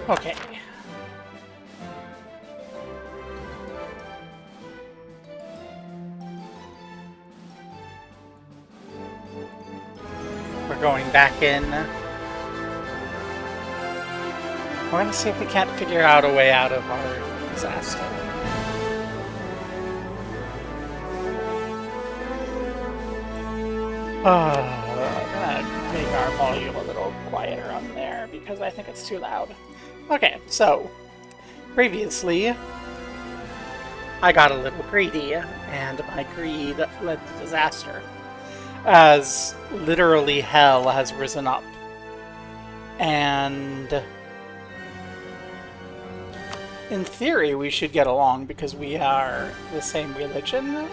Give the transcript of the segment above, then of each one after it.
Okay. We're going back in. We're gonna see if we can't figure out a way out of our disaster. I'm gonna make our volume a little quieter on there because I think it's too loud. Okay, so previously I got a little greedy, and my greed led to disaster, as literally hell has risen up. And in theory, we should get along because we are the same religion.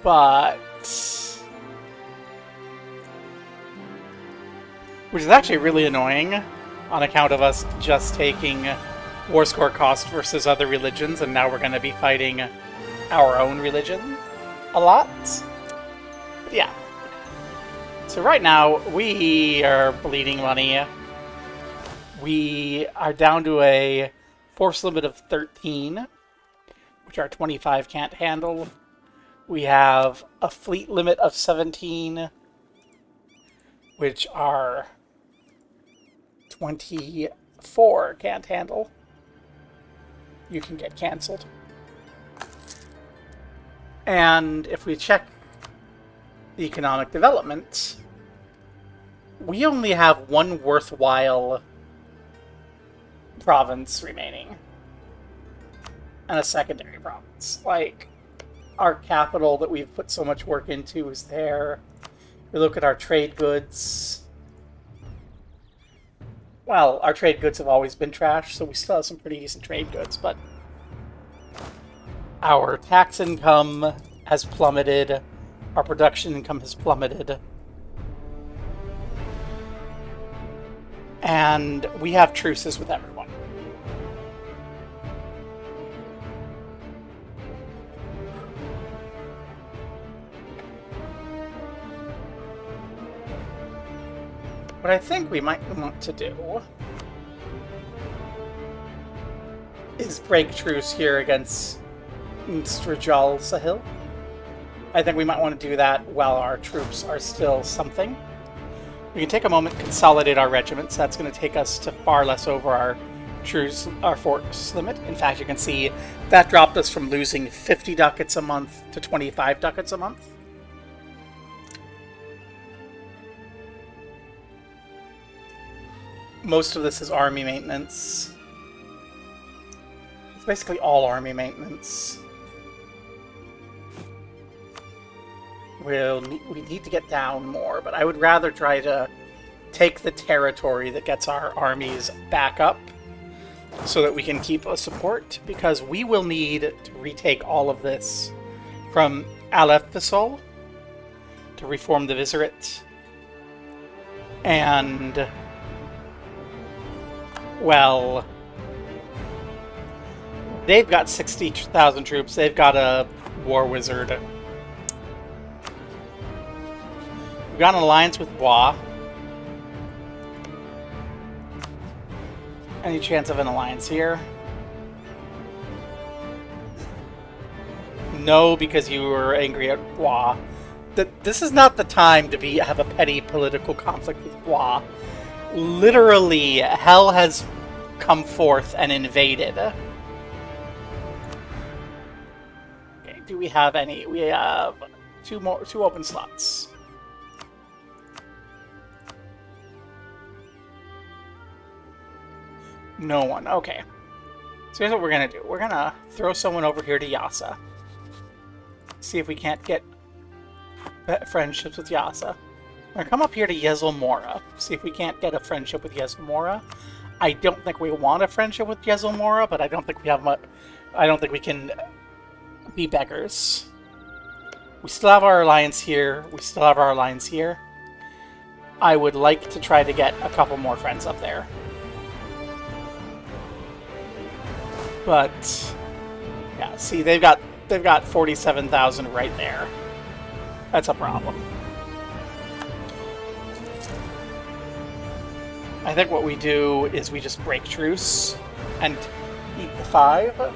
But which is actually really annoying on account of us just taking war score cost versus other religions, and now we're going to be fighting our own religion a lot. But yeah. So right now, we are bleeding money. We are down to a force limit of 13, which our 25 can't handle. We have a fleet limit of 17, which our 24 can't handle. You can get cancelled. And if we check the economic development, we only have one worthwhile province remaining. And a secondary province. Like, our capital that we've put so much work into is there. We look at our trade goods. Well, our trade goods have always been trash, so we still have some pretty decent trade goods, but our tax income has plummeted. Our production income has plummeted. And we have truces with everyone. What I think we might want to do is break truce here against Sahil. I think we might want to do that while our troops are still something. We can take a moment, consolidate our regiments. That's going to take us to far less over our force limit. In fact, you can see that dropped us from losing 50 ducats a month to 25 ducats a month. Most of this is army maintenance. It's basically all army maintenance. We need to get down more, but I would rather try to take the territory that gets our armies back up so that we can keep a support, because we will need to retake all of this from Alefisol to reform the Vizierate. And well, they've got 60,000 troops. They've got a war wizard. We've got an alliance with Bois. Any chance of an alliance here? No, because you were angry at Bois. This is not the time to have a petty political conflict with Bois. Literally, hell has come forth and invaded. Okay, do we have any? We have two open slots. No one. Okay. So here's what we're gonna do. We're gonna throw someone over here to Yasa. See if we can't get friendships with Yasa. We're going to come up here to Yezelmora. See if we can't get a friendship with Yezelmora. I don't think we want a friendship with Yezelmora, but I don't think we have much. I don't think we can be beggars. We still have our alliance here. We still have our alliance here. I would like to try to get a couple more friends up there. But yeah, see, they've got 47,000 right there. That's a problem. I think what we do is we just break truce and eat the 5.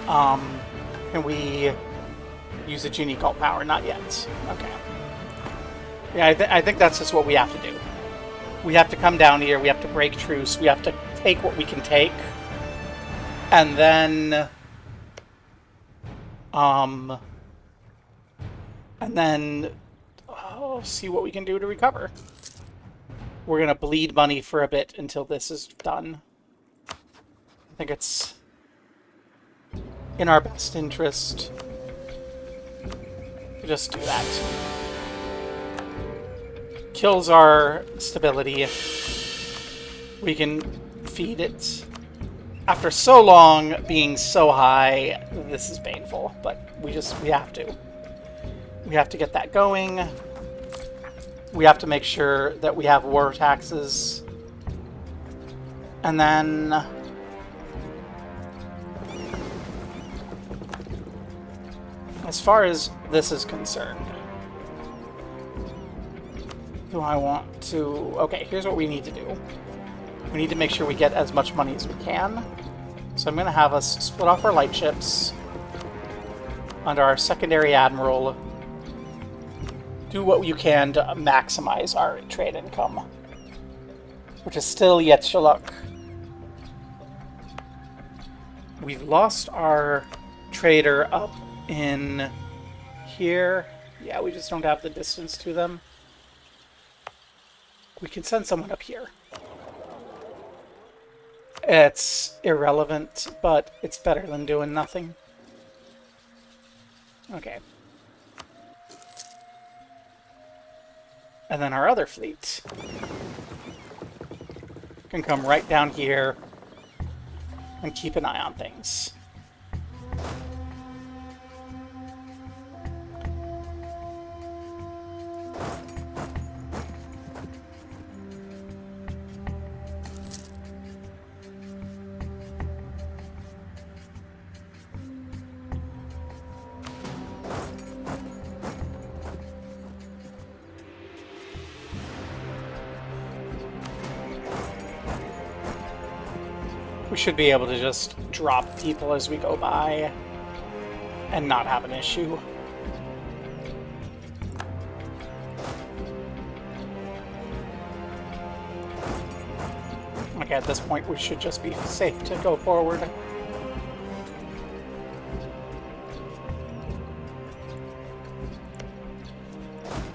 Can we use a genie cult power? Not yet. Okay. Yeah, I think that's just what we have to do. We have to come down here, we have to break truce, we have to take what we can take, and then see what we can do to recover. We're gonna bleed money for a bit until this is done. I think it's in our best interest to just do that. Kills our stability. We can feed it. After so long being so high, this is painful, but we have to. We have to get that going. We have to make sure that we have war taxes. And then as far as this is concerned, do I want to... Okay, here's what we need to do. We need to make sure we get as much money as we can. So I'm going to have us split off our light ships under our secondary admiral. Do what you can to maximize our trade income, which is still yet to look. We've lost our trader up in here. Yeah, we just don't have the distance to them. We can send someone up here. It's irrelevant, but it's better than doing nothing. Okay. And then our other fleet can come right down here and keep an eye on things. We should be able to just drop people as we go by and not have an issue. Okay, at this point we should just be safe to go forward.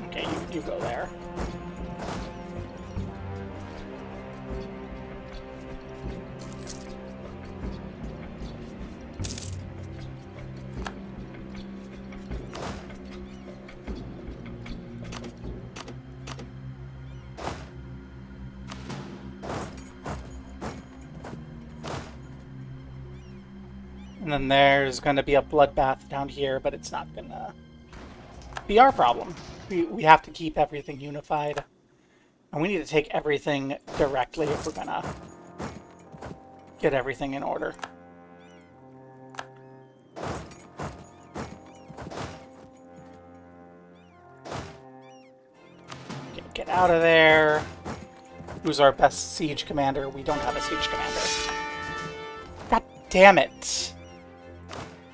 Okay, you go there. And then there's going to be a bloodbath down here, but it's not going to be our problem. We have to keep everything unified. And we need to take everything directly if we're going to get everything in order. Okay, get out of there. Who's our best siege commander? We don't have a siege commander. God damn it.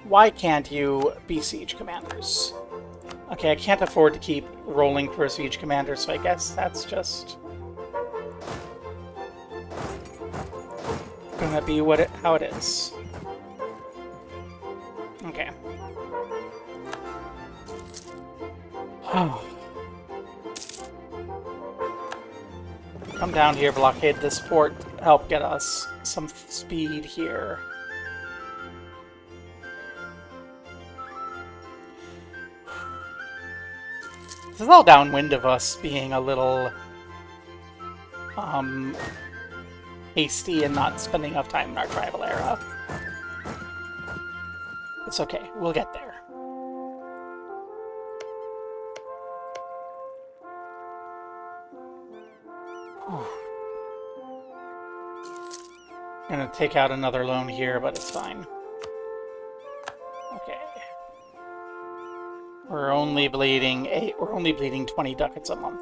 Why can't you be siege commanders? Okay, I can't afford to keep rolling for a siege commander, so I guess that's just gonna be how it is. Okay. Come down here, blockade this port, help get us some speed here. This is all downwind of us being a little hasty and not spending enough time in our tribal era. It's okay, we'll get there. Whew. Gonna take out another loan here, but it's fine. Okay. We're only bleeding 20 ducats a month.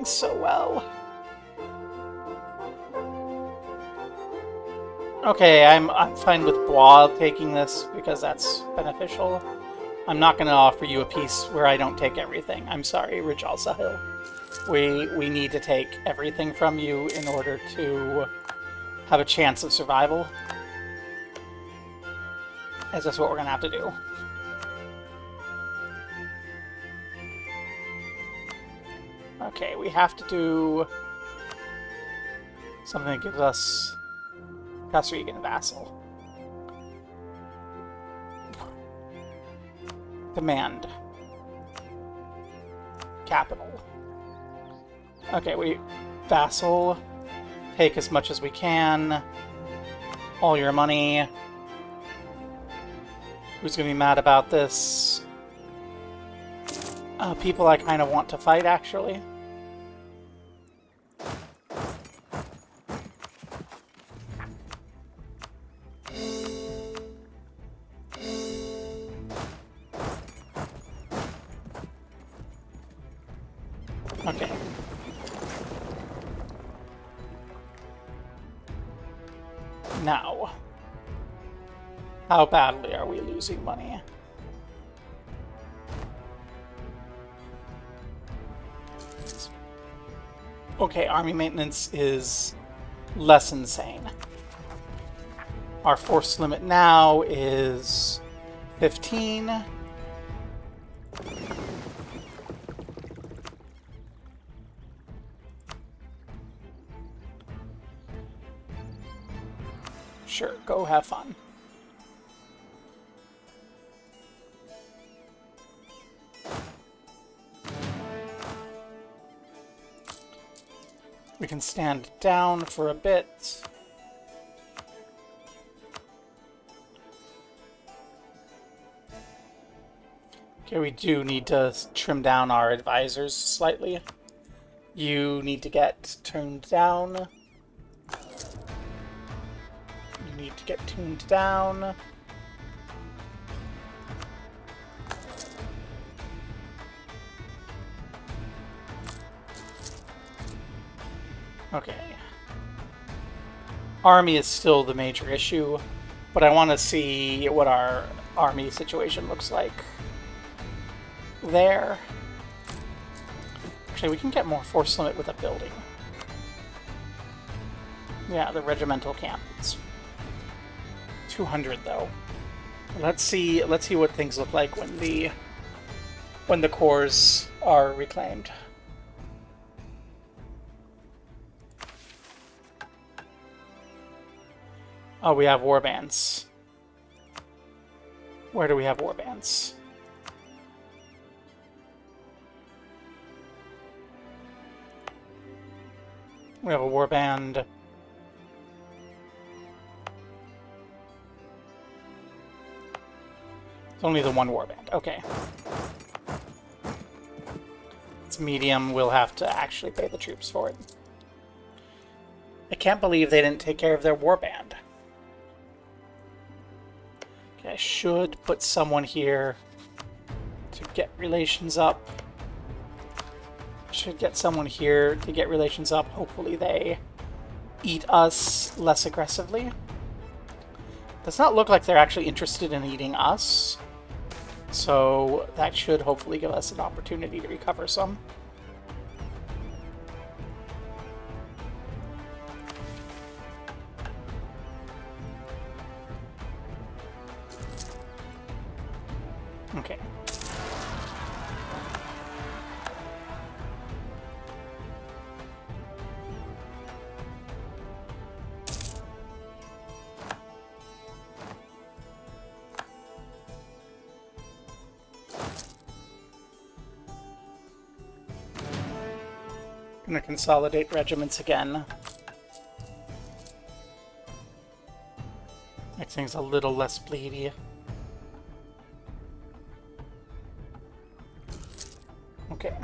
doing so well. Okay, I'm fine with Bois taking this because that's beneficial. I'm not going to offer you a piece where I don't take everything. I'm sorry, Rijal Sahil. We need to take everything from you in order to have a chance of survival. Is this what we're going to have to do? Okay, we have to do something that gives us Qasriga vassal. Demand. Capital. Okay, we vassal. Take as much as we can. All your money. Who's gonna be mad about this? People I kind of want to fight, actually. Okay. Now, how badly are we losing money? Okay, army maintenance is less insane. Our force limit now is 15. Sure, go have fun. We can stand down for a bit. Okay, we do need to trim down our advisors slightly. You need to get tuned down. You need to get tuned down. Okay. Army is still the major issue, but I want to see what our army situation looks like there. Actually, we can get more force limit with a building. Yeah, the regimental camp. It's 200 though. Let's see what things look like when the cores are reclaimed. Oh, we have warbands. Where do we have warbands? We have a warband. It's only the one warband. Okay. It's medium. We'll have to actually pay the troops for it. I can't believe they didn't take care of their warband. Okay, I should put someone here to get relations up. I should get someone here to get relations up. Hopefully they eat us less aggressively. Does not look like they're actually interested in eating us. So that should hopefully give us an opportunity to recover some. Okay. Gonna consolidate regiments again. Makes things a little less bleedy. Okay.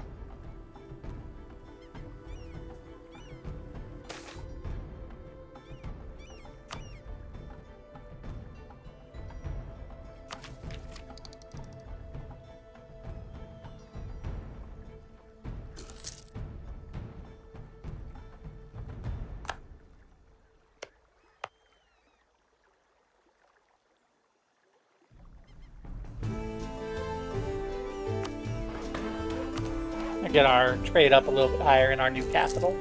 Get our trade up a little bit higher in our new capital.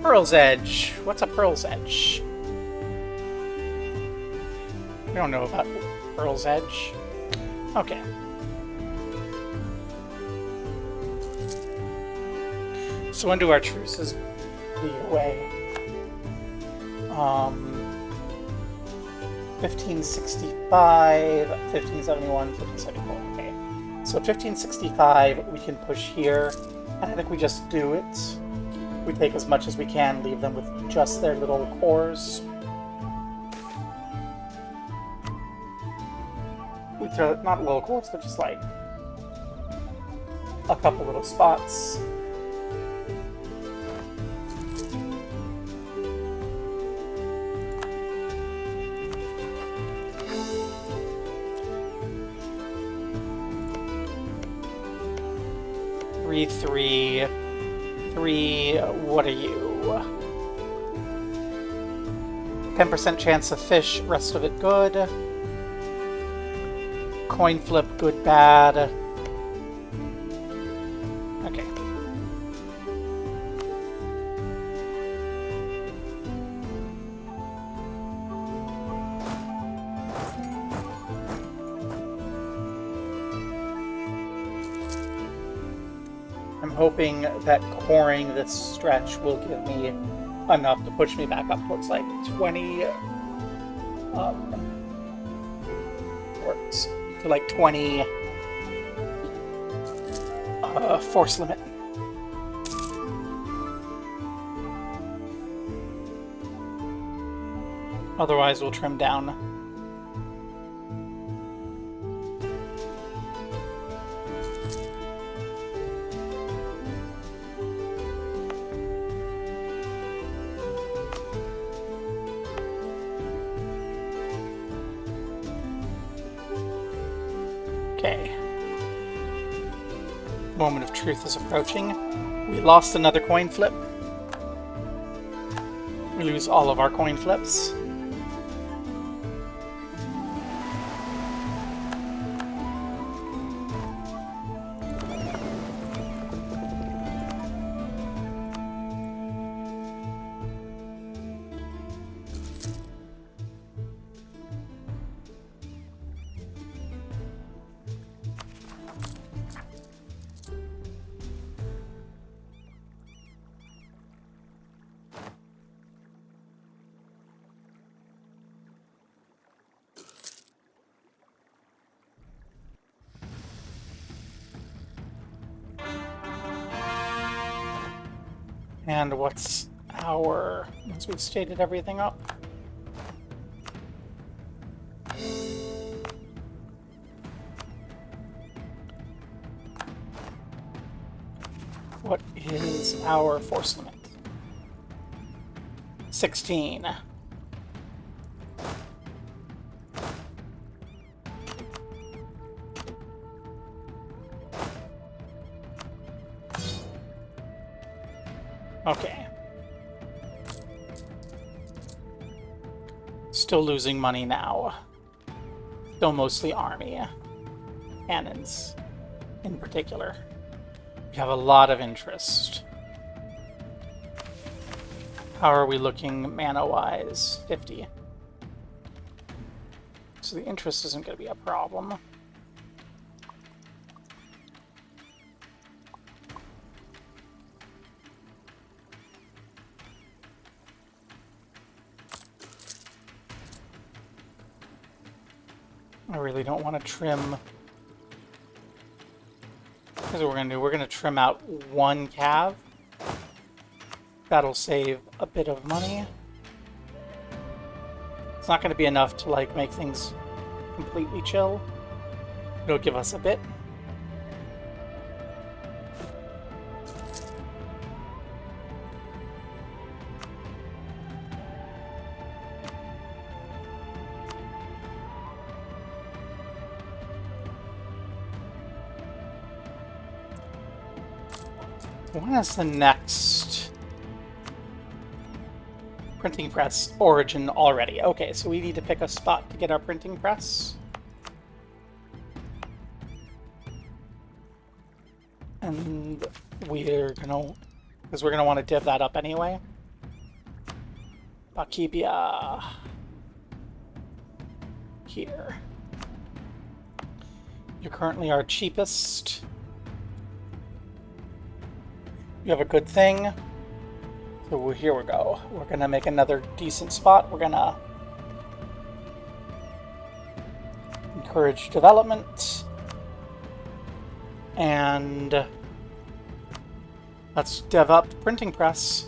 Pearl's Edge. What's a Pearl's Edge? We don't know about Pearl's Edge. Okay. So when do our truces be away? 1565, 1571, 1574. Okay. So 1565 we can push here, and I think we just do it. We take as much as we can, leave them with just their little cores. We throw, not little cores, but just like a couple little spots. Three, what are you? 10% chance of fish, rest of it good. Coin flip, good, bad. Okay. I'm hoping that coring this stretch will give me enough to push me back up towards like 20 works to like 20 force limit. Otherwise we'll trim down. Okay. Moment of truth is approaching. We lost another coin flip. We lose all of our coin flips. And what's our... once we've stated everything up? What is our force limit? 16. Okay. Still losing money now. Still mostly army. Cannons, in particular. We have a lot of interest. How are we looking mana-wise? 50. So the interest isn't going to be a problem. I really don't want to trim. Here's what we're going to do. We're going to trim out one cav. That'll save a bit of money. It's not going to be enough to like make things completely chill. It'll give us a bit. When is the next printing press origin already? Okay, so we need to pick a spot to get our printing press. because we're gonna want to div that up anyway. I'll keep ya here. You're currently our cheapest. You have a good thing. So here we go. We're gonna make another decent spot. We're gonna encourage development. And let's dev up the printing press.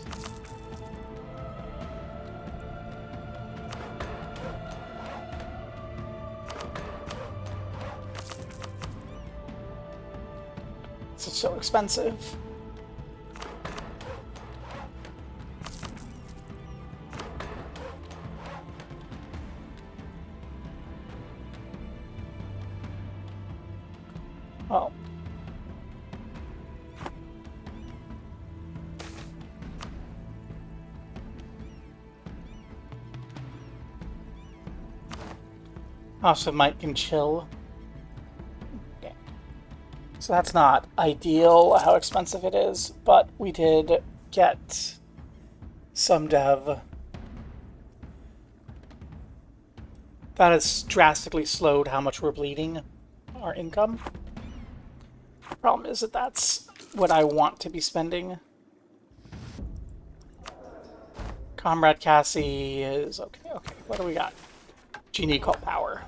This is so expensive. Oh. Also, Mike can chill. Okay. So that's not ideal how expensive it is, but we did get some dev. That has drastically slowed how much we're bleeding our income. Problem is that that's what I want to be spending. Comrade Cassie is okay. Okay, what do we got? Genie Cult Power.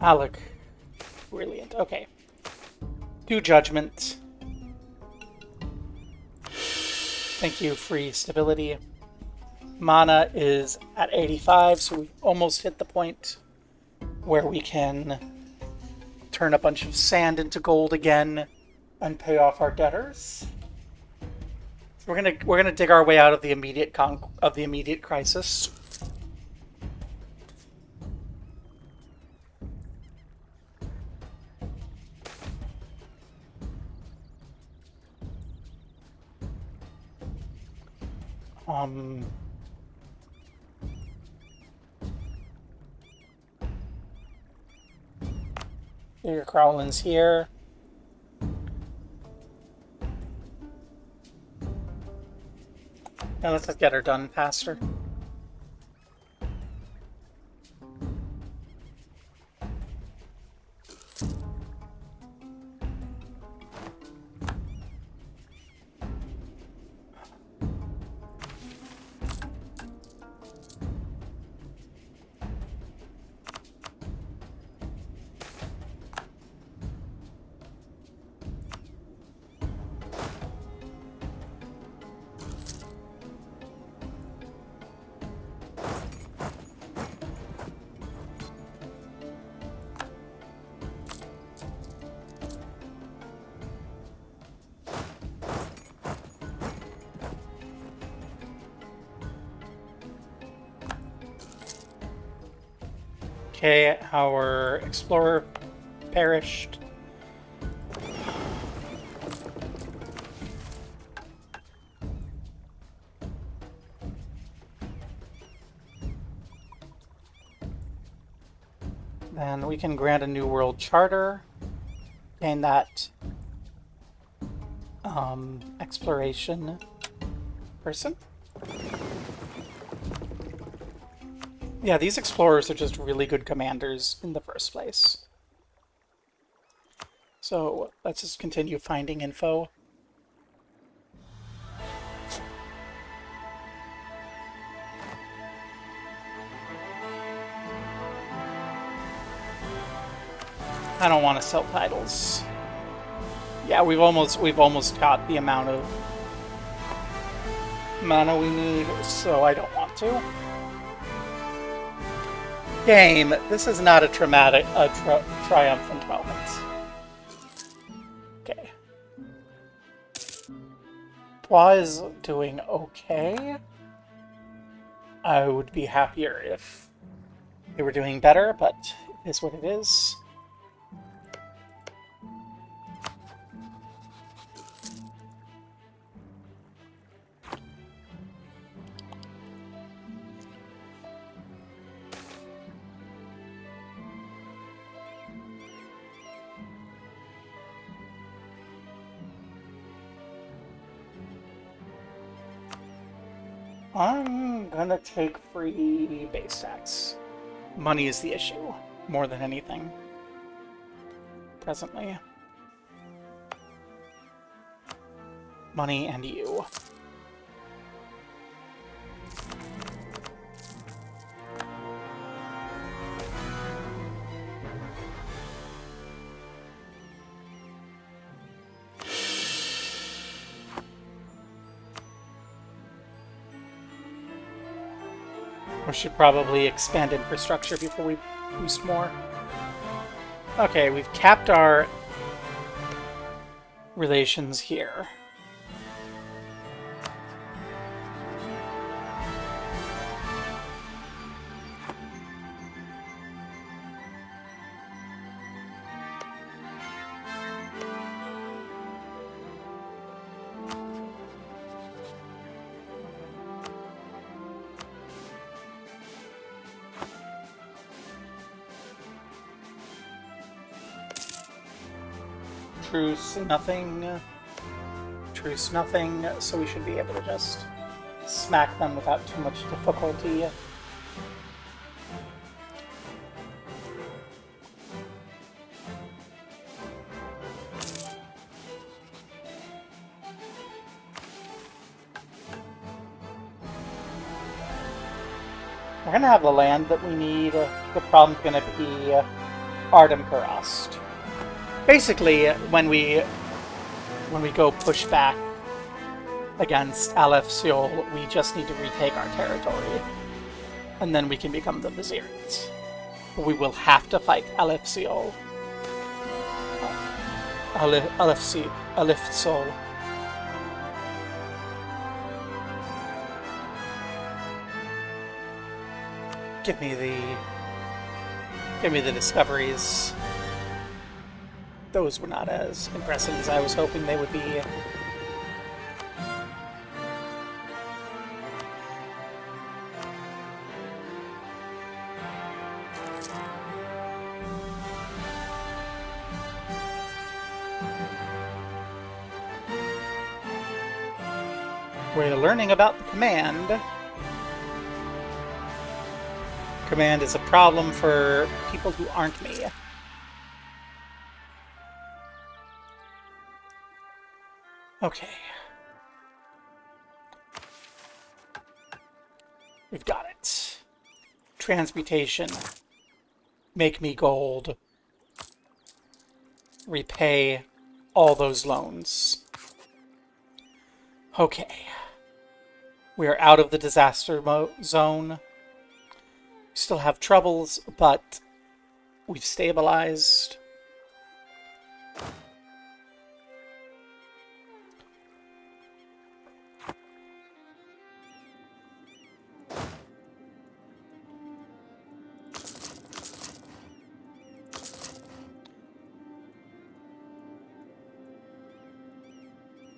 Alec. Brilliant. Okay. Do Judgment. Thank you, Free Stability. Mana is at 85, so we've almost hit the point where we can turn a bunch of sand into gold again and pay off our debtors. So we're gonna dig our way out of the immediate crisis. Your Crowlin's here. Now let's just get her done faster. Okay, our explorer perished. Then we can grant a new world charter. Gain that exploration person. Yeah, these explorers are just really good commanders in the first place. So let's just continue finding info. I don't want to sell titles. Yeah, we've almost got the amount of mana we need, so I don't want to. Game, this is not a triumphant moment. Okay. Pwa is doing okay. I would be happier if they were doing better, but it is what it is. I'm gonna take free base tax. Money is the issue, more than anything. Presently. Money and you. We should probably expand infrastructure before we boost more. Okay, we've capped our relations here. Truce, nothing. Truce, nothing. So we should be able to just smack them without too much difficulty. We're gonna have the land that we need. The problem's gonna be Artem Karast. Basically, when we go push back against Alefisol, we just need to retake our territory, and then we can become the Viziers. But we will have to fight Alefisol. Alefisol. Give me the discoveries. Those were not as impressive as I was hoping they would be. We're learning about the command. Command is a problem for people who aren't me. Okay. We've got it. Transmutation. Make me gold. Repay all those loans. Okay. We are out of the disaster zone. We still have troubles, but we've stabilized.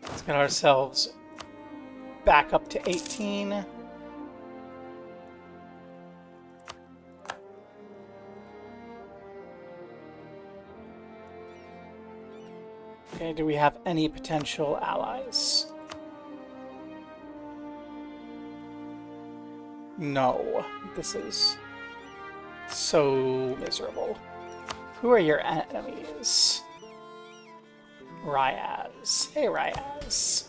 Let's get ourselves back up to 18. Okay, do we have any potential allies? No, this is so miserable. Who are your enemies? Ryaz. Hey, Ryaz.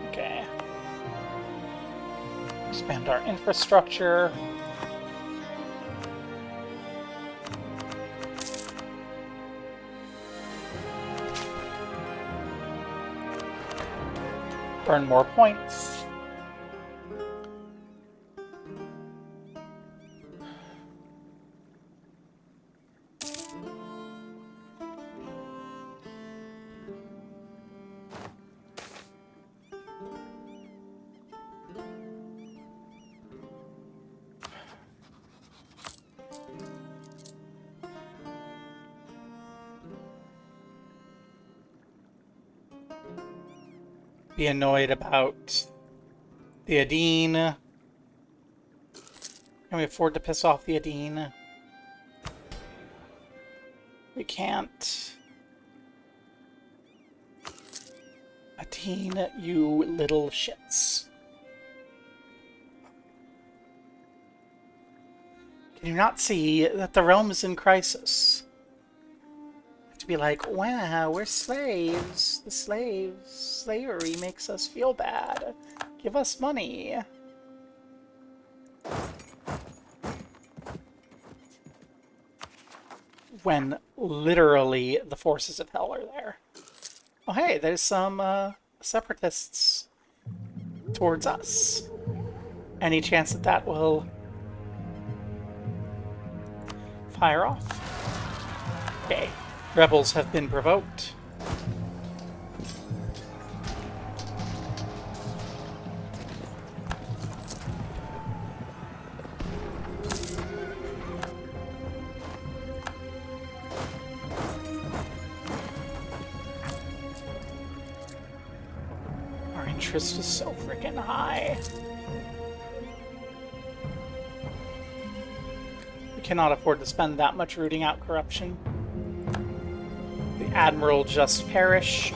Okay. Expand our infrastructure. Burn more points. be annoyed about the Adine. Can we afford to piss off the Adine? We can't. Adine, you little shits. Can you not see that the realm is in crisis? You have to be like, wow, we're slaves. The slavery makes us feel bad. Give us money. When literally the forces of hell are there. Oh hey, there's some separatists towards us. Any chance that that will fire off? Okay, rebels have been provoked. Our interest is so freaking high. We cannot afford to spend that much rooting out corruption. The Admiral just perished.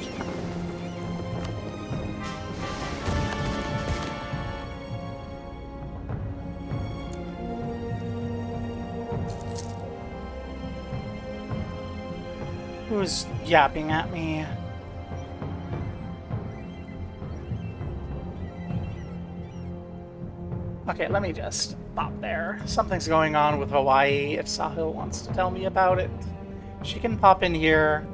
Who's yapping at me? Okay, let me just pop there. Something's going on with Hawaii. If Sahil wants to tell me about it, she can pop in here.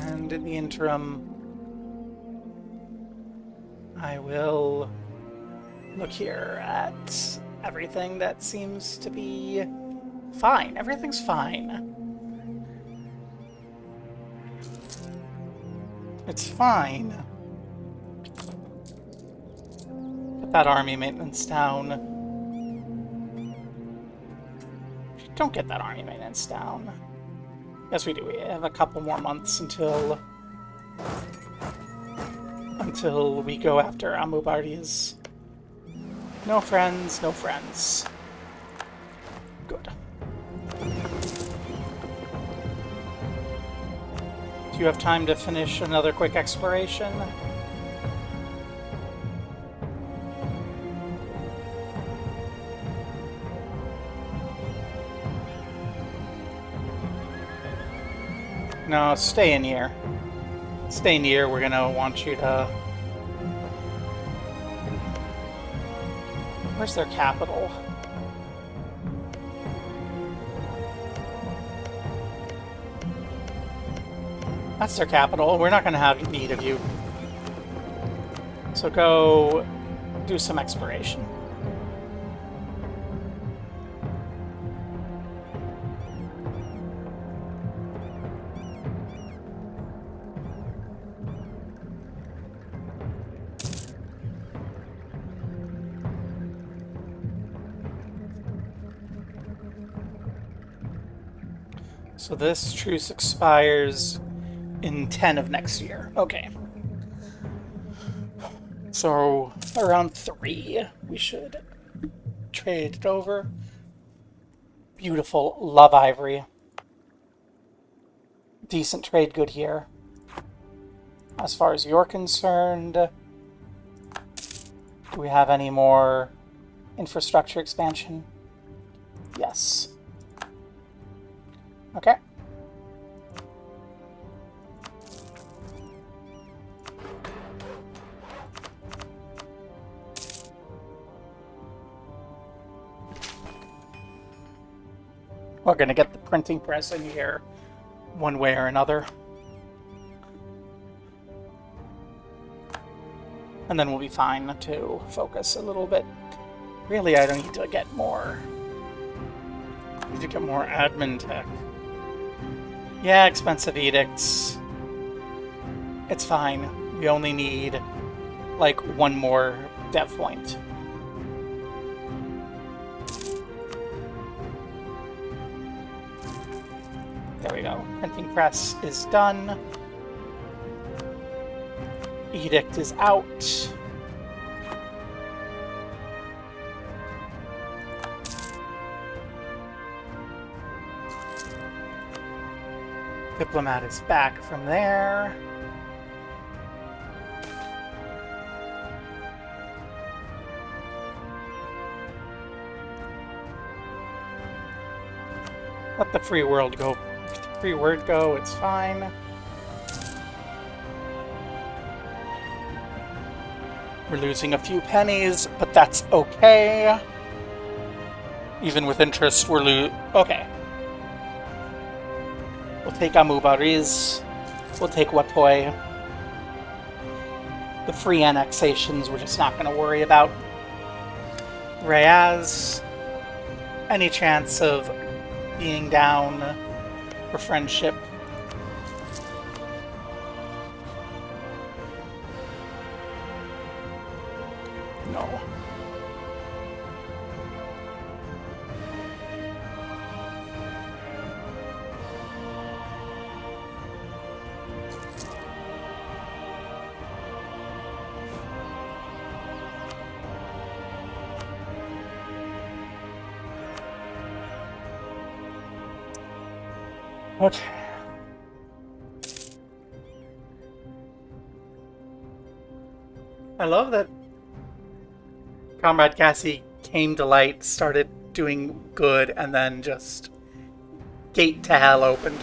And in the interim, I will look here at everything that seems to be fine. Everything's fine. It's fine. Put that army maintenance down. Don't get that army maintenance down. Yes, we do. We have a couple more months until we go after Amubardi's. No friends, no friends. Good. Do you have time to finish another quick exploration? No, stay in here. Stay near. We're gonna want you to... Where's their capital? That's their capital. We're not gonna have need of you. So go do some exploration. So this truce expires in 10 of next year. Okay. So around 3, we should trade it over. Beautiful. Love ivory. Decent trade good here. As far as you're concerned, do we have any more infrastructure expansion? Yes. Okay. We're gonna get the printing press in here one way or another. And then we'll be fine to focus a little bit. Really, I don't need to get more. I need to get more admin tech. Yeah, expensive edicts. It's fine. We only need, like, one more dev point. There we go. Printing press is done. Edict is out. Diplomat is back from there. Let the free word go, it's fine. We're losing a few pennies, but that's okay. Even with interest, okay. We'll take Amubariz. We'll take Watoi. The free annexations we're just not going to worry about. Reyaz. Any chance of being down for friendship? No. Okay. I love that Comrade Cassie came to light, started doing good, and then just gate to hell opened.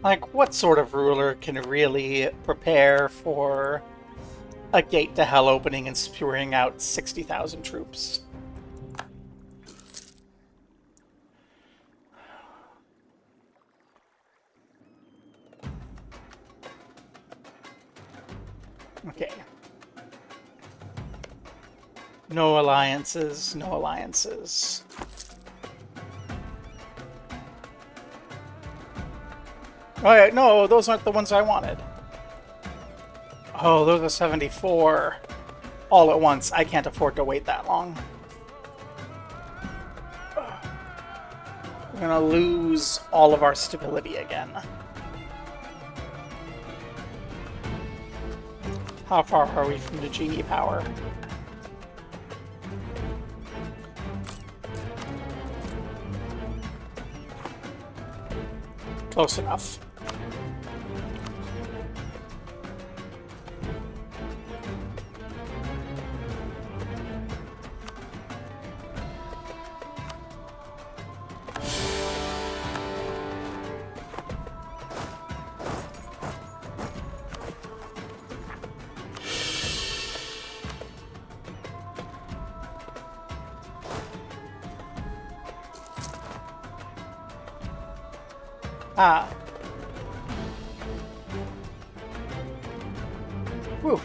Like, what sort of ruler can really prepare for a gate to hell opening and spewing out 60,000 troops? Okay. No alliances, no alliances. Oh, yeah, no, those aren't the ones I wanted. Oh, those are 74 all at once. I can't afford to wait that long. We're gonna lose all of our stability again. How far are we from the genie power? Close enough. Ah. Whew.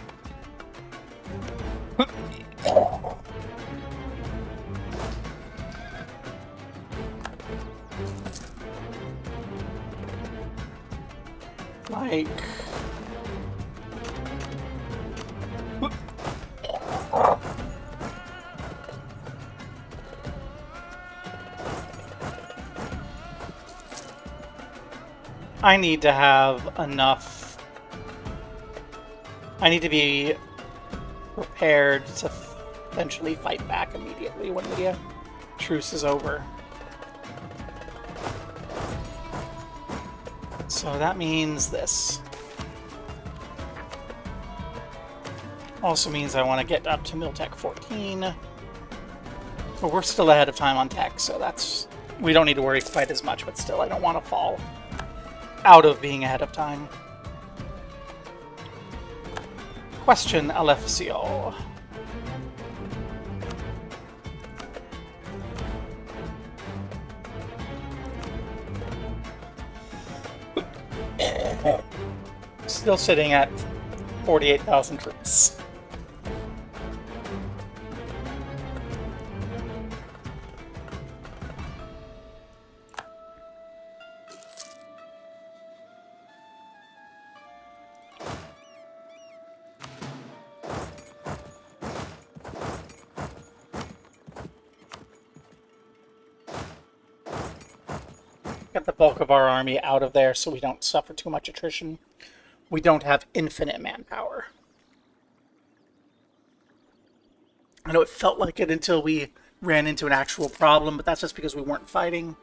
Like... I need to have enough... I need to be prepared to eventually fight back immediately when the truce is over. So that means this. Also means I want to get up to Miltech 14. But we're still ahead of time on tech, so that's... we don't need to worry quite as much, but still I don't want to fall out of being ahead of time. Question Alefisol. Still sitting at 48,000 troops. get the bulk of our army out of there so we don't suffer too much attrition. We don't have infinite manpower. I know it felt like it until we ran into an actual problem, but that's just because we weren't fighting.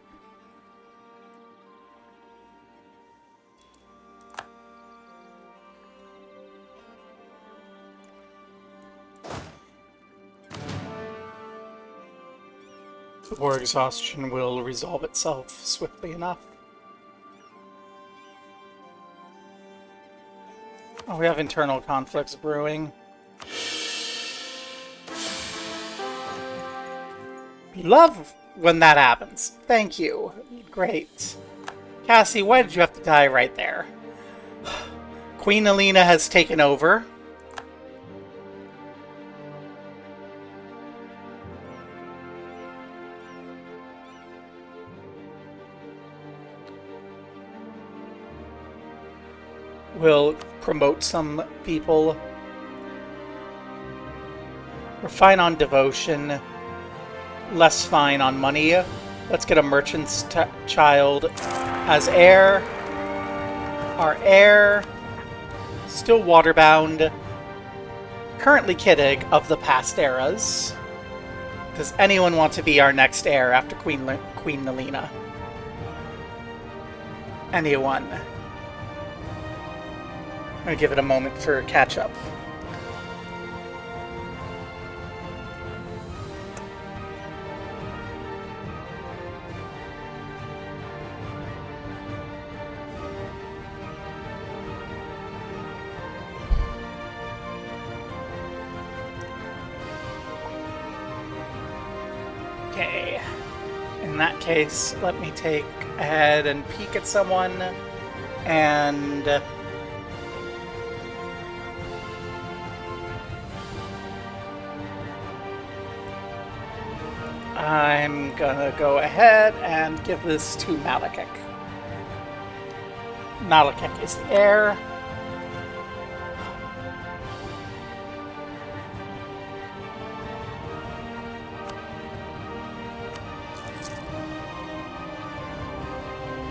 The war exhaustion will resolve itself swiftly enough. Oh, we have internal conflicts brewing. Love when that happens. Thank you. Great. Cassie, why did you have to die right there? Queen Alina has taken over. We'll promote some people. We're fine on devotion. Less fine on money. Let's get a merchant's child as heir. Our heir. Still waterbound. Currently Kiddig of the past eras. Does anyone want to be our next heir after Queen Nalina? Anyone? I'm going to give it a moment for catch-up. Okay. In that case, let me take ahead and peek at someone, and I'm gonna go ahead and give this to Malekith. Malekith is the heir.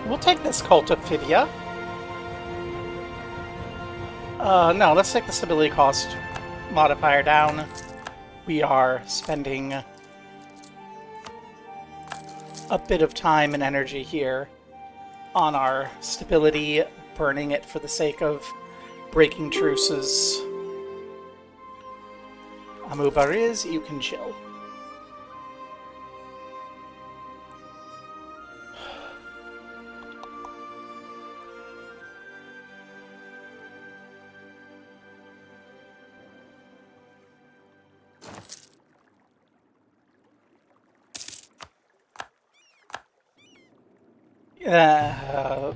We'll take this Cult of Phidia. No, let's take the stability cost modifier down. We are spending a bit of time and energy here on our stability, burning it for the sake of breaking truces. Amubariz, you can chill.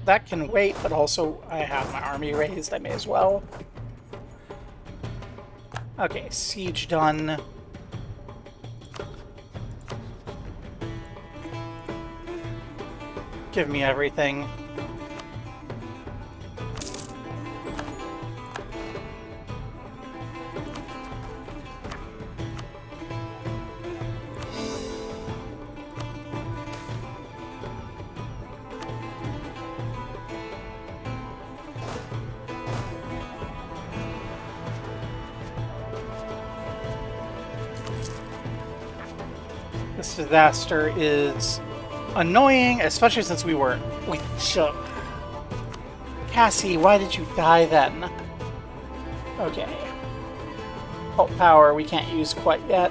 That can wait, but also I have my army raised. I may as well. Okay, siege done. Give me everything. This disaster is annoying, especially since we shook. Cassie, why did you die then? Okay. Cult power we can't use quite yet.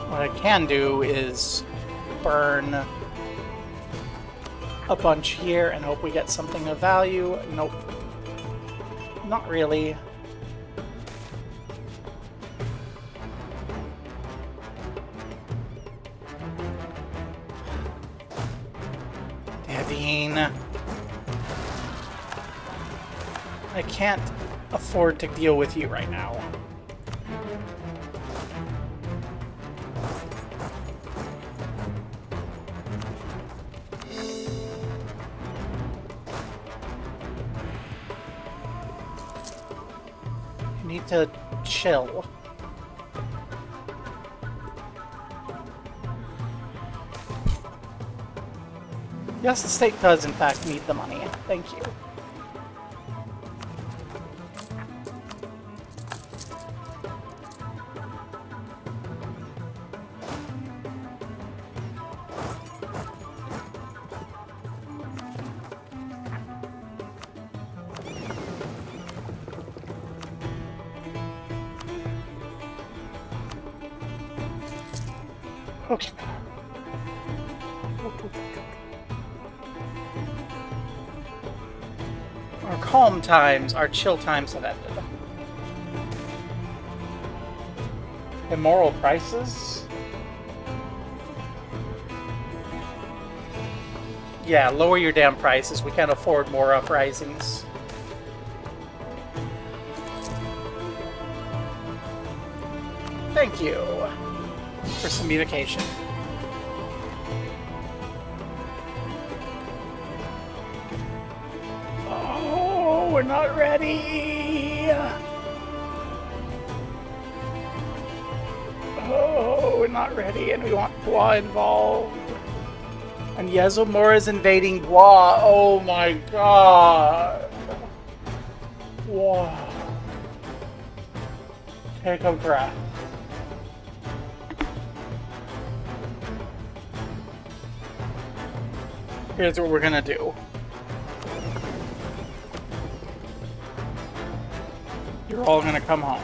What I can do is burn a bunch here and hope we get something of value. Nope. Not really. I can't afford to deal with you right now. You need to chill. Yes, the state does in fact need the money. Thank you. Okay. Our calm times, our chill times have ended. Immoral prices? Yeah, lower your damn prices. We can't afford more uprisings. Thank you for some communication. Oh, we're not ready. Oh, we're not ready, and we want Bois involved. And Yezomura is invading Bois. Oh my god. Wow. Take a breath. Here's what we're gonna do. You're all gonna come home.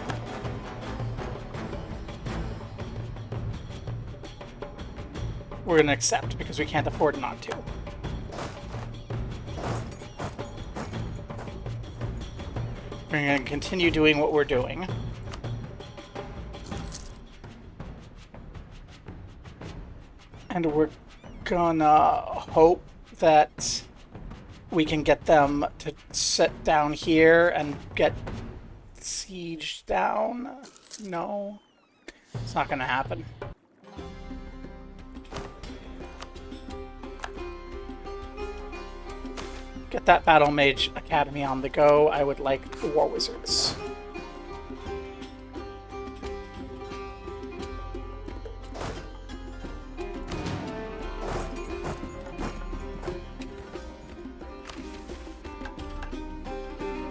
We're gonna accept because we can't afford not to. We're gonna continue doing what we're doing. And we're gonna hope that we can get them to sit down here and get sieged down. No, it's not gonna happen. Get that Battle Mage Academy on the go. I would like the War Wizards.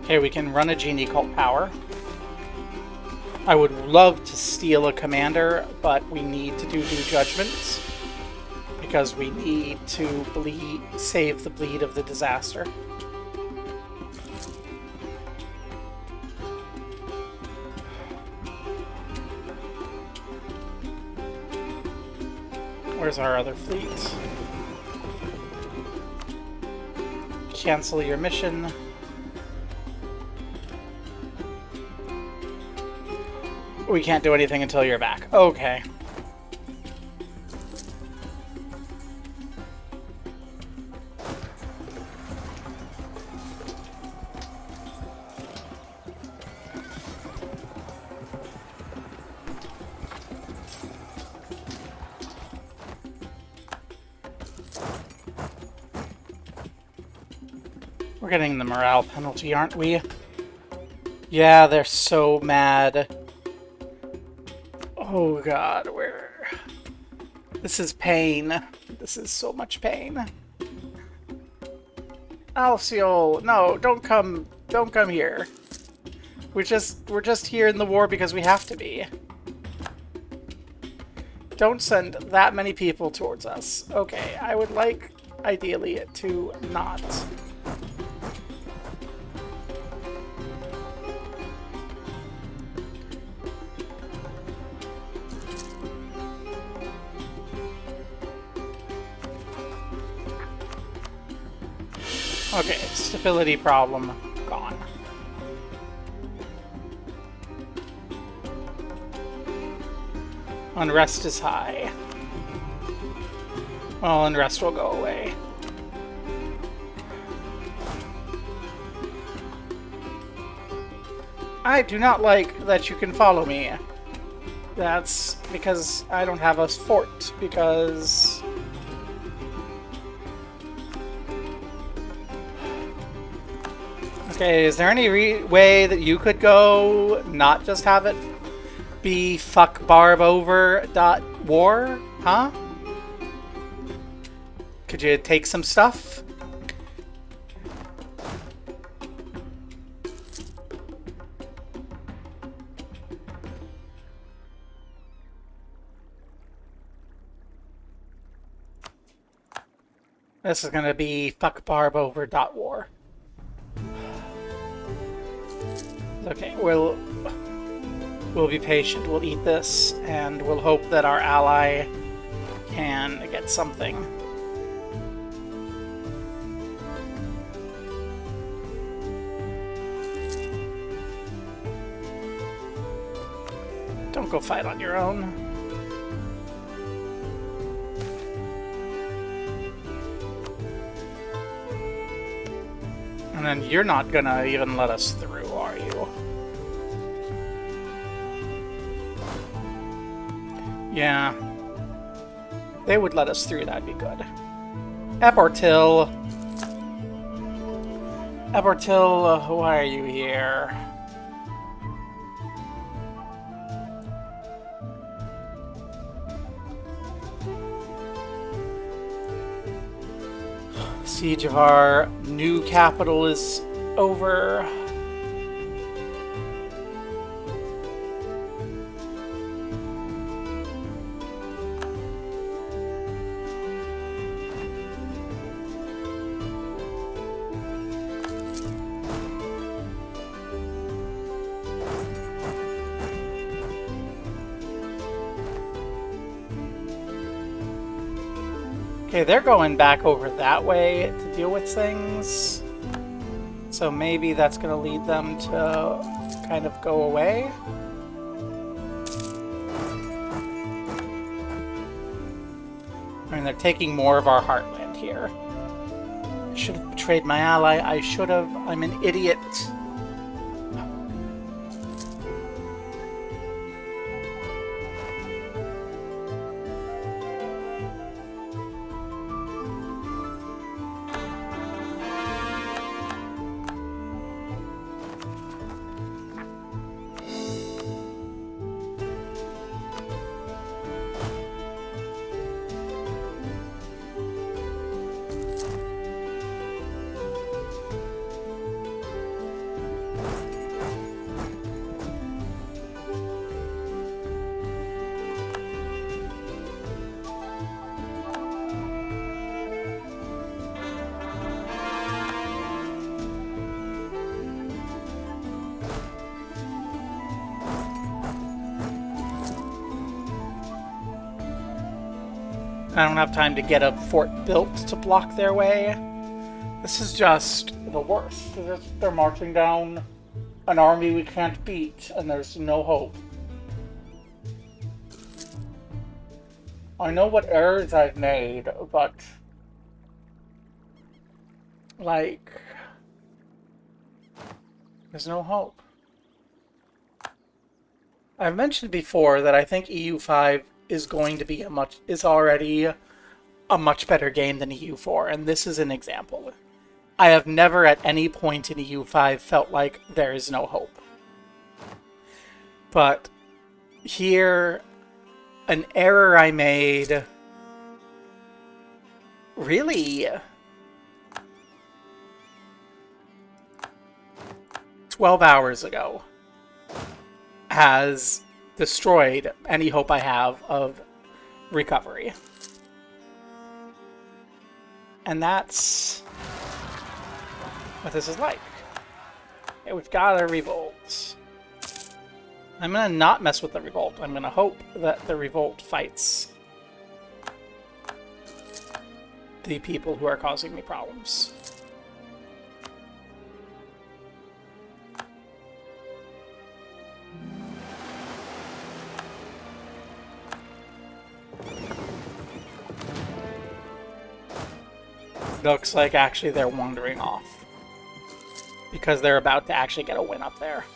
Okay, we can run a Genie Cult Power. I would love to steal a commander, but we need to do Due Judgment because we need to save the bleed of the disaster. Where's our other fleet? Cancel your mission. We can't do anything until you're back. Okay. We're getting the morale penalty, aren't we? Yeah, they're so mad. Oh god, this is pain. This is so much pain. Alefisol, no, don't come here. We're just here in the war because we have to be. Don't send that many people towards us. Okay, I would like, ideally, to not. Okay, stability problem gone. Unrest is high. Well, unrest will go away. I do not like that you can follow me. That's because I don't have a fort, because... Okay, is there any way that you could go, not just have it be fuck barb over .war? Huh? Could you take some stuff? This is gonna be fuck Barb over dot war. Okay, we'll be patient. We'll eat this, and we'll hope that our ally can get something. Don't go fight on your own. And then you're not gonna even let us through, are you? Yeah. They would let us through, that'd be good. Eportil. Eportil, why are you here? Siege of our new capital is over. Okay, they're going back over that way to deal with things. So maybe that's going to lead them to kind of go away. I mean, they're taking more of our heartland here. I should have betrayed my ally. I should have. I'm an idiot. I don't have time to get a fort built to block their way. This is just the worst. They're marching down an army we can't beat, and there's no hope. I know what errors I've made, but... like... there's no hope. I've mentioned before that I think EU5 is going to be already a much better game than EU4, and this is an example. I have never at any point in EU5 felt like there is no hope. But here, an error I made really 12 hours ago has destroyed any hope I have of recovery. And that's what this is like. Okay, we've got a revolt. I'm gonna not mess with the revolt. I'm gonna hope that the revolt fights the people who are causing me problems. Looks like actually they're wandering off because they're about to actually get a win up there.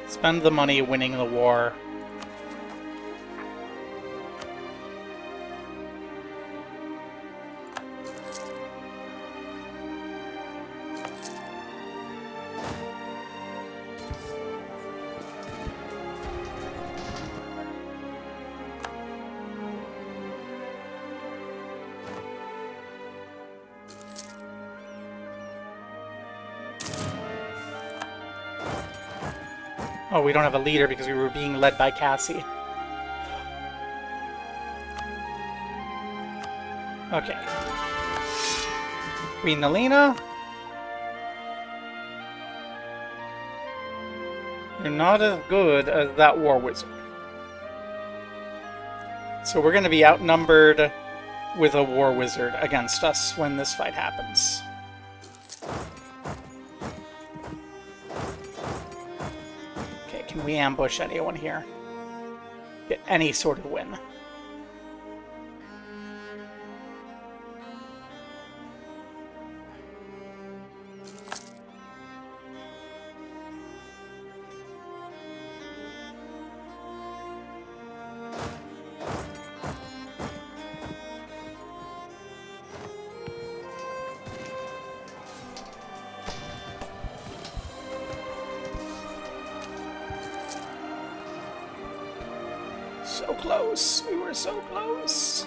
Spend the money winning the war. Oh, we don't have a leader because we were being led by Cassie. Okay. Queen Nalina. You're not as good as that war wizard. So we're going to be outnumbered with a war wizard against us when this fight happens. Okay, can we ambush anyone here? Get any sort of win. So close. We were so close.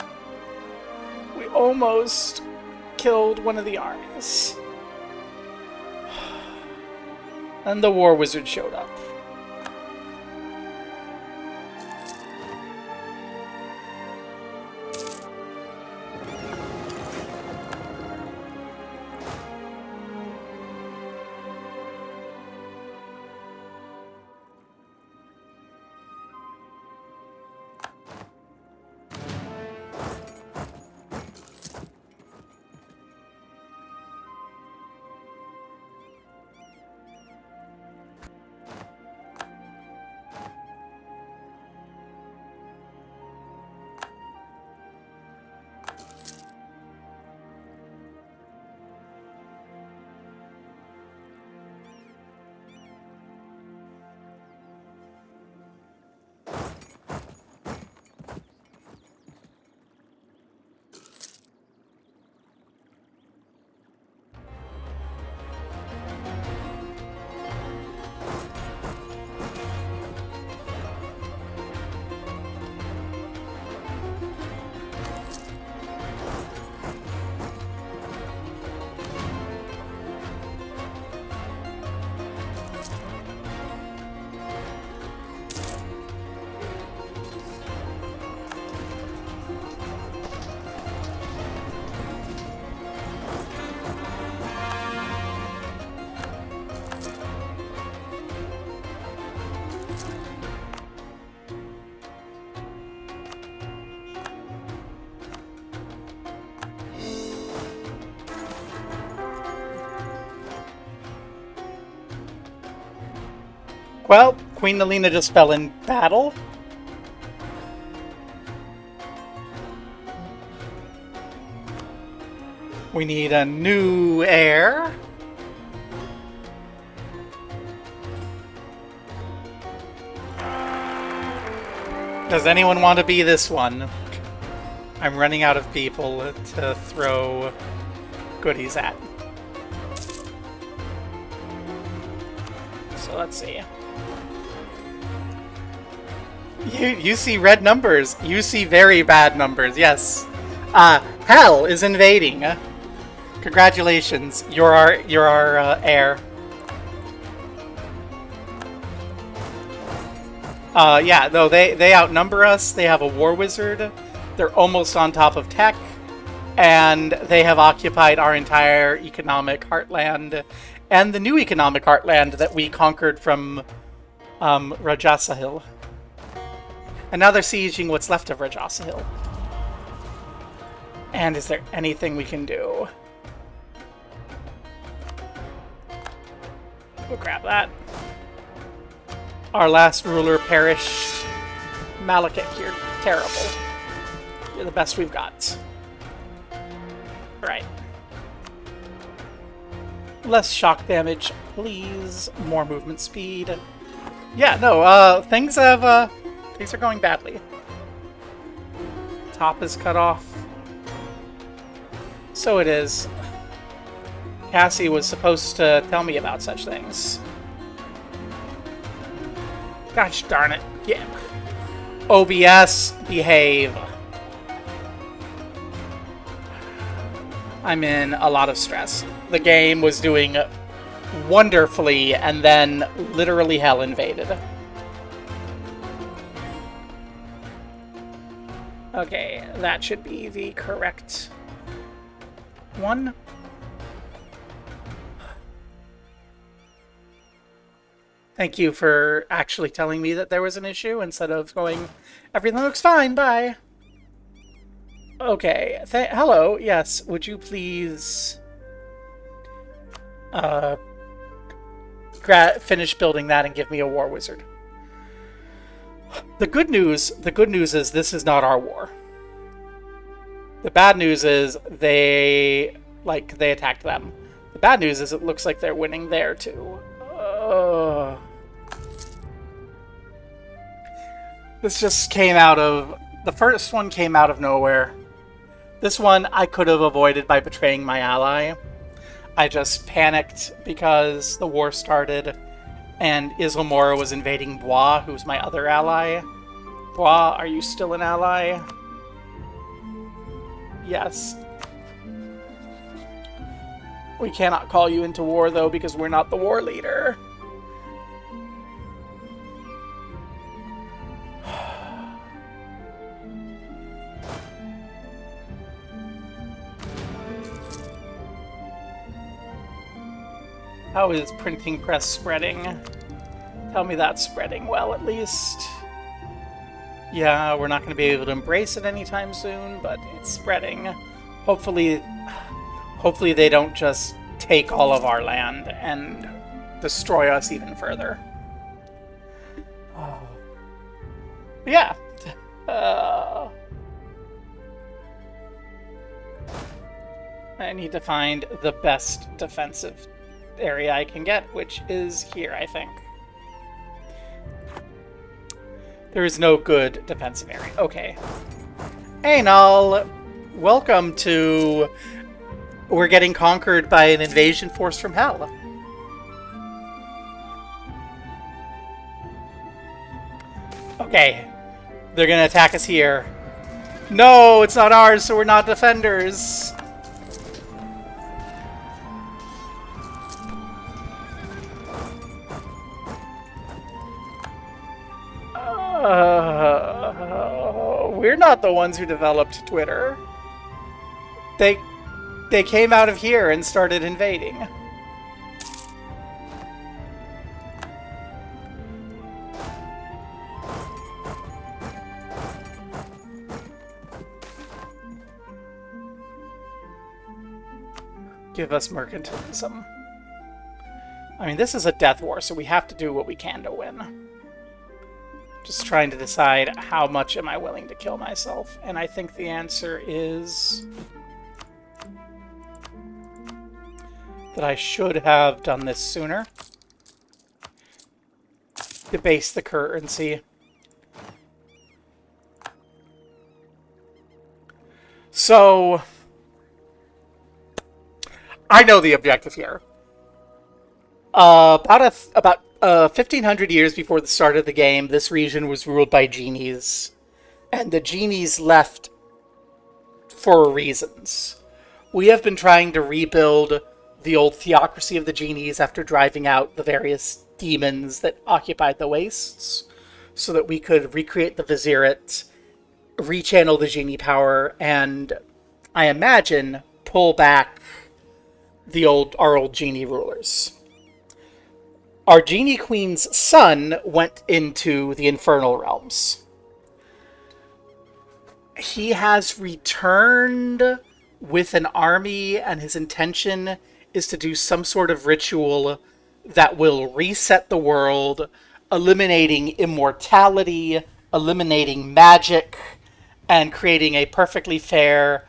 We almost killed one of the armies. And the war wizard showed up. Well, Queen Nalina just fell in battle. We need a new heir. Does anyone want to be this one? I'm running out of people to throw goodies at. So let's see. You see red numbers. You see very bad numbers. Yes. Hell is invading. Congratulations. You're our heir. Yeah, no, they outnumber us. They have a war wizard. They're almost on top of tech. And they have occupied our entire economic heartland. And the new economic heartland that we conquered from Rajasa Hill. And now they're sieging what's left of Rajasa Hill. And is there anything we can do? We'll grab that. Our last ruler perished. Malekith, you're terrible. You're the best we've got. Right. Less shock damage, please. More movement speed. Yeah, no, things are going badly. Top is cut off. So it is. Cassie was supposed to tell me about such things. Gosh darn it. Yeah. OBS, behave. I'm in a lot of stress. The game was doing wonderfully, and then literally hell invaded. Okay, that should be the correct one. Thank you for actually telling me that there was an issue instead of going, everything looks fine, bye. Okay, hello, yes, would you please finish building that and give me a war wizard? The good news is this is not our war. The bad news is they attacked them. The bad news is it looks like they're winning there too. This just came out of... The first one came out of nowhere. This one I could have avoided by betraying my ally. I just panicked because the war started and Islamora was invading Bois, who's my other ally. Bois, are you still an ally? Yes. We cannot call you into war, though, because we're not the war leader. How is printing press spreading? Tell me that's spreading well, at least. Yeah, we're not going to be able to embrace it anytime soon, but it's spreading. Hopefully they don't just take all of our land and destroy us even further. Yeah. I need to find the best defensive area I can get, which is here, I think. There is no good defensive area. Okay. Hey, Null. Welcome to... We're getting conquered by an invasion force from hell. Okay. They're gonna attack us here. No, it's not ours, so we're not defenders. We're not the ones who developed Twitter. They came out of here and started invading. Give us mercantilism. I mean, this is a death war, so we have to do what we can to win. Just trying to decide how much am I willing to kill myself. And I think the answer is that I should have done this sooner. Debase the currency. So, I know the objective here. About 1,500 years before the start of the game, this region was ruled by genies. And the genies left for reasons. We have been trying to rebuild the old theocracy of the genies after driving out the various demons that occupied the wastes, so that we could recreate the Vizierate, rechannel the genie power, and, I imagine, pull back our old genie rulers. Our Genie Queen's son went into the Infernal Realms. He has returned with an army, and his intention is to do some sort of ritual that will reset the world, eliminating immortality, eliminating magic, and creating a perfectly fair,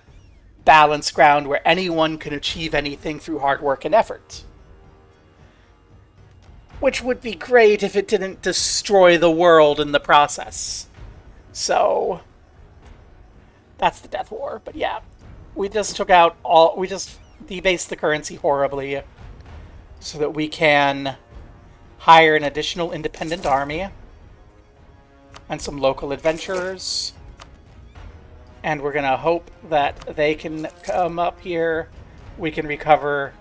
balanced ground where anyone can achieve anything through hard work and effort. Which would be great if it didn't destroy the world in the process. So, that's the Death War. But yeah, we just debased the currency horribly so that we can hire an additional independent army and some local adventurers. And we're gonna hope that they can come up here, we can recover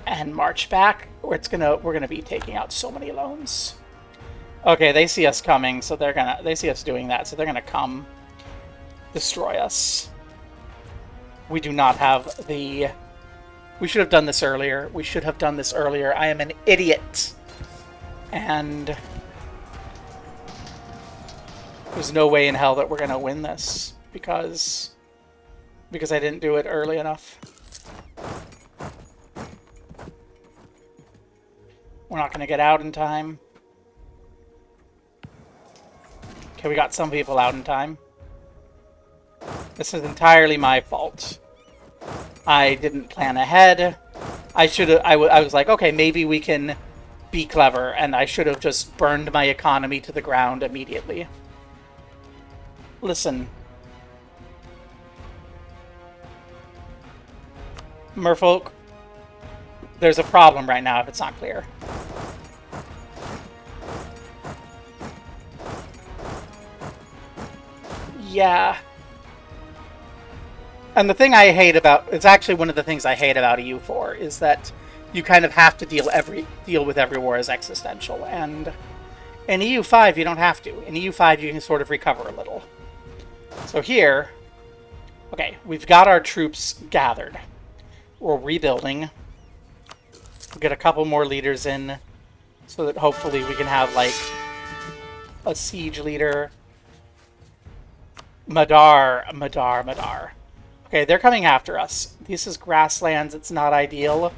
and march back, or we're gonna be taking out so many loans. Okay, they see us coming, so they see us doing that, so they're gonna come. destroy us. We do not have the... We should have done this earlier. We should have done this earlier. I am an idiot. And there's no way in hell that we're going to win this because I didn't do it early enough. We're not going to get out in time. Okay, we got some people out in time. This is entirely my fault. I didn't plan ahead. I should have. I was like, okay, maybe we can be clever, and I should have just burned my economy to the ground immediately. Listen. Merfolk, there's a problem right now if it's not clear. Yeah. And the thing I hate about... It's actually one of the things I hate about EU4 is that you kind of have to deal with every war as existential. And in EU5, you don't have to. In EU5, you can sort of recover a little. So here... Okay, we've got our troops gathered. We're rebuilding. We'll get a couple more leaders in so that hopefully we can have, like, a siege leader. Madar. Okay, they're coming after us. This is grasslands. It's not ideal,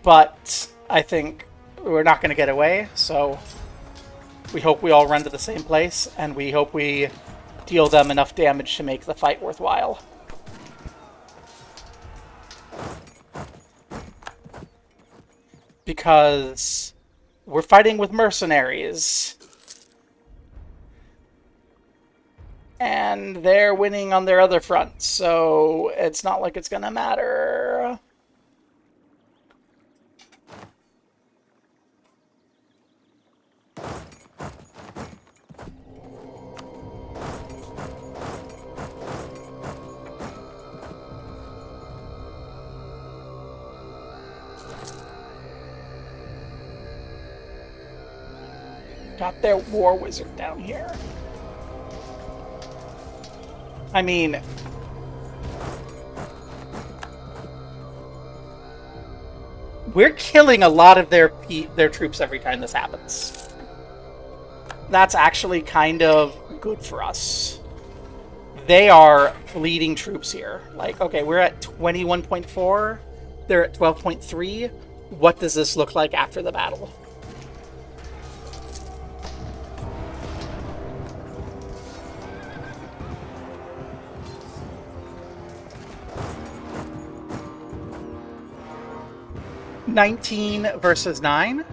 but I think we're not going to get away, so we hope we all run to the same place, and we hope we deal them enough damage to make the fight worthwhile. Because we're fighting with mercenaries. And they're winning on their other front, so it's not like it's gonna matter. Got their war wizard down here. I mean, we're killing a lot of their troops every time this happens. That's actually kind of good for us. They are bleeding troops here. Like, okay, we're at 21.4. They're at 12.3. What does this look like after the battle? $19 versus 9.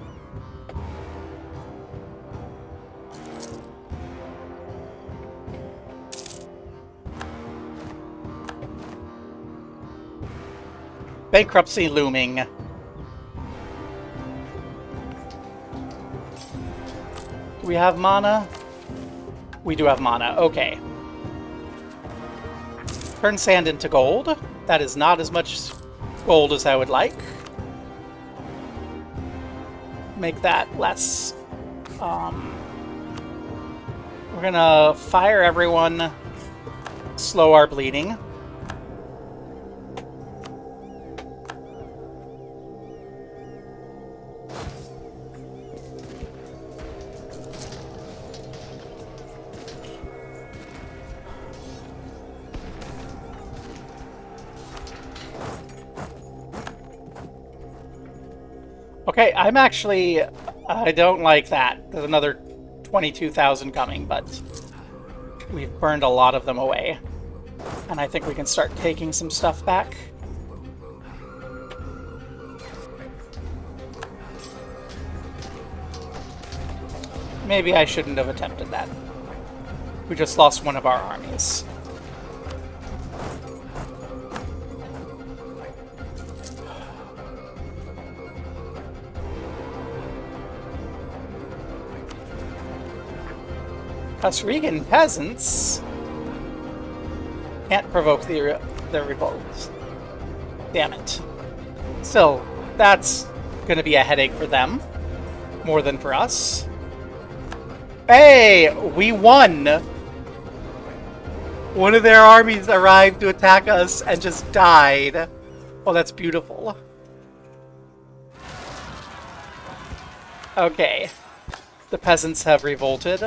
Bankruptcy looming. Do we have mana? We do have mana. Okay. Turn sand into gold. That is not as much gold as I would like. Make that less. We're gonna fire everyone, slow our bleeding. Okay, I don't like that. There's another 22,000 coming, but we've burned a lot of them away. And I think we can start taking some stuff back. Maybe I shouldn't have attempted that. We just lost one of our armies. Qasrigan peasants can't provoke the revolt. Damn it. Still, that's gonna be a headache for them, more than for us. Hey, we won! One of their armies arrived to attack us and just died. Oh, that's beautiful. Okay. The peasants have revolted.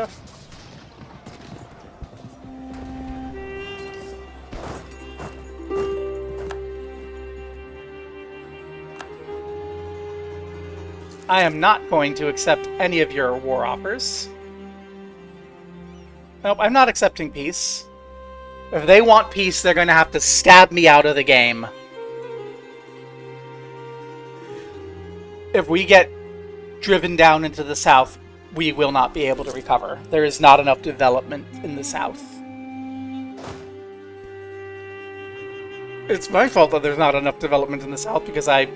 I am not going to accept any of your war offers. Nope, I'm not accepting peace. If they want peace, they're going to have to stab me out of the game. If we get driven down into the south, we will not be able to recover. There is not enough development in the south. It's my fault that there's not enough development in the south because I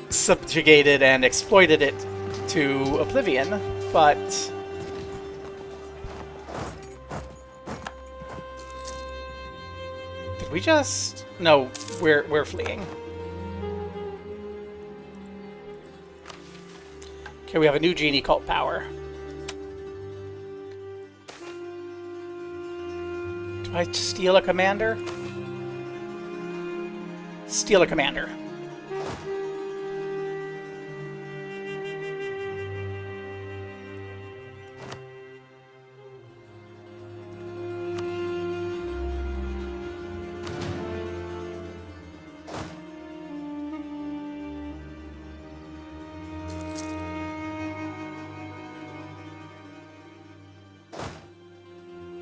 subjugated and exploited it to oblivion, but did we just... No, we're fleeing. Okay, we have a new genie cult power. Do I steal a commander? Steal a commander.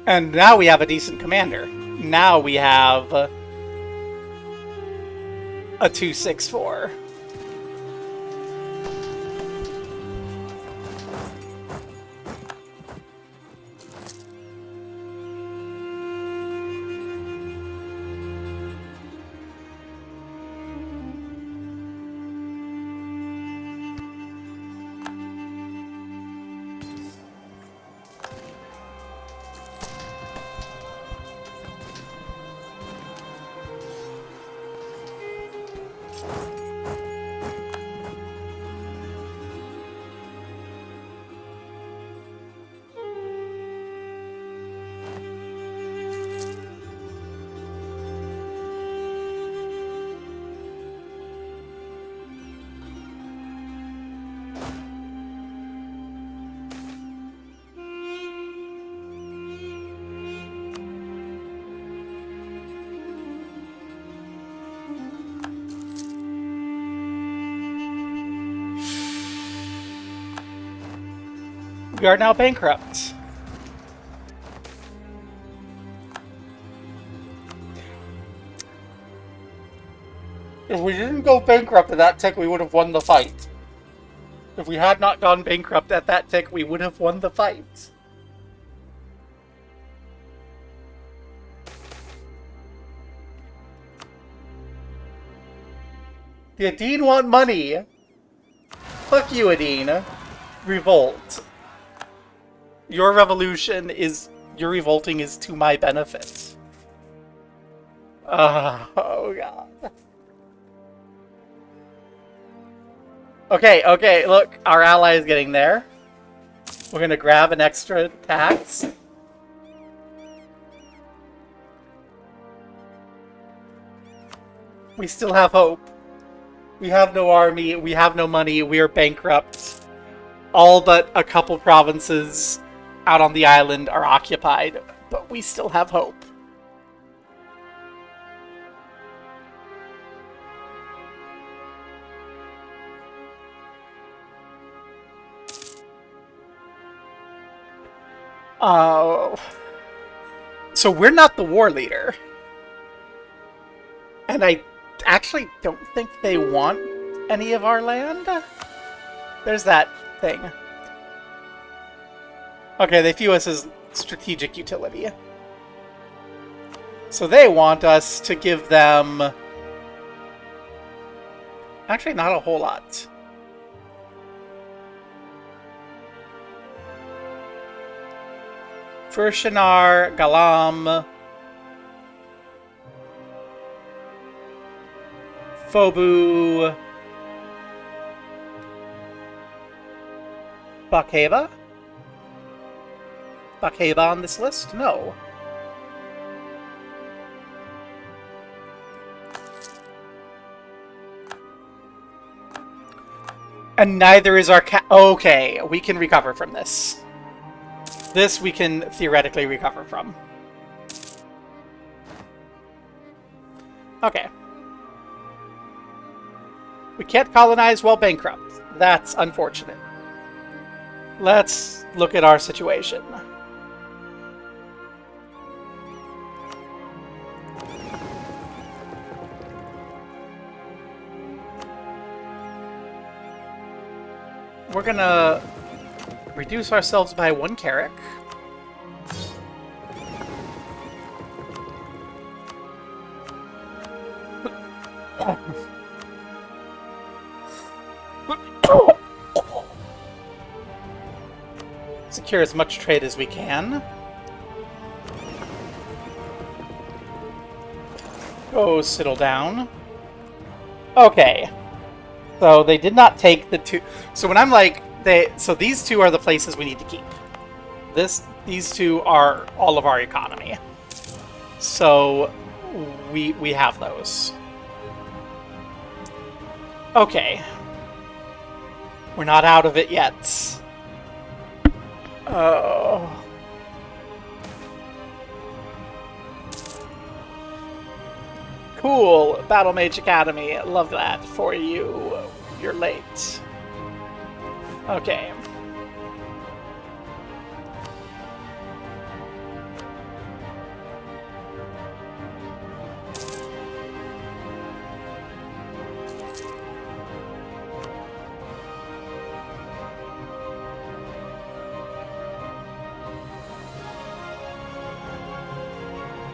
And now we have a decent commander. Now we have a 2/6/4. We are now bankrupt. If we didn't go bankrupt at that tick, we would have won the fight. If we had not gone bankrupt at that tick, we would have won the fight. The Adine want money. Fuck you, Adine. Revolt. Your revolution is... Your revolting is to my benefit. Oh, God. Okay, look. Our ally is getting there. We're gonna grab an extra tax. We still have hope. We have no army, we have no money, we are bankrupt. All but a couple provinces out on the island are occupied, but we still have hope. So we're not the war leader. And I actually don't think they want any of our land. There's that thing. Okay, they view us as strategic utility. So they want us to give them... Actually, not a whole lot. Furshinar, Galam, Fobu, Bakheba? Bakheba on this list? No. And neither is our okay, we can recover from this. This we can theoretically recover from. Okay. We can't colonize while bankrupt. That's unfortunate. Let's look at our situation. We're gonna reduce ourselves by 1 carrick. Secure as much trade as we can. Go settle down. Okay. So they did not take the 2. So when I'm like, so these 2 are the places we need to keep. These 2 are all of our economy. So we have those. Okay. We're not out of it yet. Oh. Cool. Battle Mage Academy. Love that for you. You're late. Okay.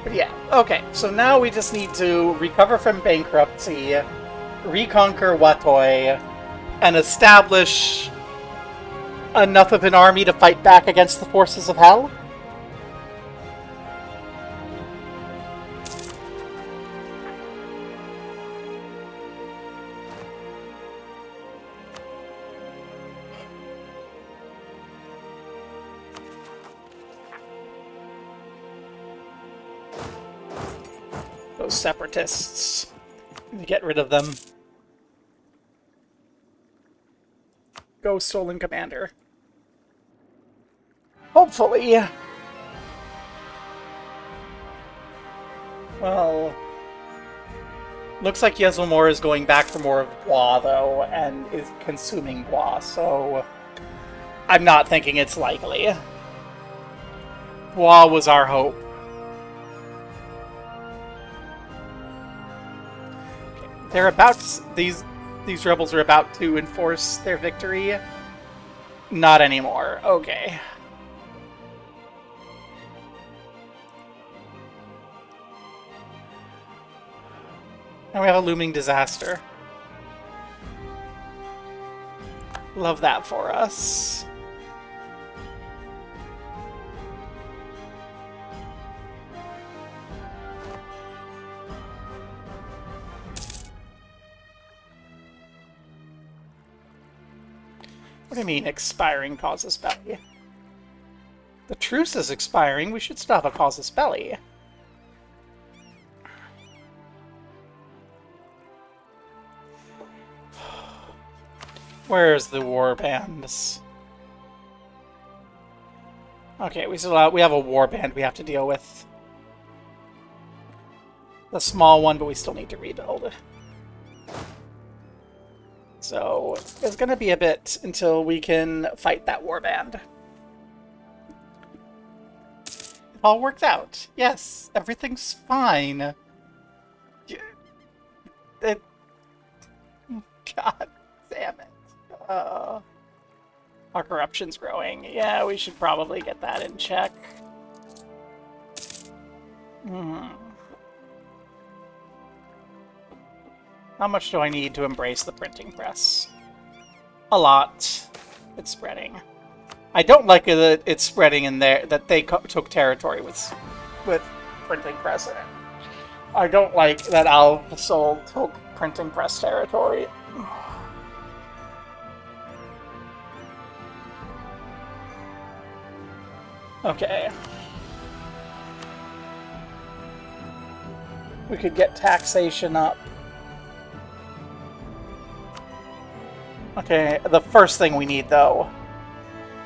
But yeah, okay, so now we just need to recover from bankruptcy, reconquer Watoi, and establish enough of an army to fight back against the forces of hell? Those separatists. Get rid of them. Go, Stolen Commander. Hopefully. Well, looks like Yezelmore is going back for more of Bois, though, and is consuming Bois, so I'm not thinking it's likely. Bois was our hope. They're about these rebels are about to enforce their victory. Not anymore. Okay. Now we have a looming disaster. Love that for us. What do you mean, expiring casus belli? The truce is expiring. We should still have a casus belli. Where's the war bands? Okay, we have a war band we have to deal with. The small one, but we still need to rebuild it. So it's going to be a bit until we can fight that warband. It all worked out. Yes, everything's fine. God damn it. Our corruption's growing. Yeah, we should probably get that in check. How much do I need to embrace the printing press? A lot. It's spreading. I don't like that it's spreading in there, that they took territory with printing press in it. I don't like that Alefisol took printing press territory. Okay. We could get taxation up. Okay, the first thing we need, though,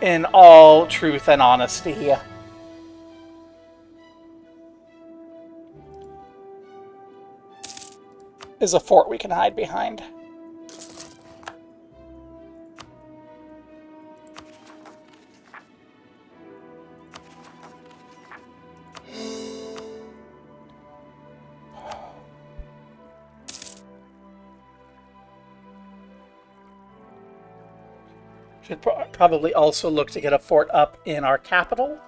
in all truth and honesty, is a fort we can hide behind. Should probably also look to get a fort up in our capital,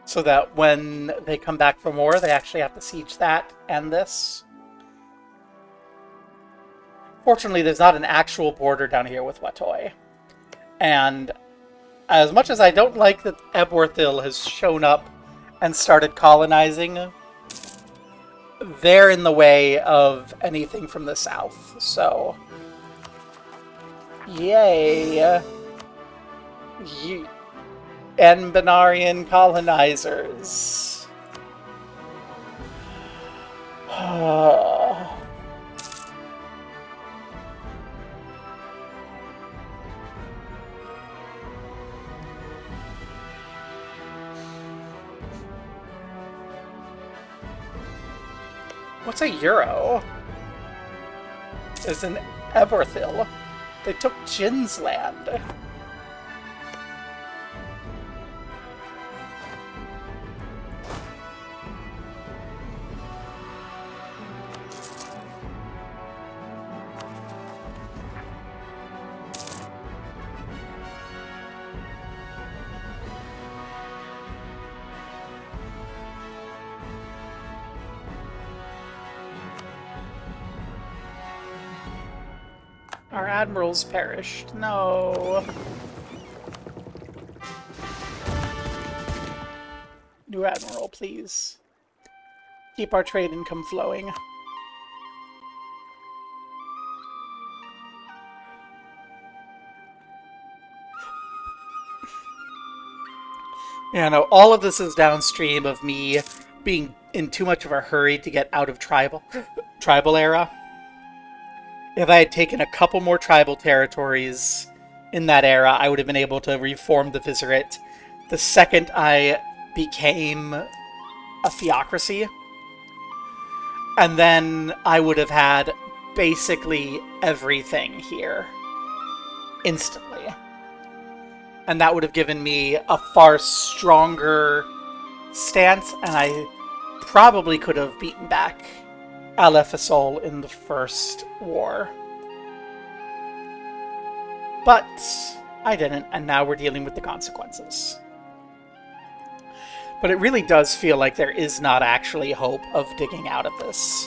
so that when they come back from war, they actually have to siege that and this. Fortunately, there's not an actual border down here with Watoi. And as much as I don't like that Ebworthil has shown up and started colonizing, they're in the way of anything from the south, so... Yay! Benarian colonizers. What's a euro? It's an Ebworthil. They took Jin's land. Our admirals perished. No. New admiral, please. Keep our trade income flowing. Yeah, no, all of this is downstream of me being in too much of a hurry to get out of tribal era. If I had taken a couple more tribal territories in that era, I would have been able to reform the Vizierate the second I became a theocracy. And then I would have had basically everything here instantly. And that would have given me a far stronger stance, and I probably could have beaten back Alefisol in the first war. But I didn't, and now we're dealing with the consequences. But it really does feel like there is not actually hope of digging out of this.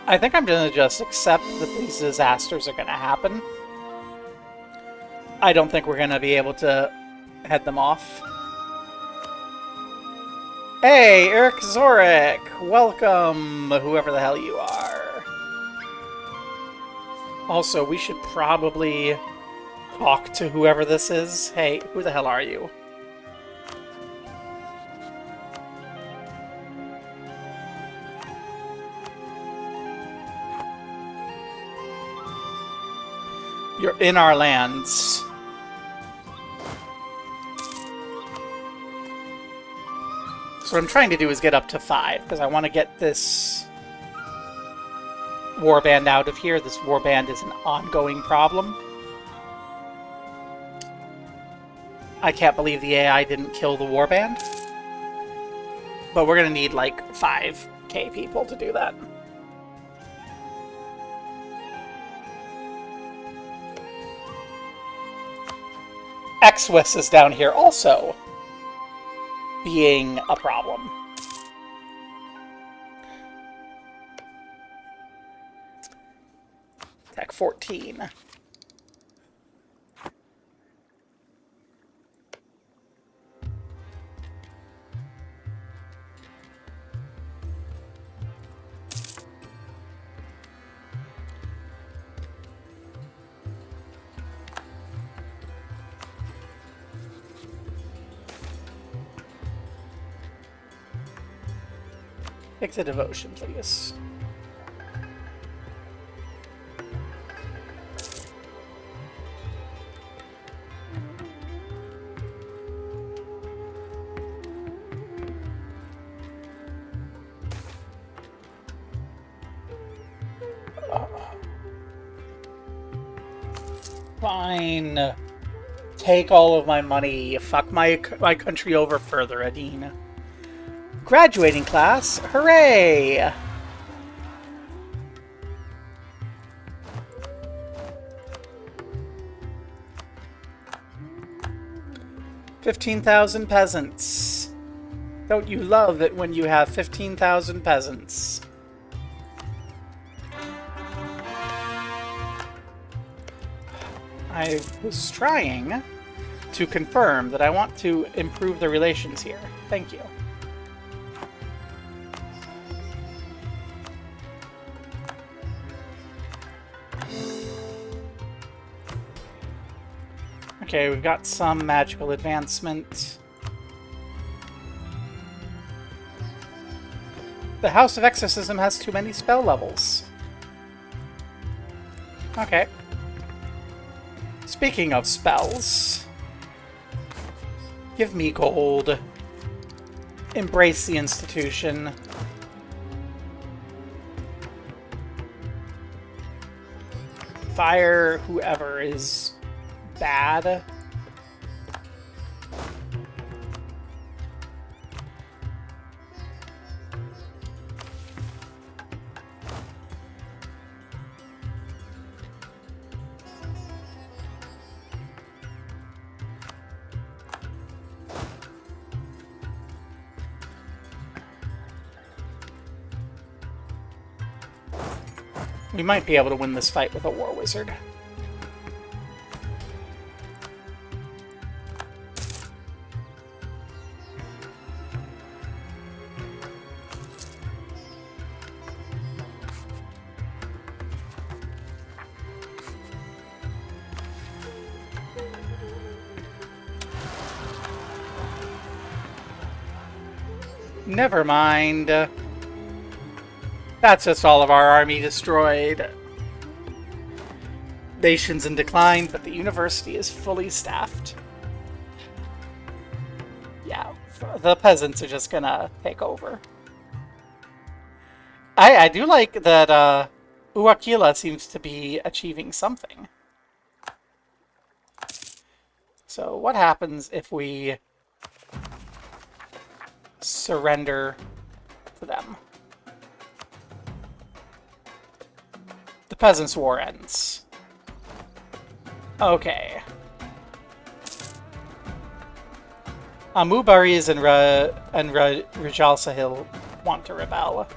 I think I'm going to just accept that these disasters are going to happen. I don't think we're going to be able to head them off. Hey, Eric Zorik! Welcome, whoever the hell you are. Also, we should probably talk to whoever this is. Hey, who the hell are you? You're in our lands. So what I'm trying to do is get up to 5, because I want to get this warband out of here. This warband is an ongoing problem. I can't believe the AI didn't kill the warband. But we're going to need like 5k people to do that. X-Wis is down here also being a problem. Tech 14. Pick the devotion, please. Fine. Take all of my money. Fuck my country over further, Adine. Graduating class. Hooray! $15,000 peasants. Don't you love it when you have 15,000 peasants? I was trying to confirm that I want to improve the relations here. Thank you. Okay, we've got some magical advancement. The House of Exorcism has too many spell levels. Okay. Speaking of spells, give me gold. Embrace the institution. Fire whoever is bad. We might be able to win this fight with a War Wizard. Never mind. That's just all of our army destroyed. Nation's in decline, but the university is fully staffed. Yeah, the peasants are just gonna take over. I do like that Uakila seems to be achieving something. So what happens if we surrender to them? The Peasants' War ends. Okay. Mubaris and Rajal Sahil want to rebel.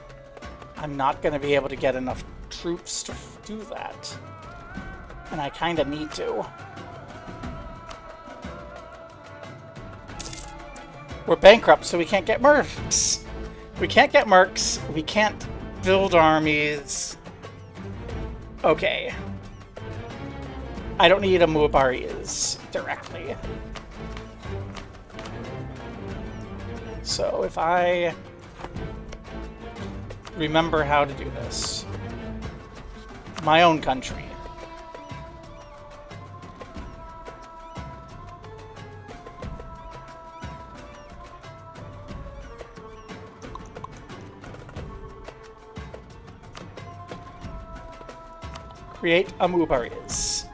I'm not going to be able to get enough troops to do that. And I kind of need to. We're bankrupt, so we can't get mercs. We can't get mercs. We can't build armies. Okay. I don't need a Mubaris directly. So if I remember how to do this. My own country. Create a Mubaris.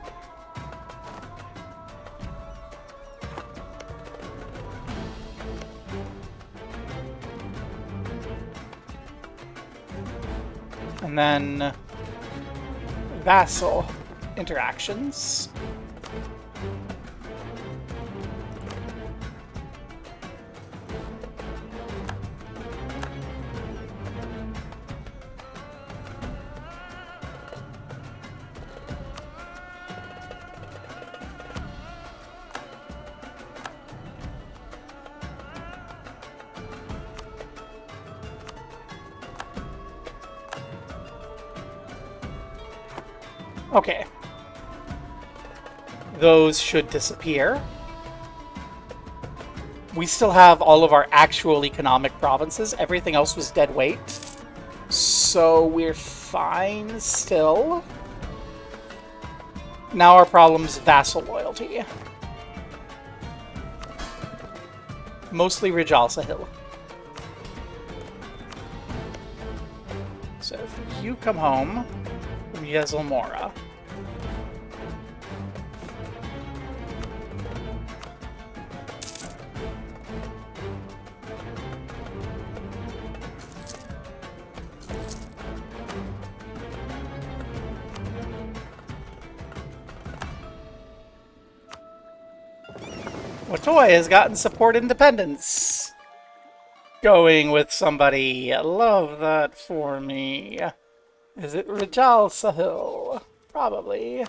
And then vassal interactions. Okay. Those should disappear. We still have all of our actual economic provinces. Everything else was dead weight. So we're fine still. Now our problem's vassal loyalty. Mostly Rijal Sahil. So if you come home from Yezelmora. Watoy has gotten support independence. Going with somebody. Love that for me. Is it Rijal Sahil? Probably.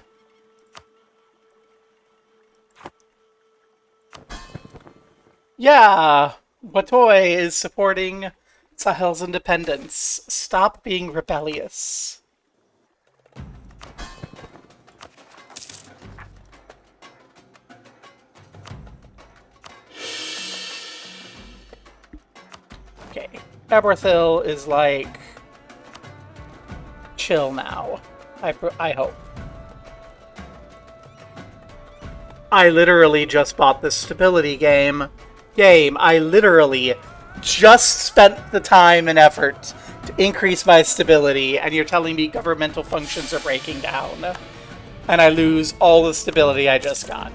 Yeah! Watoy is supporting Sahil's independence. Stop being rebellious. Okay. Eberthil is like... chill now. I hope. I literally just bought this stability game. I literally just spent the time and effort to increase my stability, and you're telling me governmental functions are breaking down. And I lose all the stability I just got.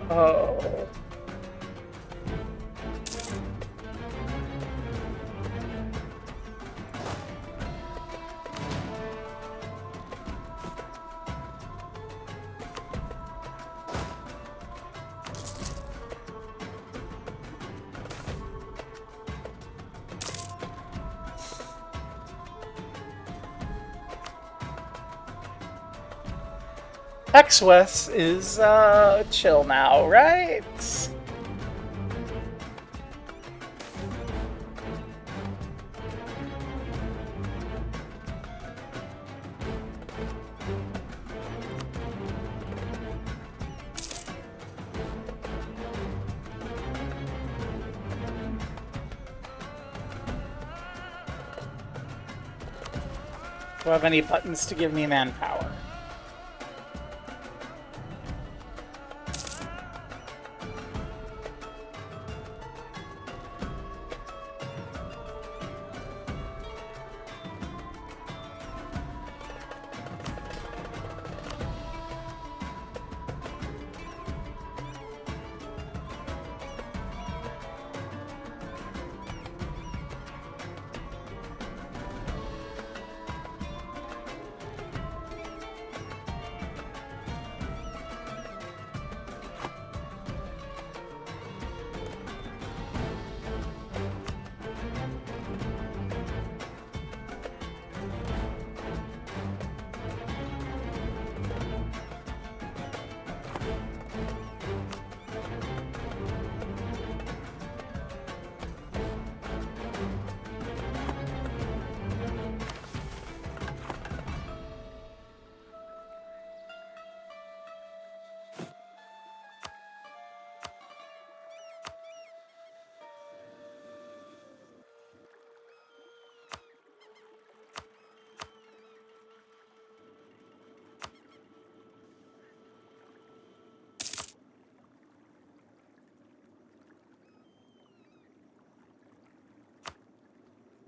Oh. X-West is, chill now, right? Do I have any buttons to give me manpower?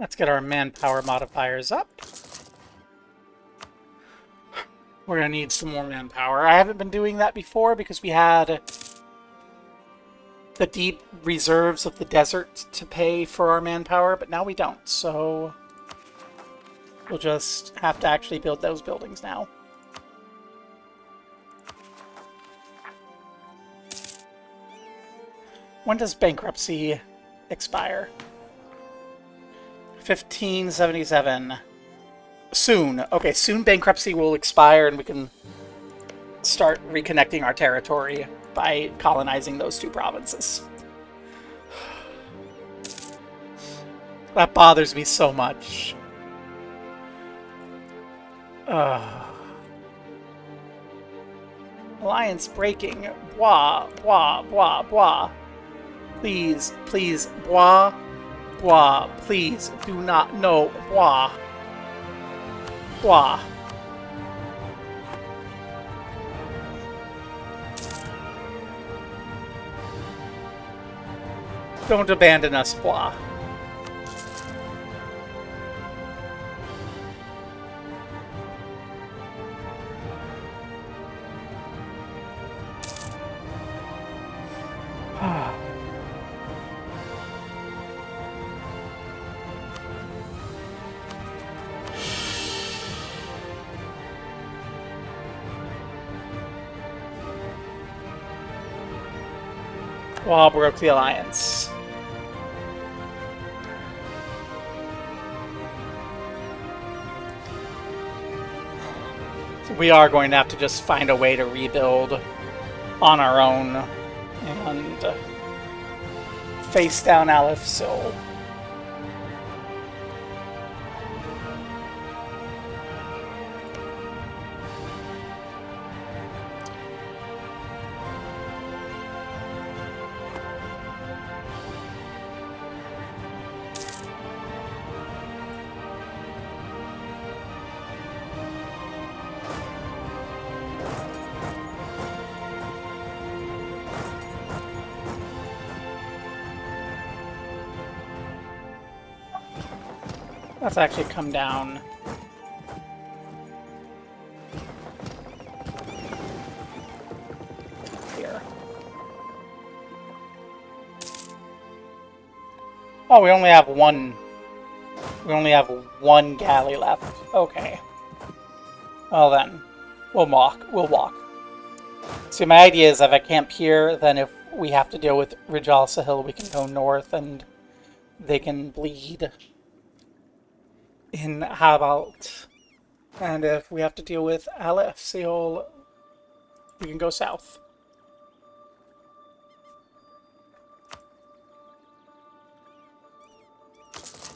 Let's get our manpower modifiers up. We're gonna need some more manpower. I haven't been doing that before because we had the deep reserves of the desert to pay for our manpower, but now we don't, so we'll just have to actually build those buildings now. When does bankruptcy expire? 1577. Soon. Okay, soon bankruptcy will expire and we can start reconnecting our territory by colonizing those two provinces. That bothers me so much. Alliance breaking. Blah, blah, blah, blah. Please, please, blah, blah. Please do not know. Blah. Blah. Don't abandon us, blah. Blah broke the alliance. So we are going to have to just find a way to rebuild on our own and face down Alefisol. Let's actually come down. Here. Oh, we only have one. We only have one galley left. Okay. Well then, we'll walk. We'll walk. See, my idea is if I camp here, then if we have to deal with Rijal Sahil, we can go north and they can bleed in Habalt. And if we have to deal with Alefisol, we can go south.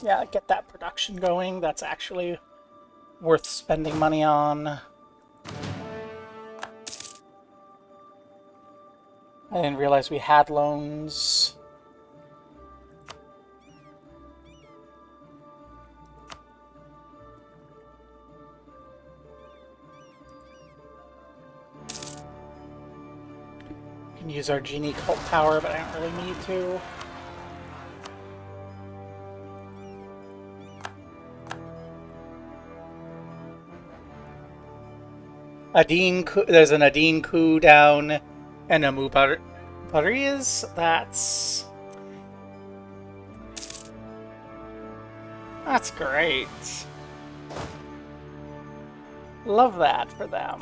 Yeah, get that production going. That's actually worth spending money on. I didn't realize we had loans. We can use our genie cult power, but I don't really need to. There's an Adine coup down and a Mubariz. That's great. Love that for them.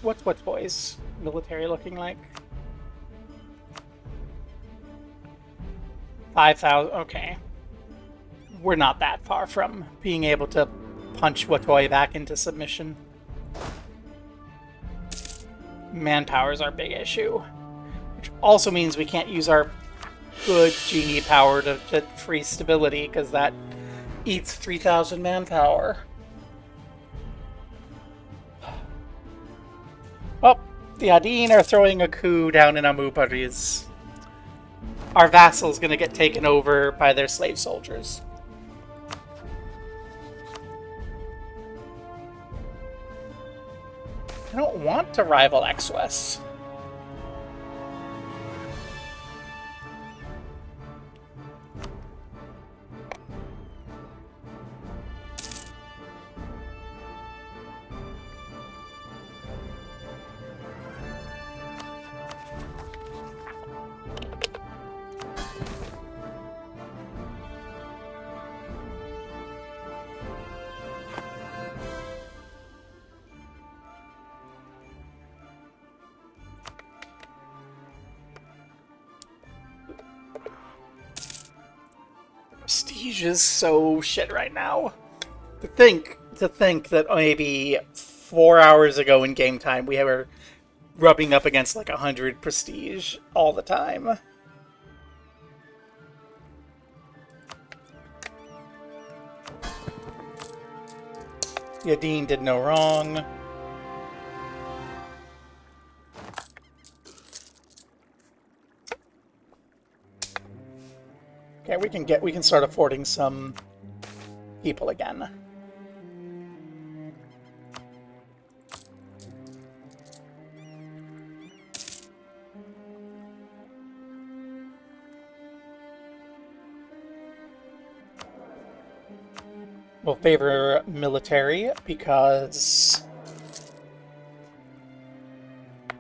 What's boys military looking like? 5,000. Okay, we're not that far from being able to punch Watoy back into submission. Manpower is our big issue, which also means we can't use our good genie power to free stability because that eats 3,000 manpower. Oh, the Adine are throwing a coup down in Amubariz. Our vassal's gonna get taken over by their slave soldiers. I don't want to rival X-West. prestige is so shit right now. To think that maybe 4 hours ago in game time we were rubbing up against like 100 prestige all the time. Yadin did no wrong. Okay, we can start affording some people again. We'll favor military because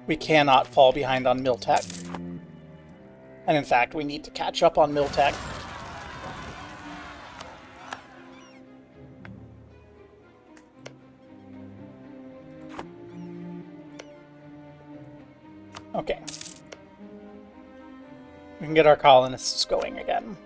we cannot fall behind on Miltech. And in fact, we need to catch up on Miltech. Okay. We can get our colonists going again.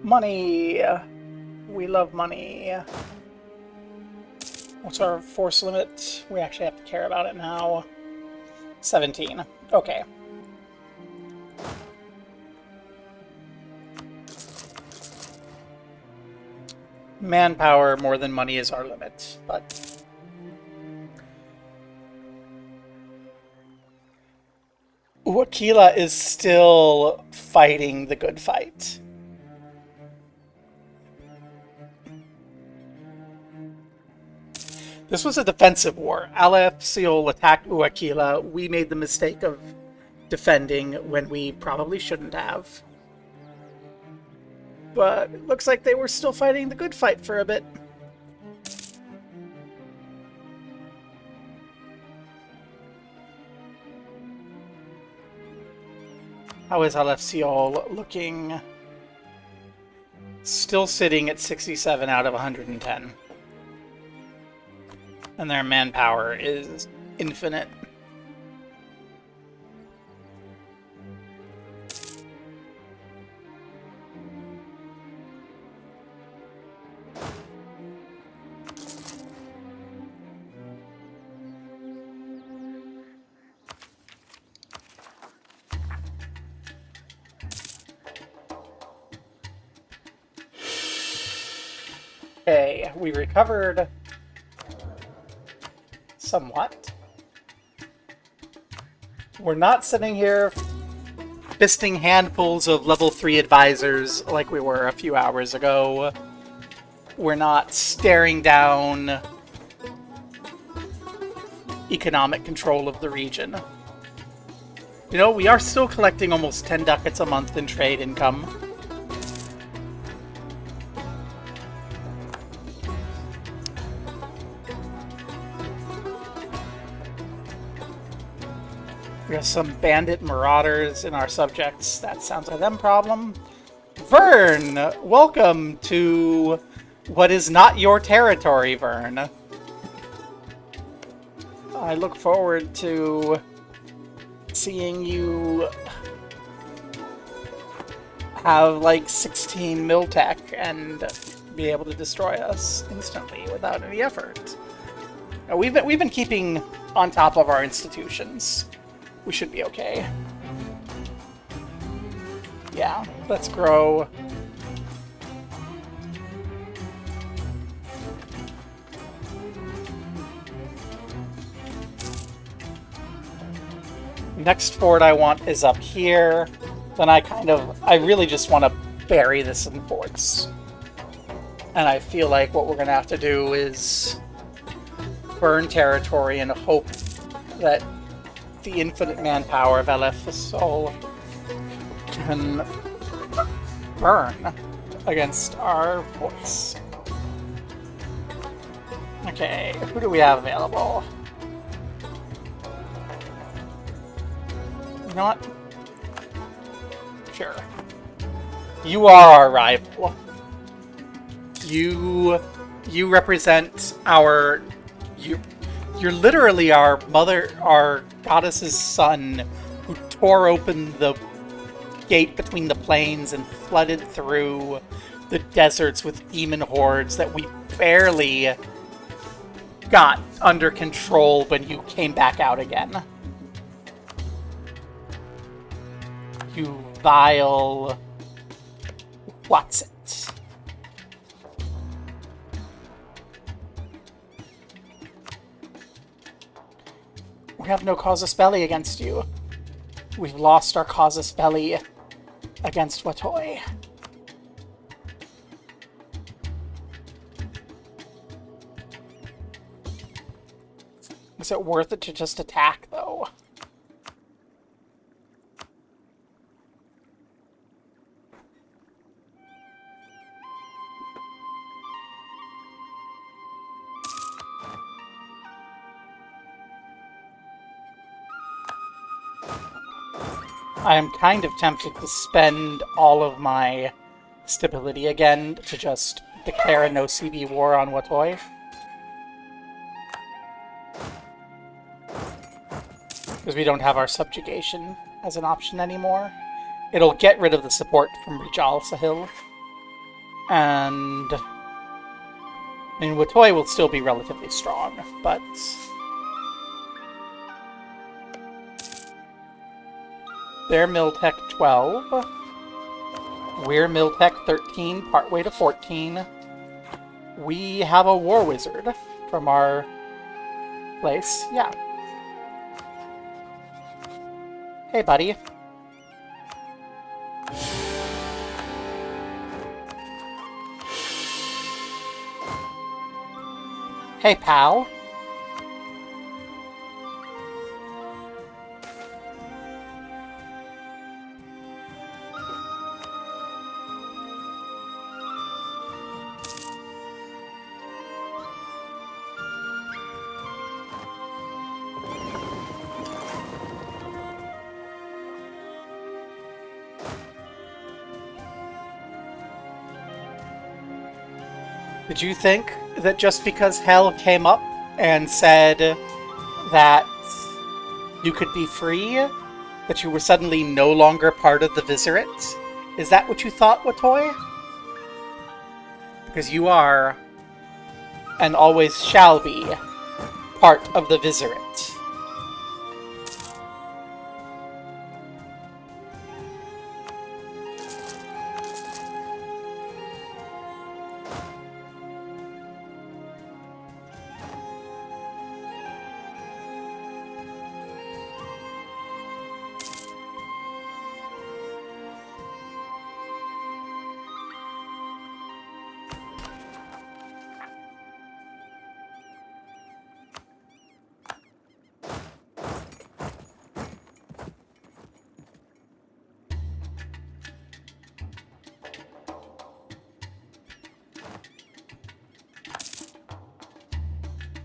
Money! We love money. What's our force limit? We actually have to care about it now. 17. Okay. Manpower more than money is our limit, but... Wakila is still fighting the good fight. This was a defensive war. Alefisol attacked Uakila. We made the mistake of defending when we probably shouldn't have. But it looks like they were still fighting the good fight for a bit. How is Alefisol looking? Still sitting at 67 out of 110. And their manpower is infinite. Okay, we recovered somewhat. We're not sitting here fisting handfuls of level 3 advisors like we were a few hours ago. We're not staring down economic control of the region. You know, we are still collecting almost 10 ducats a month in trade income. We have some bandit marauders in our subjects. That sounds like them problem. Vern, welcome to what is not your territory, Vern. I look forward to seeing you have like 16 Miltech and be able to destroy us instantly without any effort. We've been keeping on top of our institutions. We should be okay. Yeah, let's grow. Next fort I want is up here. Then I really just want to bury this in forts. And I feel like what we're going to have to do is burn territory and hope that the infinite manpower of Alefisol can burn against our forts. Okay, who do we have available? know what? Sure. You are our rival. You represent our... You're literally our mother, our goddess's son, who tore open the gate between the plains and flooded through the deserts with demon hordes that we barely got under control when you came back out again. You vile... What's it? We have no casus belli against you. We've lost our casus belli against Watoi. Is it worth it to just attack, though? I am kind of tempted to spend all of my stability again to just declare a no-CB war on Watoi. Because we don't have our subjugation as an option anymore. It'll get rid of the support from Rijal Sahil. And... I mean, Watoi will still be relatively strong, but... They're Miltech 12. We're Miltech 13, partway to 14. We have a War Wizard from our place. Yeah. Hey, buddy. Hey, pal. Did you think that just because Hell came up and said that you could be free, that you were suddenly no longer part of the Vizirat? Is that what you thought, Watoi? Because you are, and always shall be, part of the Vizirat.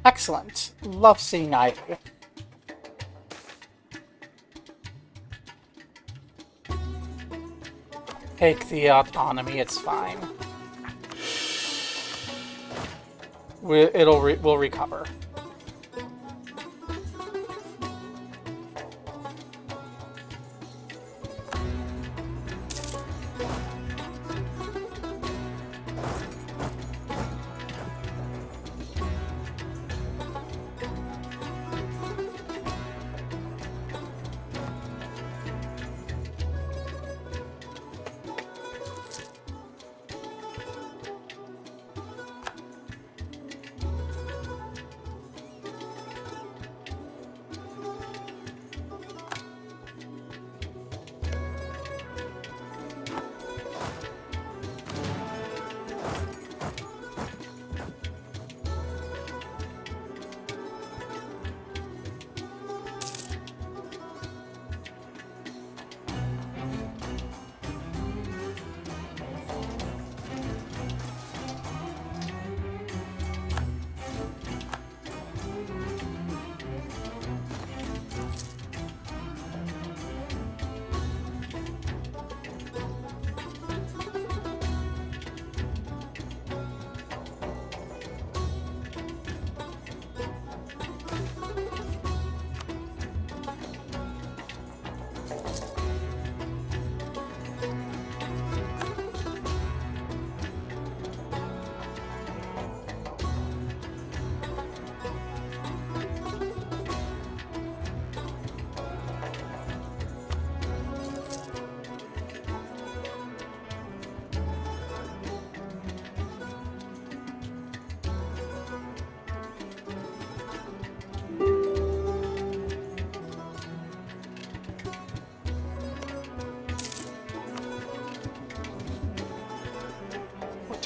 Excellent. Love seeing either. Take the autonomy, it's fine. We'll recover.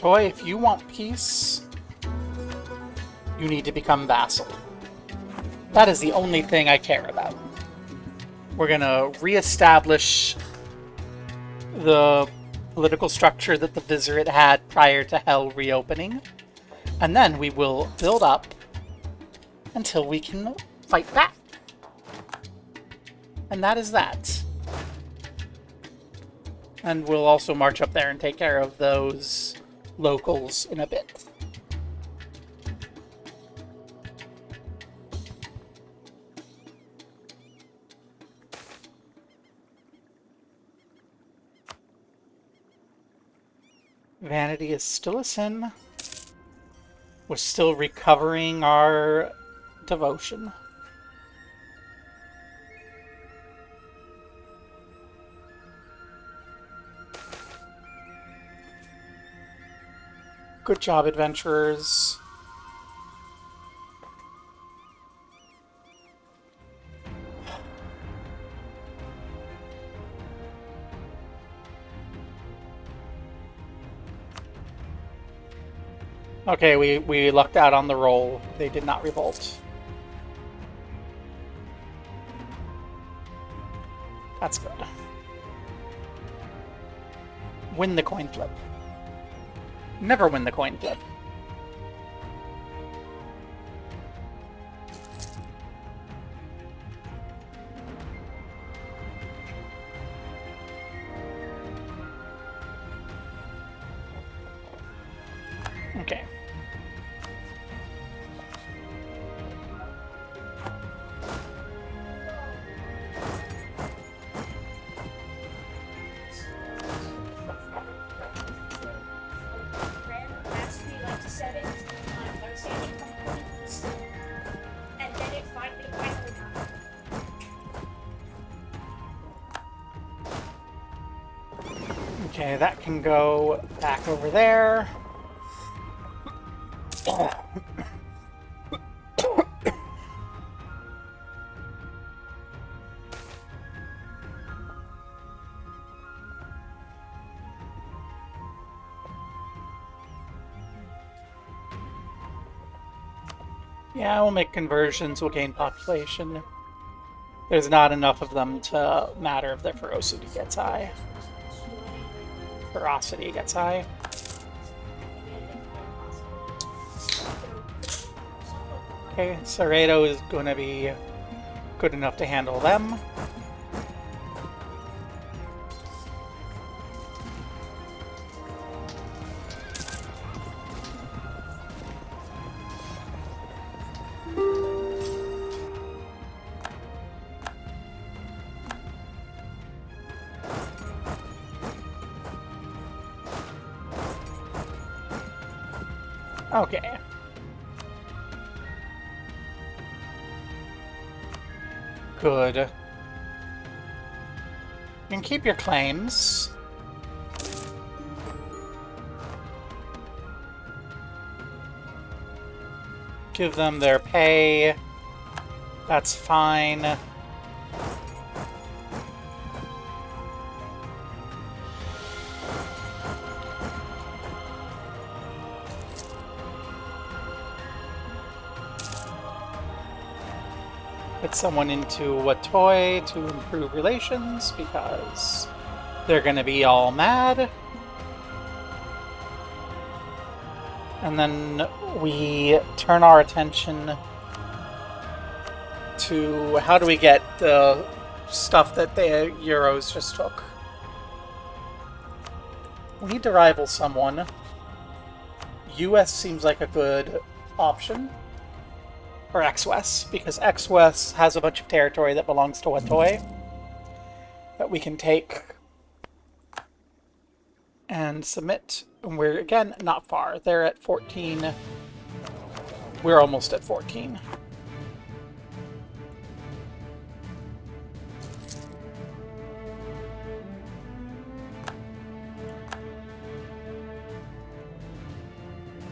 Watoi, if you want peace, you need to become vassal. That is the only thing I care about. We're gonna reestablish the political structure that the Vizierate had prior to Hell reopening, and then we will build up until we can fight back. And that is that. And we'll also march up there and take care of those locals in a bit. Vanity is still a sin. We're still recovering our devotion. Good job, adventurers. Okay, we lucked out on the roll. They did not revolt. That's good. Win the coin flip. Never win the coin flip. Okay. Okay, that can go back over there. Yeah, we'll make conversions, we'll gain population. There's not enough of them to matter if their ferocity gets high. Ferocity gets high. Okay, Cerrado is going to be good enough to handle them. Okay. Good. You can keep your claims. Give them their pay. That's fine. Put someone into Watoi to improve relations because they're going to be all mad. And then we turn our attention to how do we get the stuff that the Euros just took. We need to rival someone. US seems like a good option. Or X-West, because X-West has a bunch of territory that belongs to Watoi that we can take and submit. And we're, again, not far. They're at 14. We're almost at 14.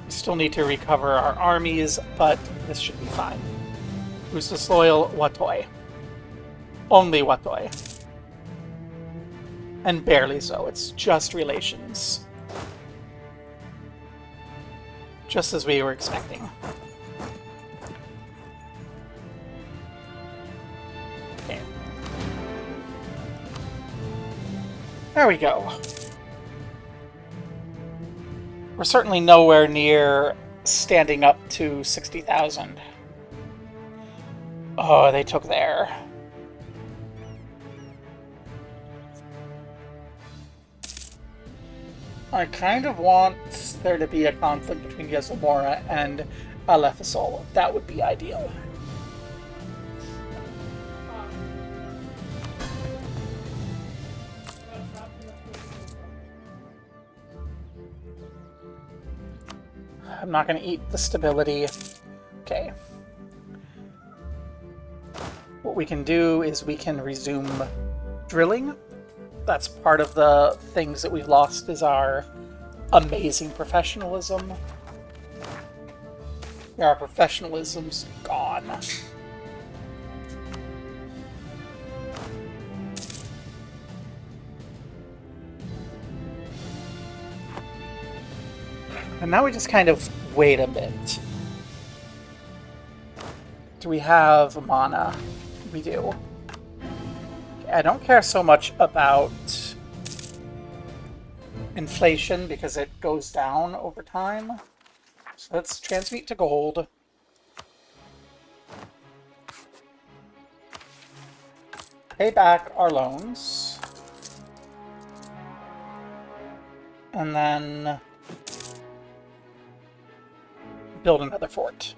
We still need to recover our armies, but this should be fine. Who's disloyal? Watoi. Only Watoi. And barely so. It's just relations. Just as we were expecting. Okay. There we go. We're certainly nowhere near standing up to 60,000. Oh, they took there. I kind of want there to be a conflict between Yasumura and Alefisol. That would be ideal. I'm not going to eat the stability. Okay. What we can do is we can resume drilling. That's part of the things that we've lost is our amazing professionalism. Our professionalism's gone. And now we just kind of wait a bit. Do we have mana? We do. I don't care so much about inflation because it goes down over time. So let's transmute to gold. Pay back our loans. And then build another fort.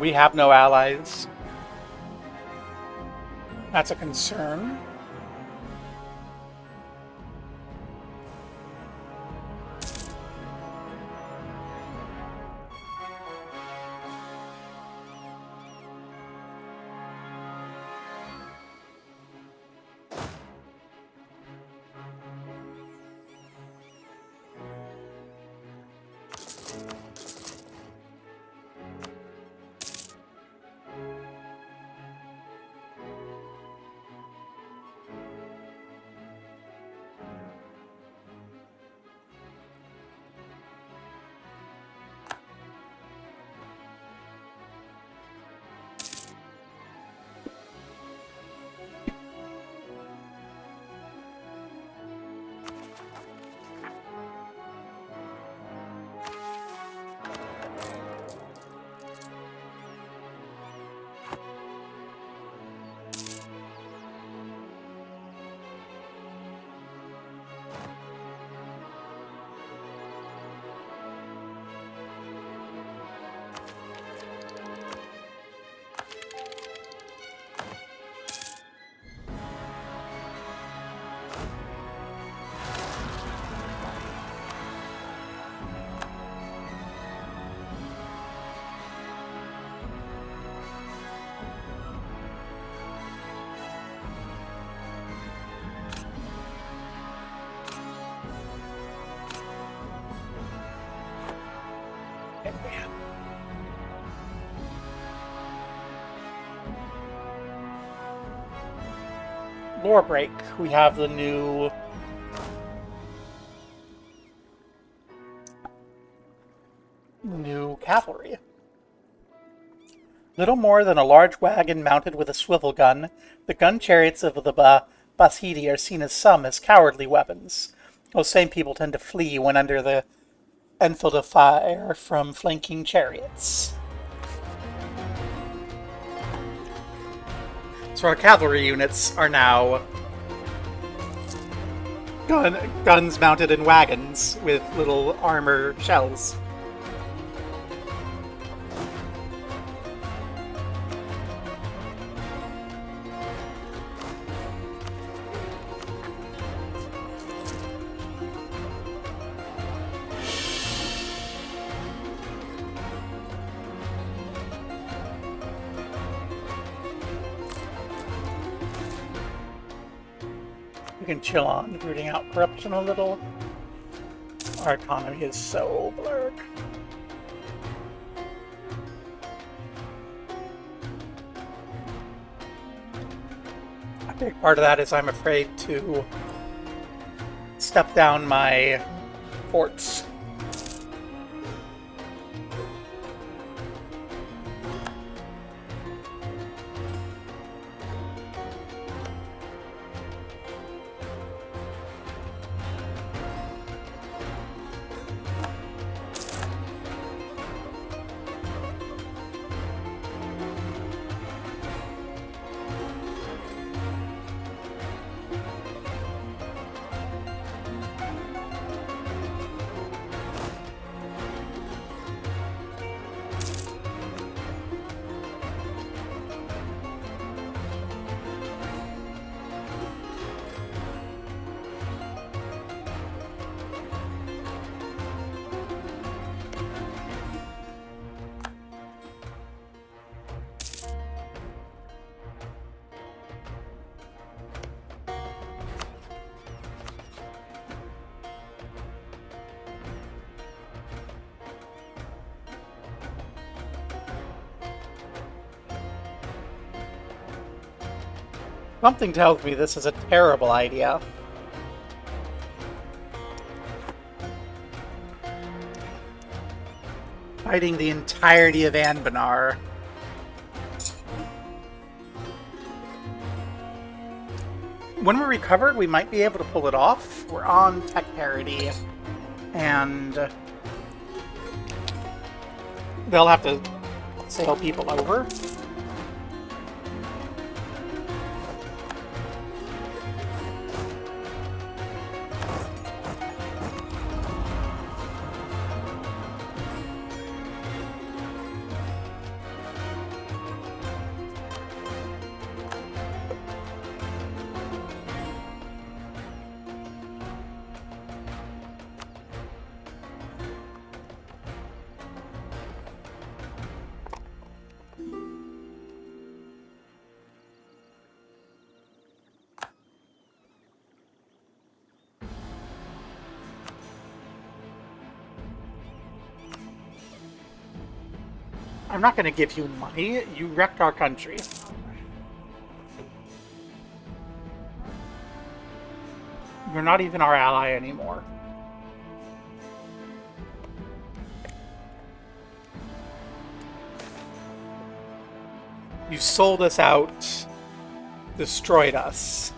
We have no allies. That's a concern. Lore break. We have the new Little more than a large wagon mounted with a swivel gun, the gun chariots of the Bashidi are seen as some as cowardly weapons. Those same people tend to flee when under the enfilade of fire from flanking chariots. So our cavalry units are now guns mounted in wagons with little armor shells. We can chill on rooting out corruption a little. Our economy is so blurred. A big part of that is I'm afraid to step down my forts. Something tells me this is a terrible idea. Fighting the entirety of Anbanar. When we're recovered, we might be able to pull it off. We're on tech parity, and they'll have to sail people over. I'm not going to give you money. You wrecked our country. You're not even our ally anymore. You sold us out, destroyed us.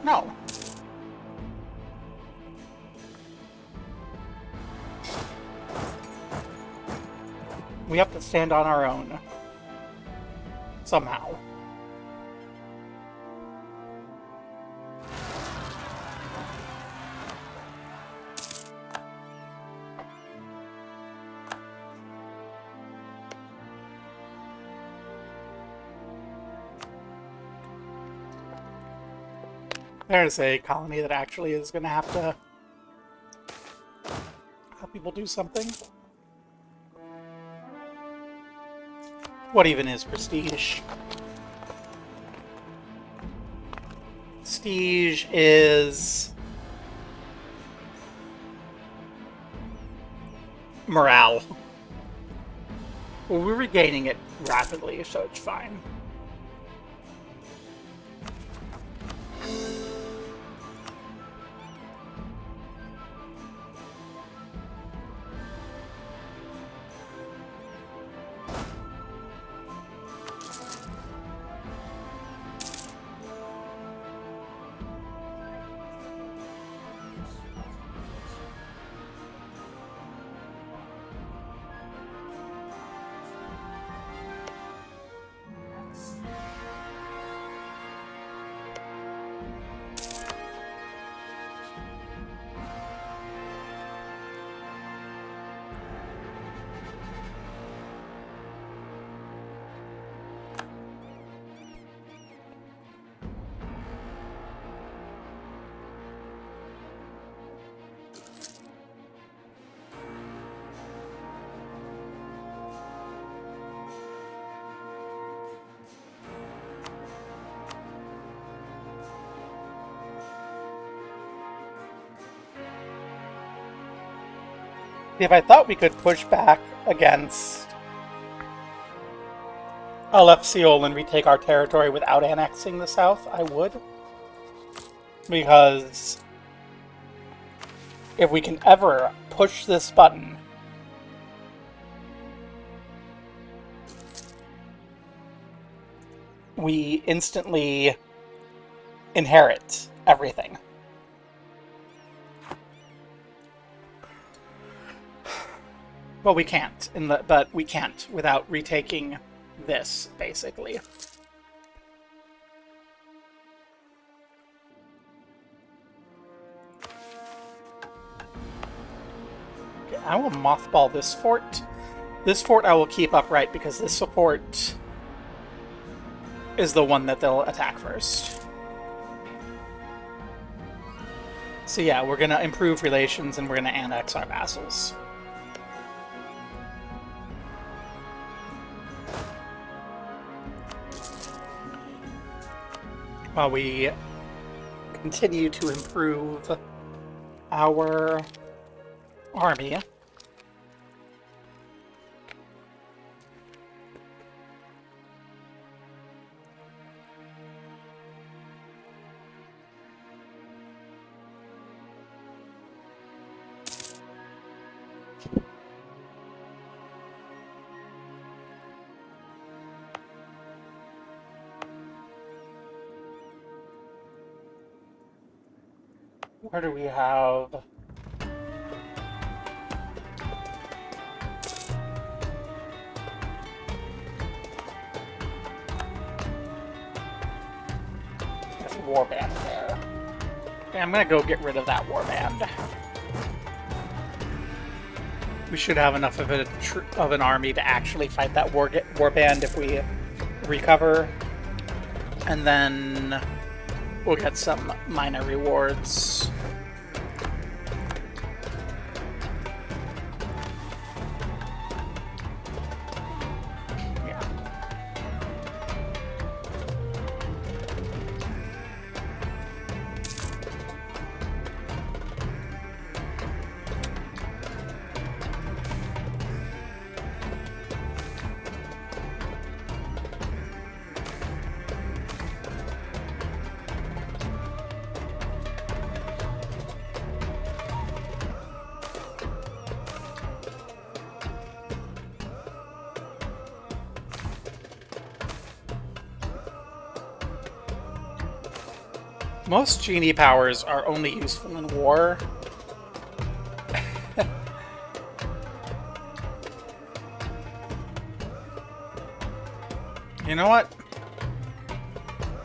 No. We have to stand on our own. Somehow. There's a colony that actually is going to have to help people do something. What even is prestige? Prestige is morale. Well, we're regaining it rapidly, so it's fine. If I thought we could push back against Alefisol and retake our territory without annexing the south, I would. Because if we can ever push this button, we instantly inherit everything. Well, we can't, but we can't without retaking this, basically. Okay, I will mothball this fort. This fort I will keep upright because this fort is the one that they'll attack first. So yeah, we're going to improve relations and we're going to annex our vassals. While we continue to improve our army. Where do we have... There's a warband there. Okay, I'm gonna go get rid of that warband. We should have enough of an army to actually fight that warband if we recover. And then we'll get some minor rewards. Most genie powers are only useful in war. You know what?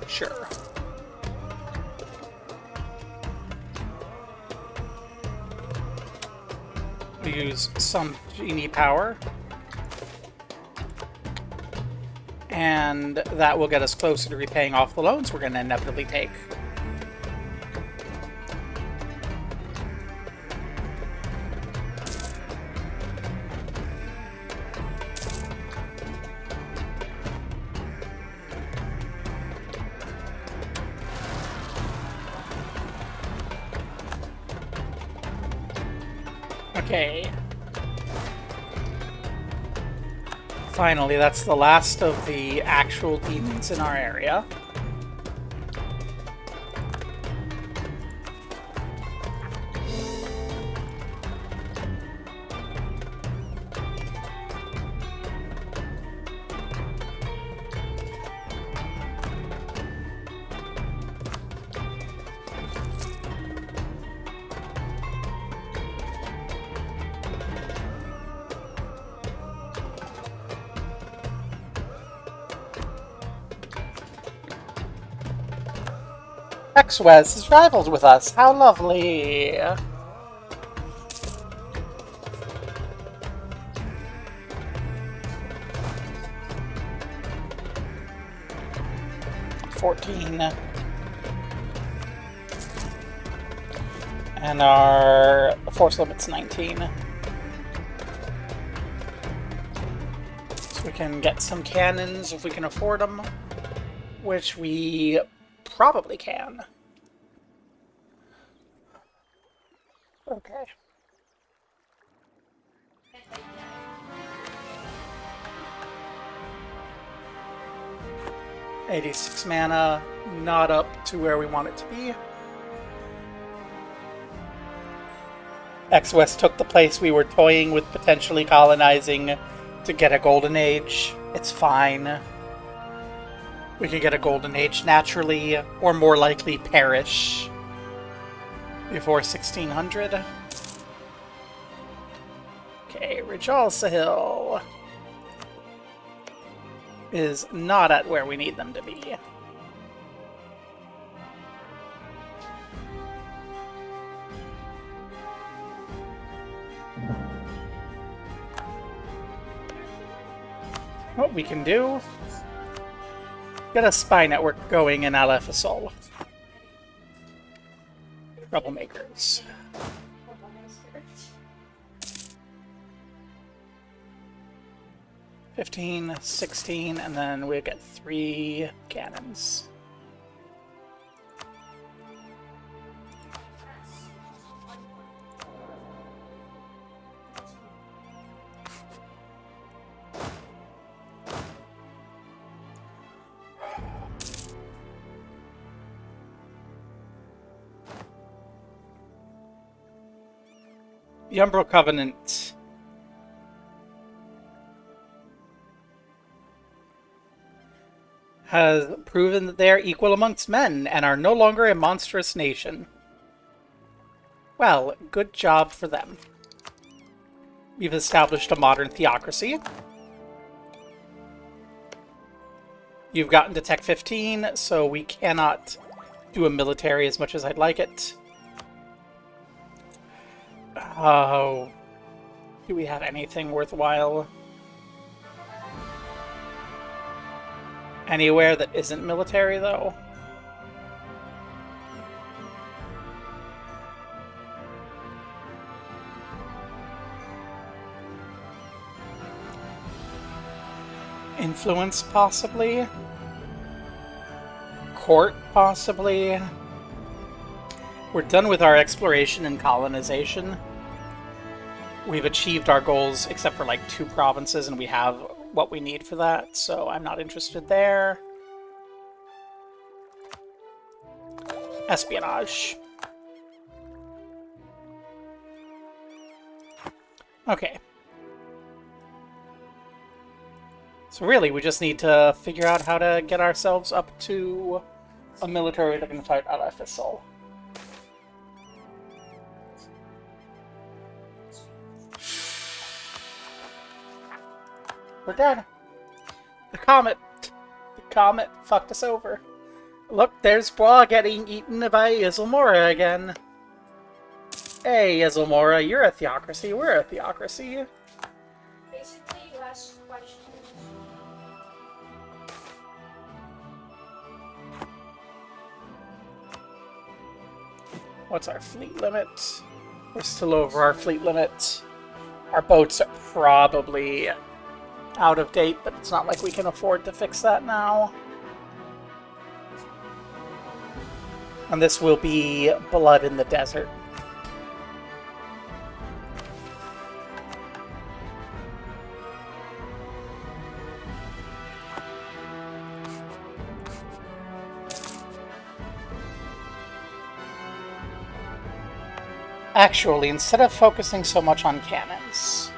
Sure. We use some genie power. And that will get us closer to repaying off the loans we're going to inevitably take. Okay. Finally, that's the last of the actual demons in our area. Xwes is rivaled with us. How lovely. $14. And our force limit's 19. So we can get some cannons if we can afford them, which we probably can. Okay. 86 mana, not up to where we want it to be. X-West took the place we were toying with potentially colonizing to get a Golden Age. It's fine. We can get a Golden Age naturally, or more likely perish before 1600. Okay, Rijal Sahil is not at where we need them to be. What we can do, get a spy network going in Alefisol. Troublemakers. 15, 16, and then we get 3 cannons. The Umbral Covenant has proven that they are equal amongst men and are no longer a monstrous nation. Well, good job for them. We've established a modern theocracy. You've gotten to Tech 15, so we cannot do a military as much as I'd like it. Oh, do we have anything worthwhile? Anywhere that isn't military, though? Influence, possibly? Court, possibly? We're done with our exploration and colonization. We've achieved our goals except for like 2 provinces, and we have what we need for that, so I'm not interested there. Espionage. Okay. So really, we just need to figure out how to get ourselves up to a military that can fight Alefisol. We're dead. The comet fucked us over. Look, there's Bra getting eaten by Isilmora again. Hey, Isilmora, you're a theocracy. We're a theocracy. Basically, last question. What's our fleet limit? We're still over our fleet limit. Our boats are probably out of date, but it's not like we can afford to fix that now. And this will be Blood in the Desert. Actually, instead of focusing so much on cannons,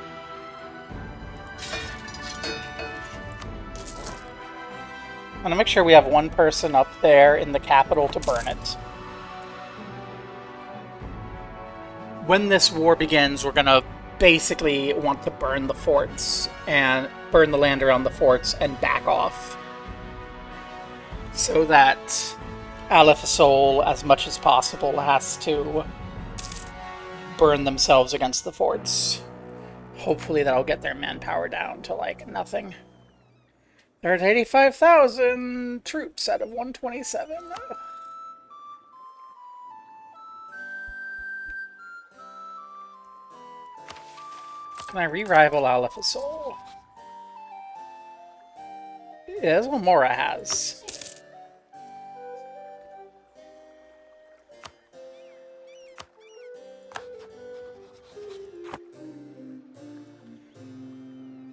I'm gonna make sure we have one person up there in the capital to burn it. When this war begins, we're gonna basically want to burn the forts and burn the land around the forts and back off, so that Alefisol, as much as possible, has to burn themselves against the forts. Hopefully that'll get their manpower down to like nothing. They're at 85,000 troops out of 127. Can I re-rival Alefisol? Yeah, that's what Mora has.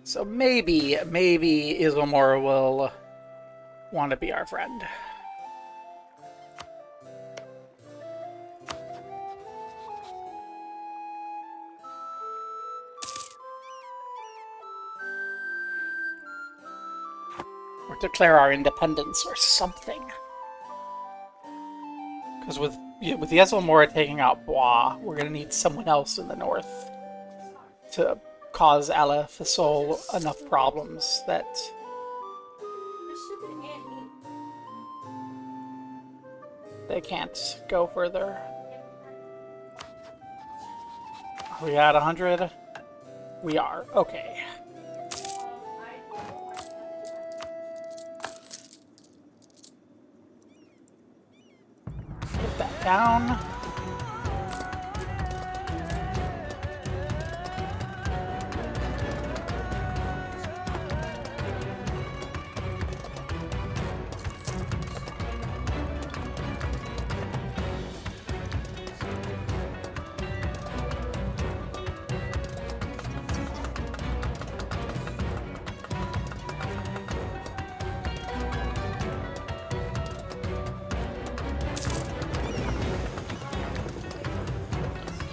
So maybe Isilmora will want to be our friend. Or declare our independence or something. Because with the Ezomora taking out Bois, we're going to need someone else in the north to cause Alefisol enough problems that they can't go further. Are we at 100? We are. Okay. Put that down.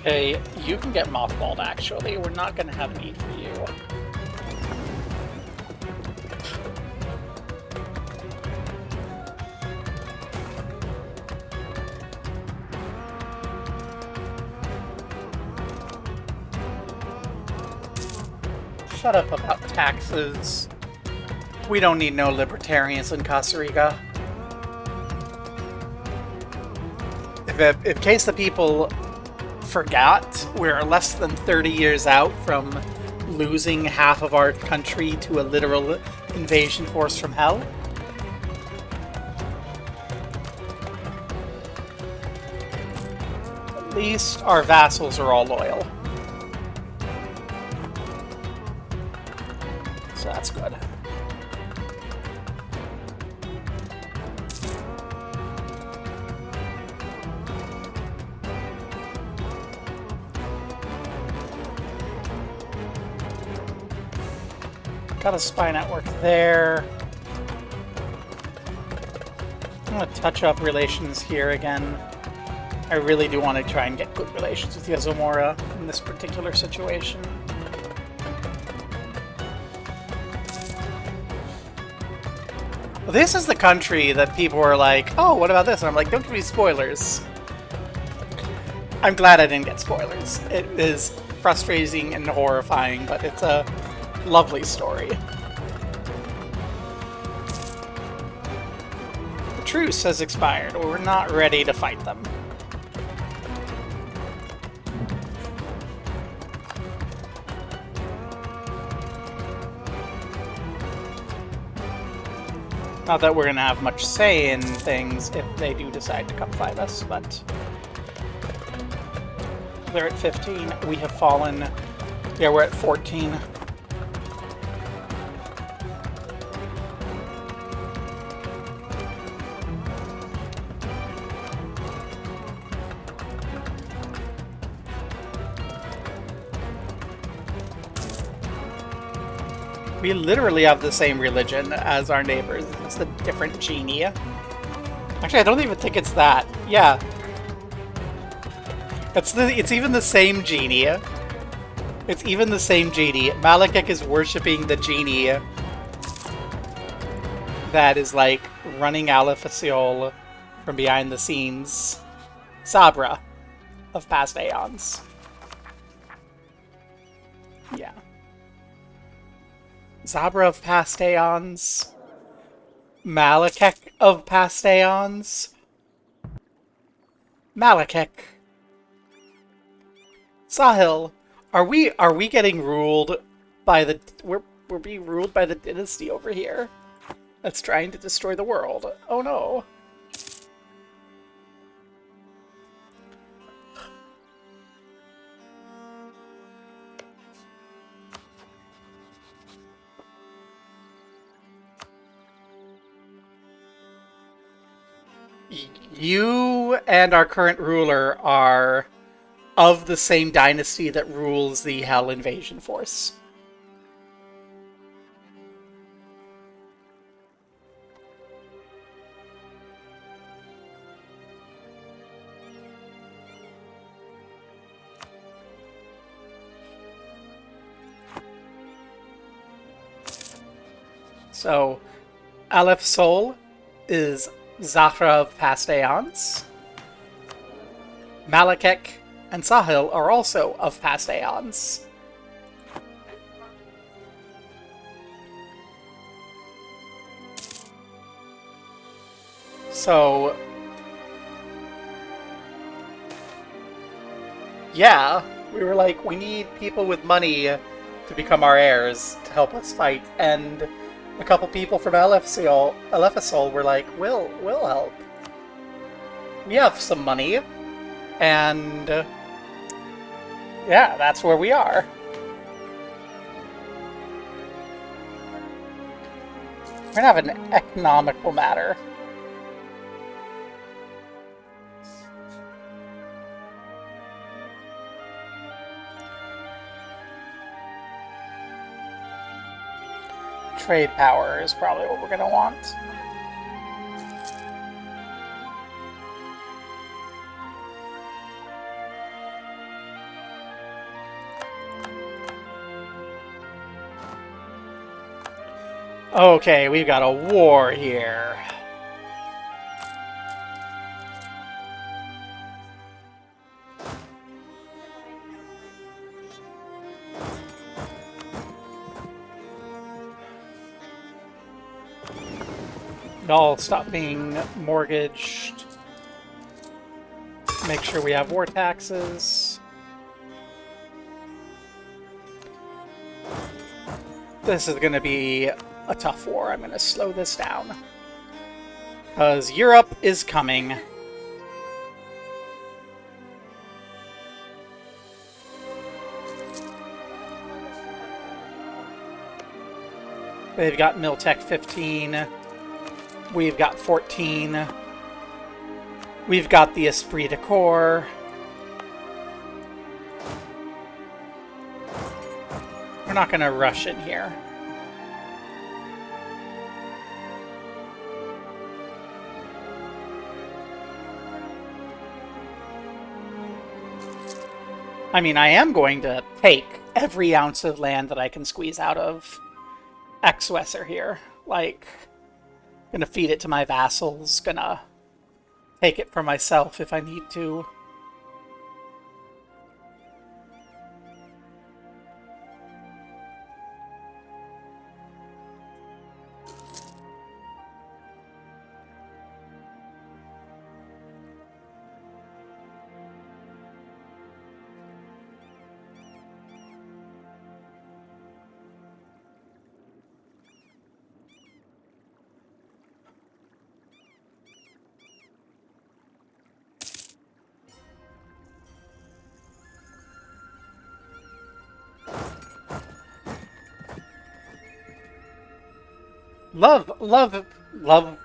Okay, you can get mothballed, actually. We're not going to have need for you. Shut up about taxes. We don't need no libertarians in Qasriga. In case the people forgot, we're less than 30 years out from losing half of our country to a literal invasion force from hell. At least our vassals are all loyal. So that's good. Got a spy network there. I'm going to touch up relations here again. I really do want to try and get good relations with Yazomora in this particular situation. Well, this is the country that people were like, oh, what about this? And I'm like, don't give me spoilers. I'm glad I didn't get spoilers. It is frustrating and horrifying, but it's a lovely story. The truce has expired, or we're not ready to fight them. Not that we're going to have much say in things if they do decide to come fight us, but they're at 15. We have fallen. Yeah, we're at 14. We literally have the same religion as our neighbors. It's a different genie. Actually, I don't even think it's that. Yeah. It's even the same genie. It's even the same genie. Malekith is worshipping the genie that is, like, running Alefisol from behind the scenes. Sabra of past aeons. Yeah. Zabra of past aeons. Malekith of past aeons. Malekith. Sahil, are we getting ruled by the we're being ruled by the dynasty over here that's trying to destroy the world? Oh no. You and our current ruler are of the same dynasty that rules the Hell Invasion Force. So, Alefisol is Zahra of past aeons. Malekek and Sahil are also of past aeons. So, yeah, we were like, we need people with money to become our heirs to help us fight, and a couple people from Alefisol were like, we'll help. We have some money, and yeah, that's where we are. We're gonna have an economical matter. Trade power is probably what we're going to want. Okay, we've got a war here. I'll stop being mortgaged. Make sure we have war taxes. This is going to be a tough war. I'm going to slow this down. Because Europe is coming. They've got Miltech 15. We've got 14. We've got the Esprit de Corps. We're not going to rush in here. I mean, I am going to take every ounce of land that I can squeeze out of Exwesser here. Like, gonna feed it to my vassals, gonna take it for myself if I need to. Love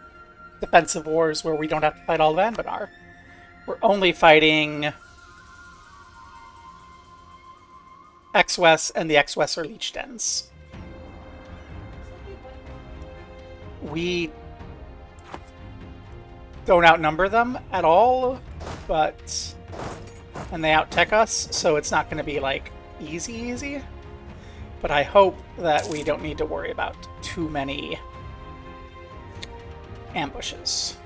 defensive wars where we don't have to fight all of Anbanar. We're only fighting X-West and the X-West Leech Dens. We don't outnumber them at all, but... and they out-tech us, so it's not going to be, like, easy. But I hope that we don't need to worry about too many ambushes.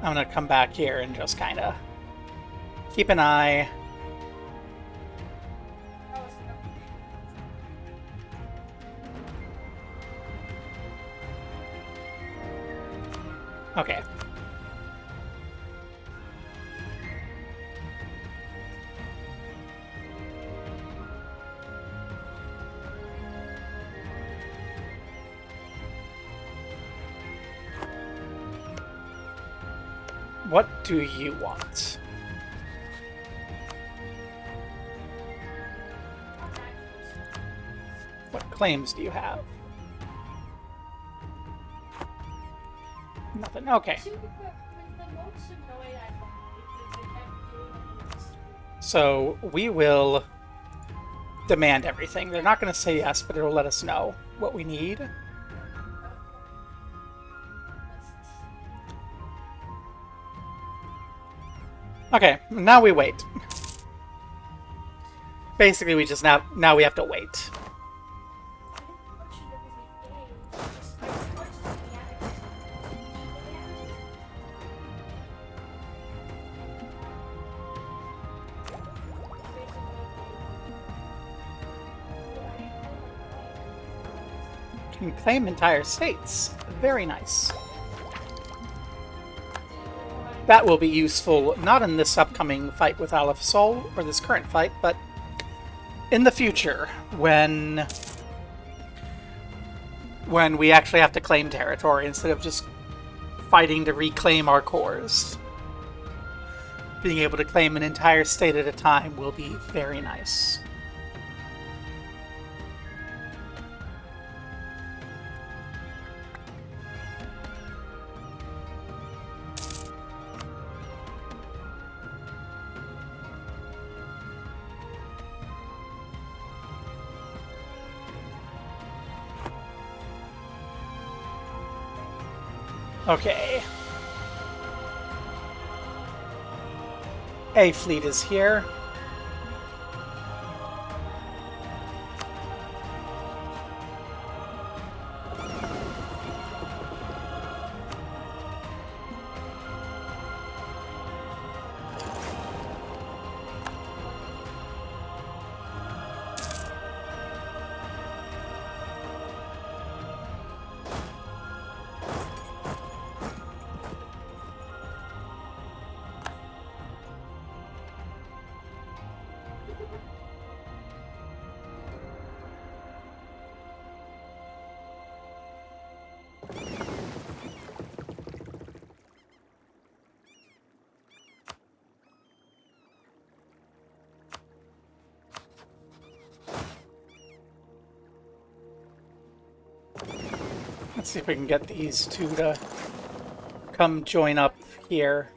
I'm going to come back here and just kind of keep an eye. Okay. What do you want? What claims do you have? Nothing. Okay. So we will demand everything. They're not going to say yes, but it'll let us know what we need. Okay, now we wait. Basically, we just now we have to wait. can claim entire states. Very nice. That will be useful not in this upcoming fight with Alefisol, or this current fight, but in the future, when we actually have to claim territory instead of just fighting to reclaim our cores. Being able to claim an entire state at a time will be very nice. Okay. A fleet is here. Let's see if we can get these two to come join up here.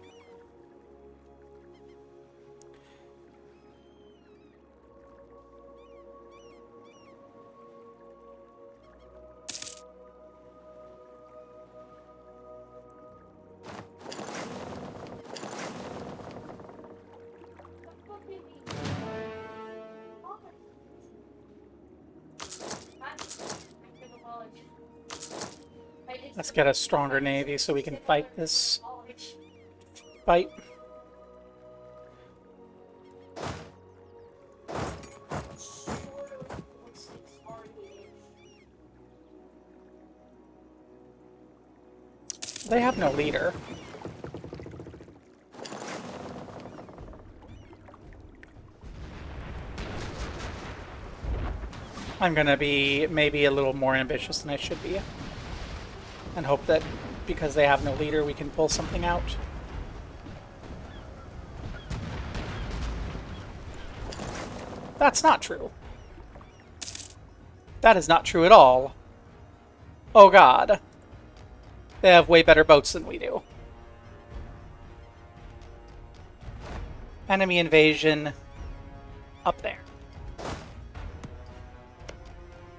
Let's get a stronger navy so we can fight this fight. They have no leader. I'm gonna be maybe a little more ambitious than I should be. And hope that because they have no leader, we can pull something out. That's not true. That is not true at all. Oh god. They have way better boats than we do. Enemy invasion up there.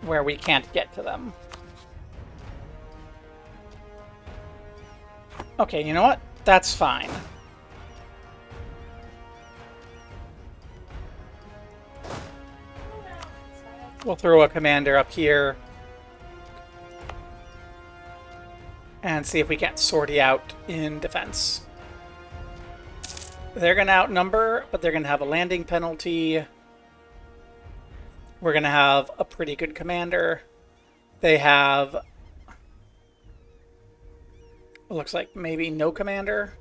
Where we can't get to them. Okay, you know what? That's fine. We'll throw a commander up here. And see if we can't sortie out in defense. They're going to outnumber, but they're going to have a landing penalty. We're going to have a pretty good commander. They have... looks like maybe no commander.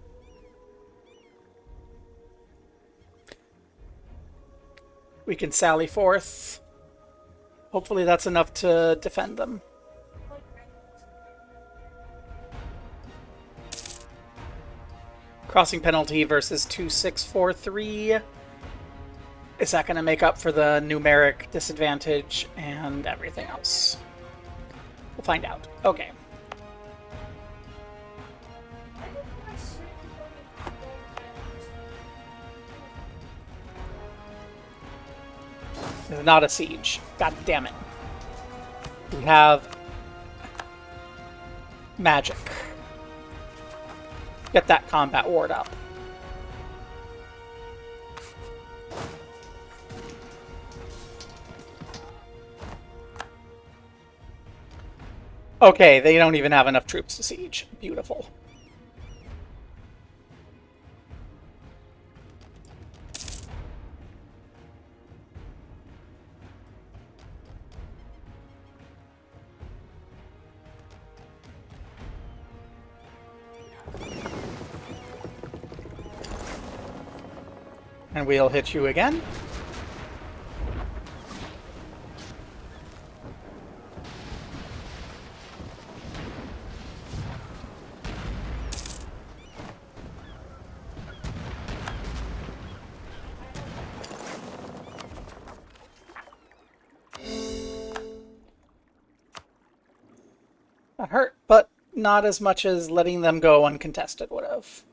We can sally forth. Hopefully that's enough to defend them. Crossing penalty versus 2643. Is that going to make up for the numeric disadvantage and everything else? We'll find out. Okay. This is not a siege. God damn it. We have magic. Get that combat ward up. Okay, they don't even have enough troops to siege. Beautiful. And we'll hit you again. That hurt, but not as much as letting them go uncontested would have.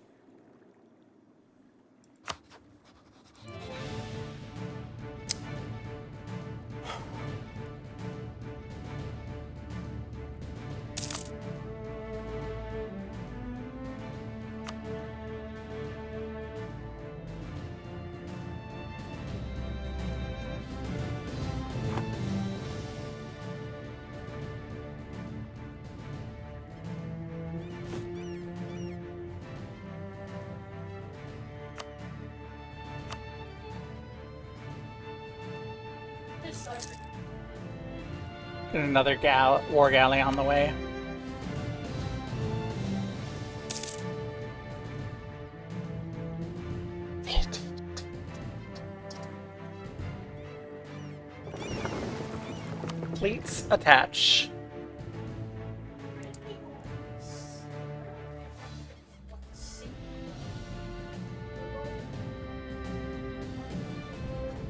And another war galley on the way. Fleets attach.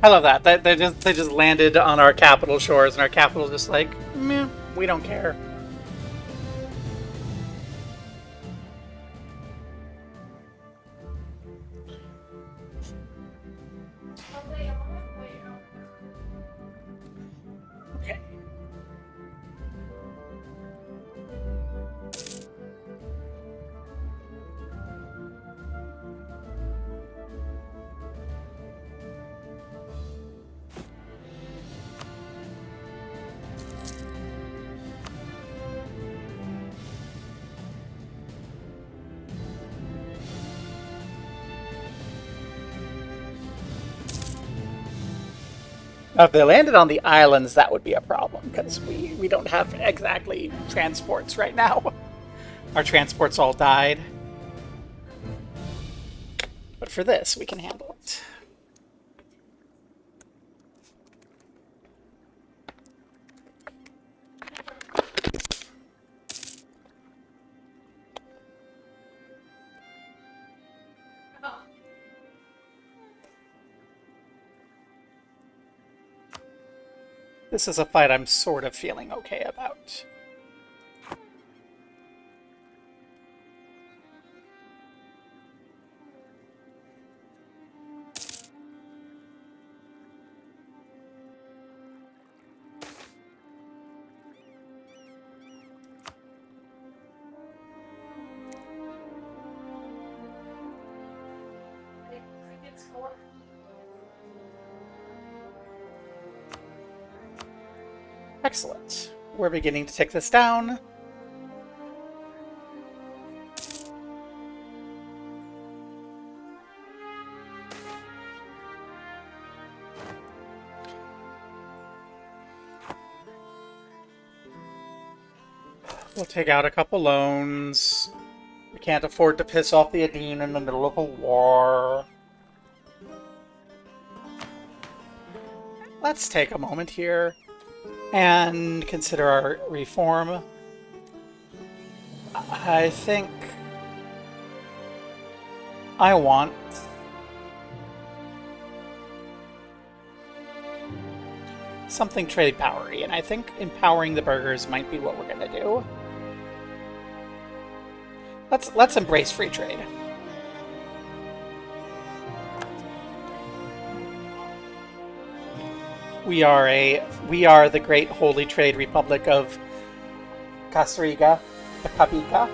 I love that. They just landed on our capital shores, and our capital just like, meh, we don't care. Okay. Now, if they landed on the islands, that would be a problem, because we don't have exactly transports right now. Our transports all died. But for this, we can handle it. This is a fight I'm sort of feeling okay about. Excellent. We're beginning to take this down. We'll take out a couple loans. We can't afford to piss off the Adine in the middle of a war. Let's take a moment here and consider our reform. I think I want something trade powery, and I think empowering the burghers might be what we're gonna do. Let's embrace free trade. We are the great holy trade republic of Qasriga, the Kabika.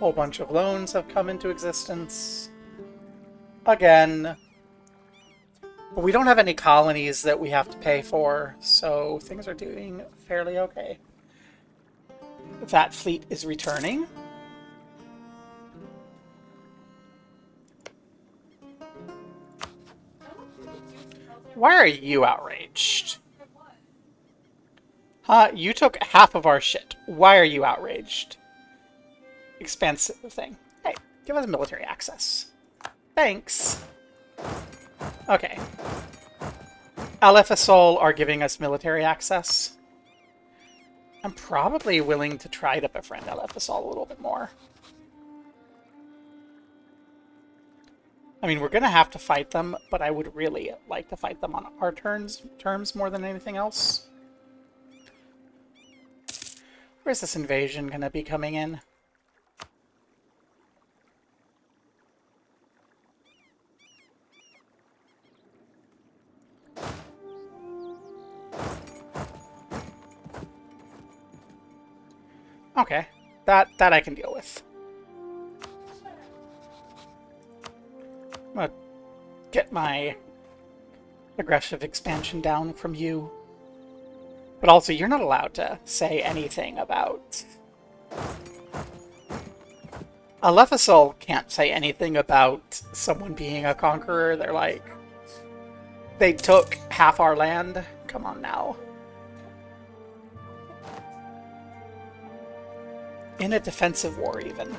Whole bunch of loans have come into existence. Again. But we don't have any colonies that we have to pay for, so things are doing fairly okay. That fleet is returning. Why are you outraged? Huh? You took half of our shit. Why are you outraged? Expansive thing. Hey, give us military access. Thanks. Okay. Alefisol are giving us military access. I'm probably willing to try to befriend Alefisol a little bit more. I mean, we're going to have to fight them, but I would really like to fight them on our terms more than anything else. Where's this invasion going to be coming in? Okay, that I can deal with. I'm gonna get my aggressive expansion down from you. But also, you're not allowed to say anything about... Alefisol can't say anything about someone being a conqueror. They're like... They took half our land. Come on now. In a defensive war, even.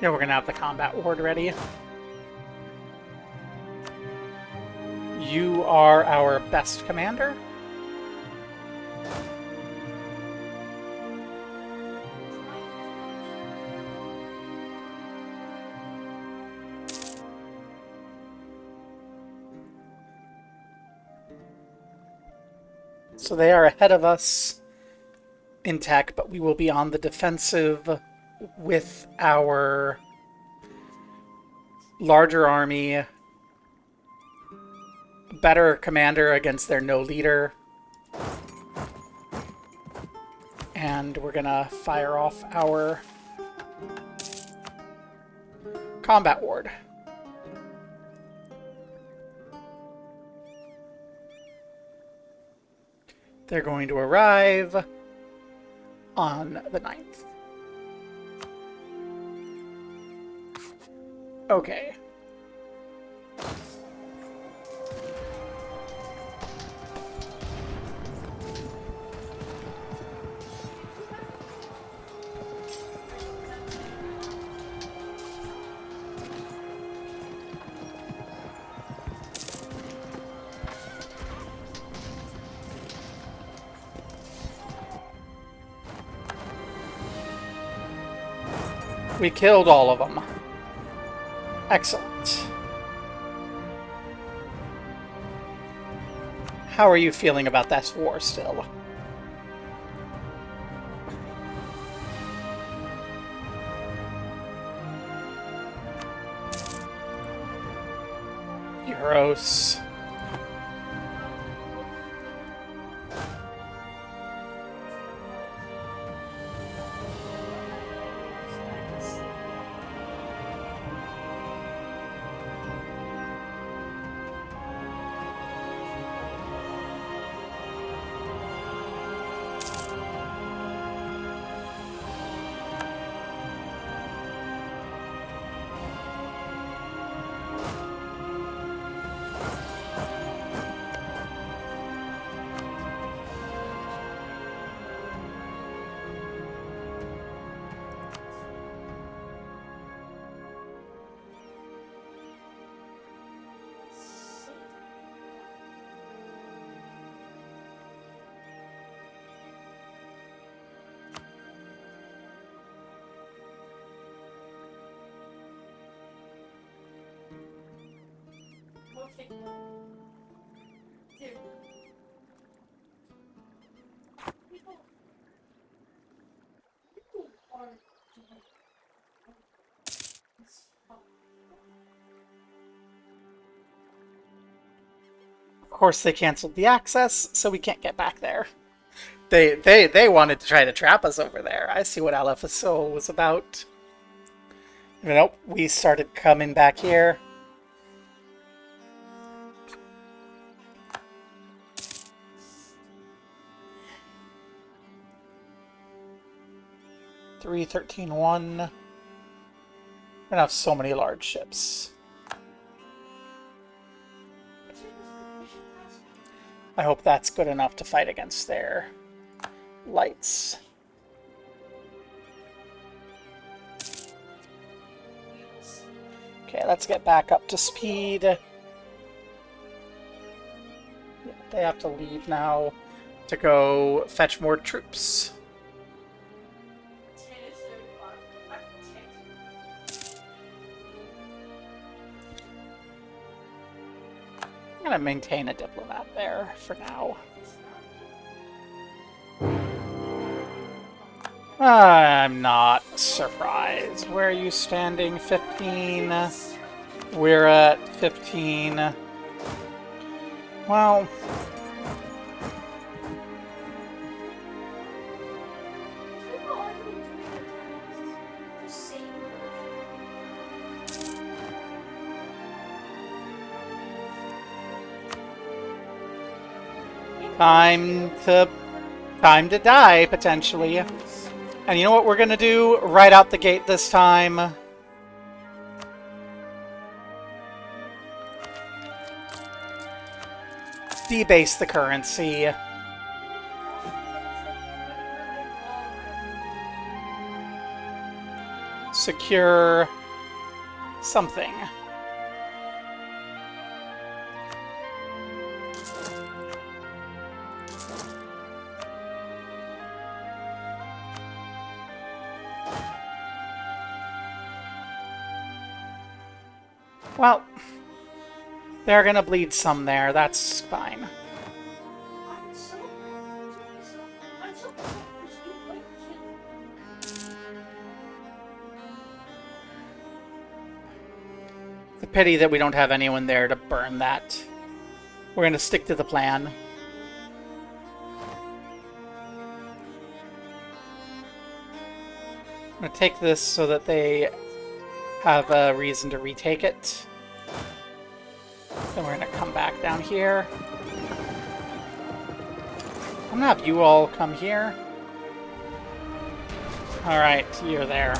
Yeah, we're gonna have the combat ward ready. You are our best commander. So they are ahead of us in tech, but we will be on the defensive with our larger army, better commander against their no leader, and we're gonna fire off our combat ward. They're going to arrive on the 9th. Okay. We killed all of them. Excellent. How are you feeling about this war still? Euros. course, they canceled the access, so we can't get back there. They wanted to try to trap us over there. I see what Alefisol was about. Nope, we started coming back here. Three, 13, 1. We're gonna have so many large ships. I hope that's good enough to fight against their lights. Okay, let's get back up to speed. Yeah, they have to leave now to go fetch more troops. I'm gonna maintain a diplomat there for now. I'm not surprised. Where are you standing? 15. We're at 15. Well, time to die, potentially. And you know what we're gonna do right out the gate this time? Debase the currency. Secure something. Well, they're gonna bleed some there. That's fine. It's a pity that we don't have anyone there to burn that. We're gonna stick to the plan. I'm gonna take this so that they have a reason to retake it. Then we're gonna come back down here. I'm gonna have you all come here. Alright, you're there.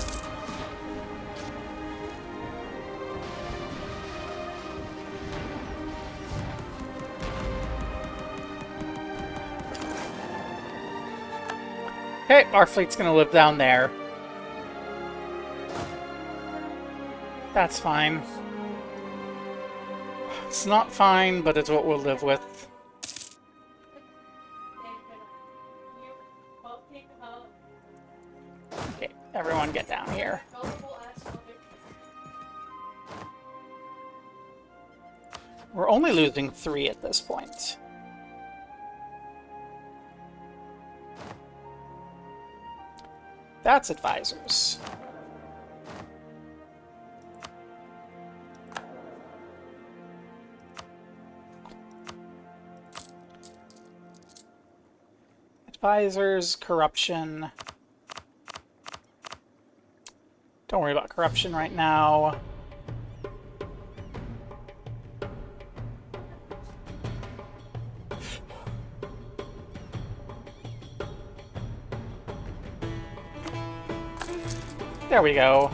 Okay, our fleet's gonna live down there. That's fine. It's not fine, but it's what we'll live with. Okay, everyone get down here. We're only losing 3 at this point. That's advisors. Advisors, corruption. Don't worry about corruption right now. There we go.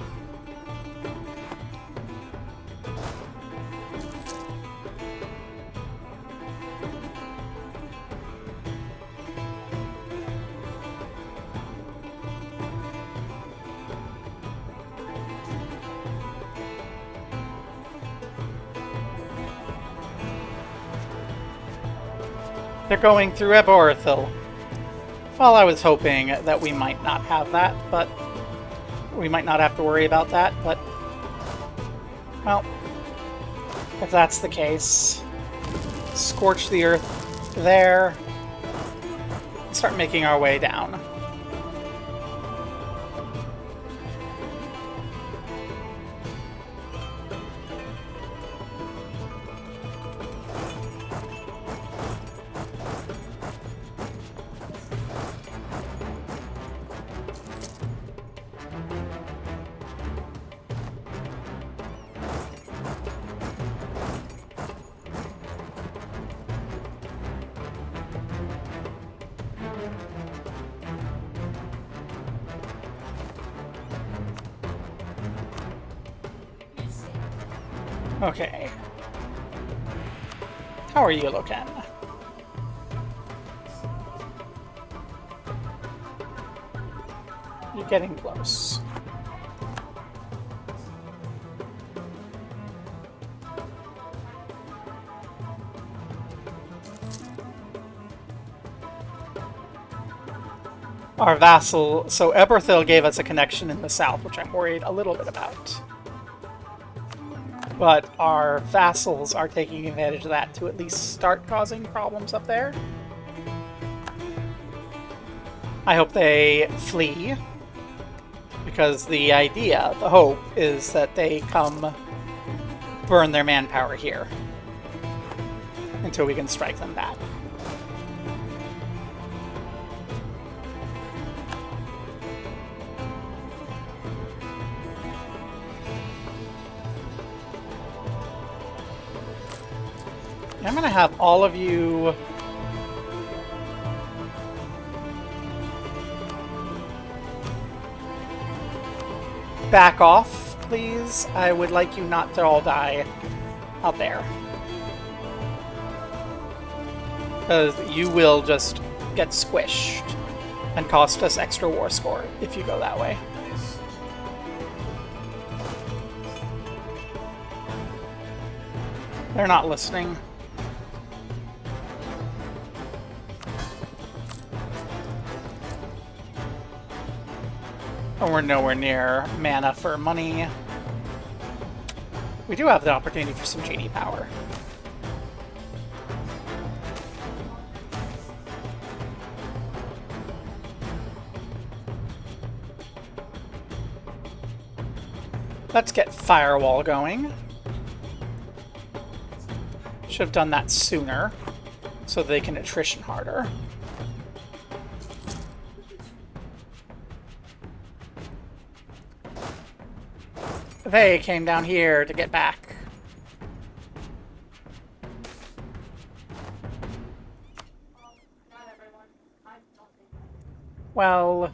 They're going through Eborethil. Well, I was hoping that we might not have that, but we might not have to worry about that, but well, if that's the case, scorch the earth there, start making our way down. Okay. How are you, Loken? You're getting close. Our vassal... So Eberthil gave us a connection in the south, which I'm worried a little bit about. But our vassals are taking advantage of that to at least start causing problems up there. I hope they flee, because the idea, the hope, is that they come burn their manpower here until we can strike them back. I'm going to have all of you back off, please. I would like you not to all die out there. Because you will just get squished and cost us extra war score if you go that way. They're not listening. And we're nowhere near mana for money. We do have the opportunity for some genie power. Let's get Firewall going. Should have done that sooner, so they can attrition harder. They came down here to get back. Well,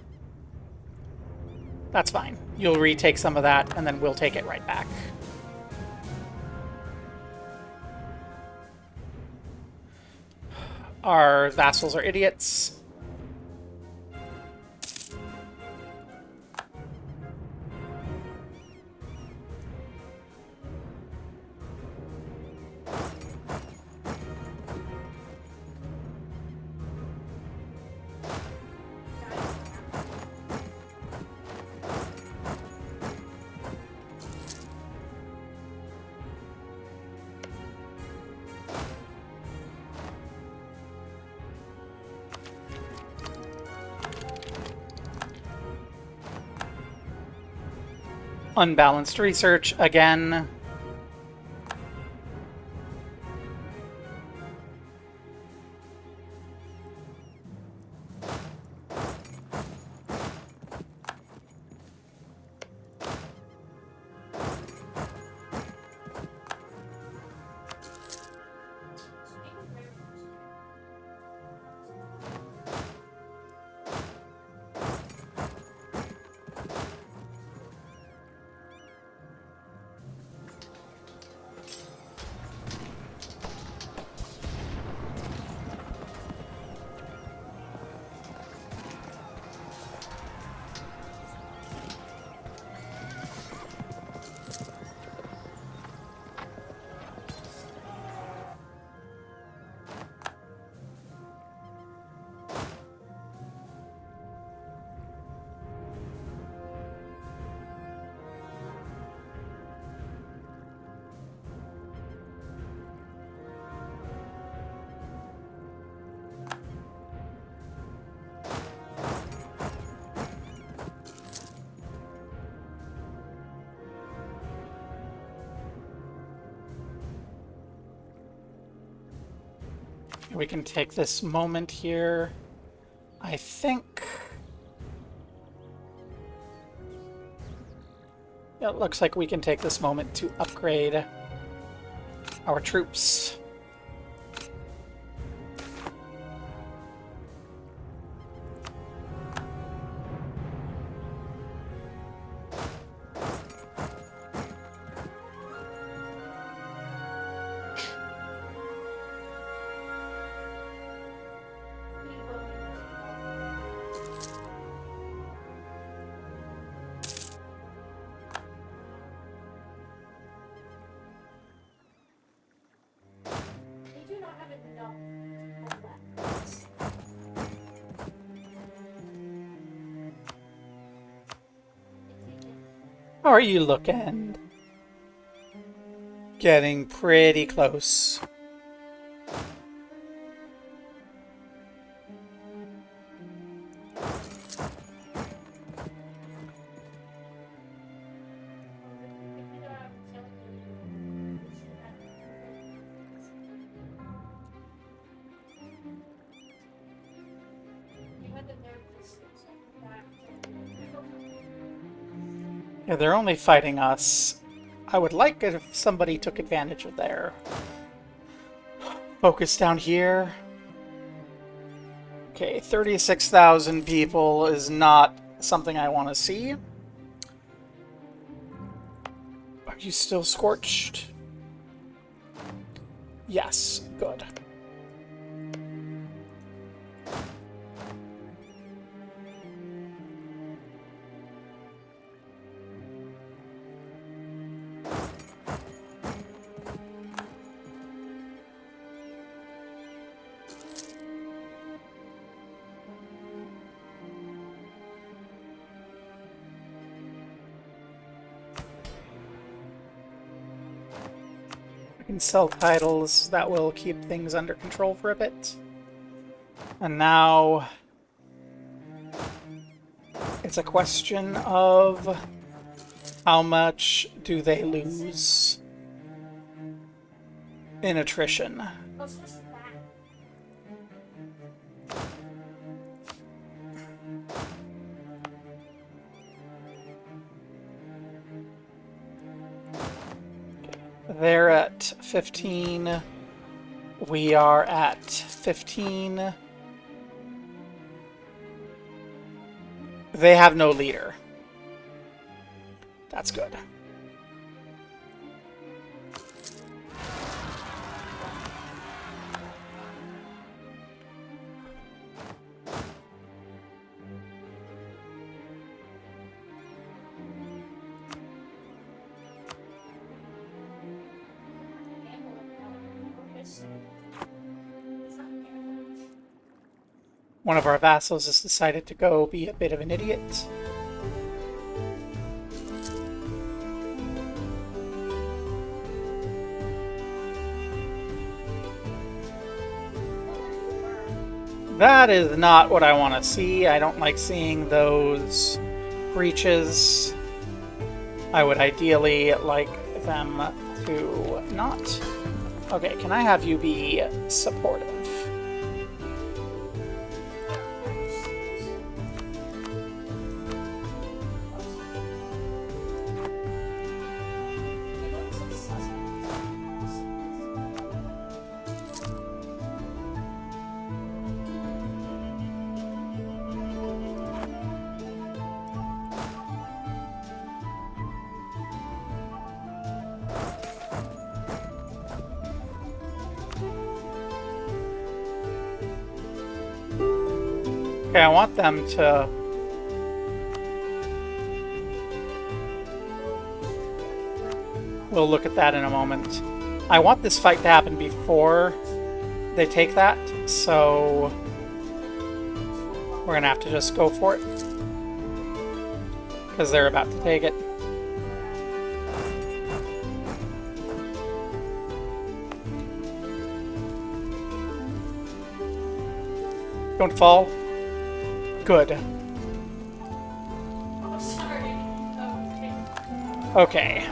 that's fine. You'll retake some of that, and then we'll take it right back. Our vassals are idiots. Unbalanced research again. We can take this moment here. I think it looks like we can take this moment to upgrade our troops. How are you looking? Getting pretty close. Yeah, they're only fighting us. I would like it if somebody took advantage of their focus down here. Okay, 36,000 people is not something I want to see. Are you still scorched? Yes, good. Can sell titles. That will keep things under control for a bit. And now it's a question of how much do they lose in attrition. They're at 15. We are at 15. They have no leader. That's good. One of our vassals has decided to go be a bit of an idiot. That is not what I want to see. I don't like seeing those breaches. I would ideally like them to not. Okay, can I have you be supportive? Okay, I want them to... We'll look at that in a moment. I want this fight to happen before they take that, so we're gonna have to just go for it. Because they're about to take it. Don't fall. Good. Oh, sorry. Okay.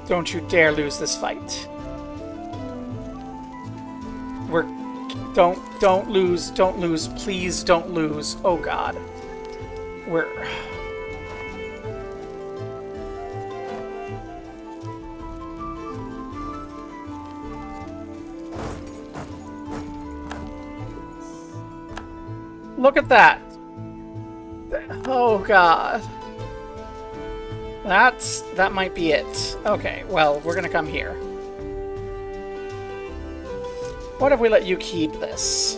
Don't you dare lose this fight. Don't lose, please don't lose. Oh god. Look at that. Oh god. That might be it. Okay, well, we're gonna come here. What if we let you keep this?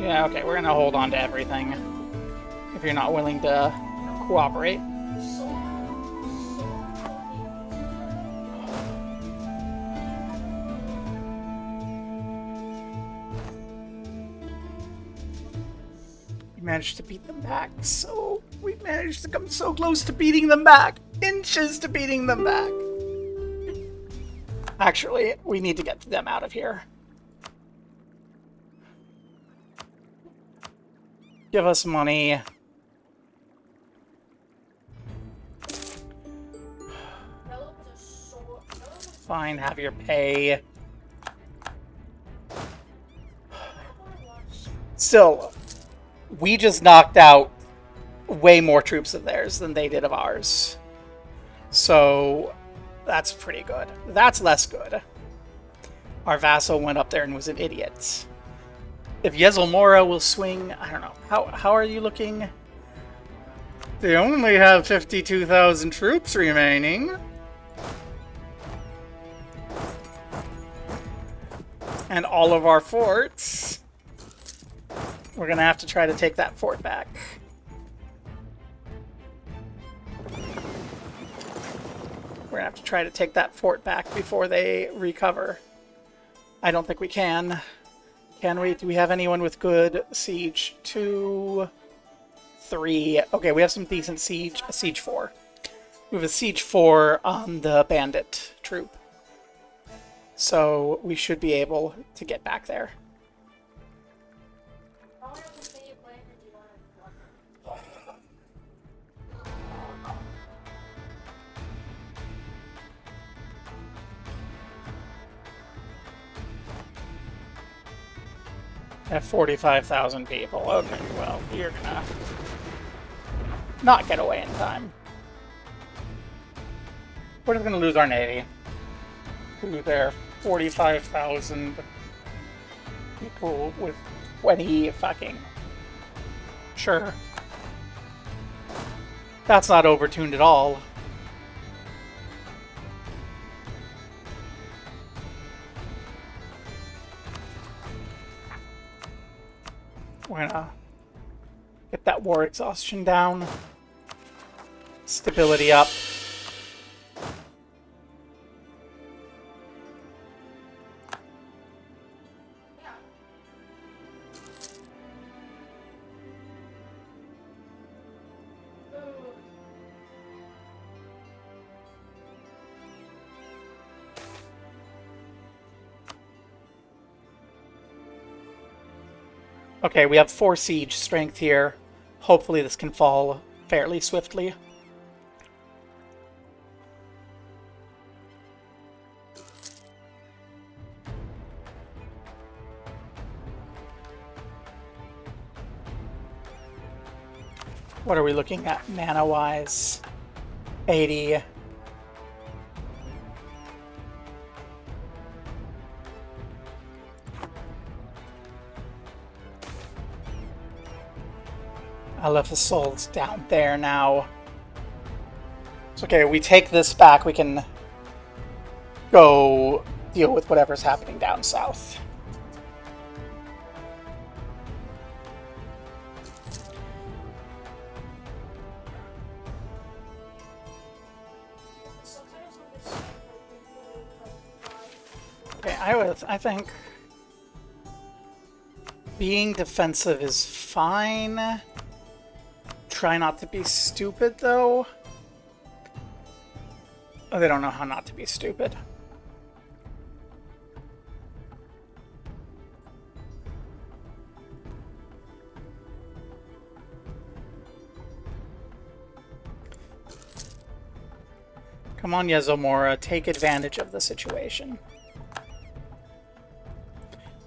Yeah, okay, we're gonna hold on to everything. if you're not willing to cooperate. We managed to beat them back. So we managed to come so close to beating them back. Inches to beating them back. Actually, we need to get them out of here. Give us money. Fine, have your pay. Still, we just knocked out way more troops of theirs than they did of ours. So, that's pretty good. That's less good. Our vassal went up there and was an idiot. If Yezelmora will swing, I don't know. How are you looking? They only have 52,000 troops remaining. And all of our forts. We're gonna have to try to take that fort back. We're gonna have to try to take that fort back before they recover. I don't think we can. Can we? Do we have anyone with good siege? 2, 3. Okay, we have some decent siege. A siege 4. We have a siege 4 on the bandit troop. So we should be able to get back there. Have 45,000 people. Okay, well, you're gonna not get away in time. We're just gonna lose our navy to their 45,000 people with 20 fucking... Sure. That's not overtuned at all. We're gonna get that war exhaustion down. Stability up. Okay, we have 4 siege strength here. Hopefully this can fall fairly swiftly. What are we looking at mana-wise? 80. Alefisol's down there now. It's okay, we take this back, we can go deal with whatever's happening down south. Okay, I think being defensive is fine. Try not to be stupid, though. Oh, they don't know how not to be stupid. Come on, Yezelmora, take advantage of the situation.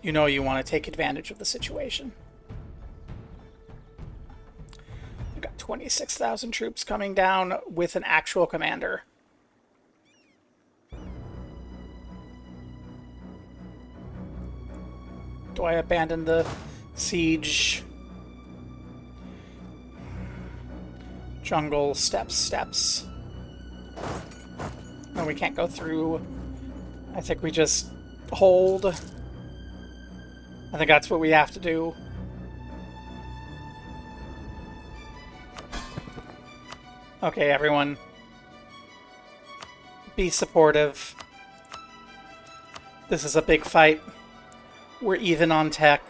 You know you want to take advantage of the situation. 26,000 troops coming down with an actual commander. Do I abandon the siege? Jungle, steps. No, we can't go through. I think we just hold. I think that's what we have to do. Okay, everyone. Be supportive. This is a big fight. We're even on tech.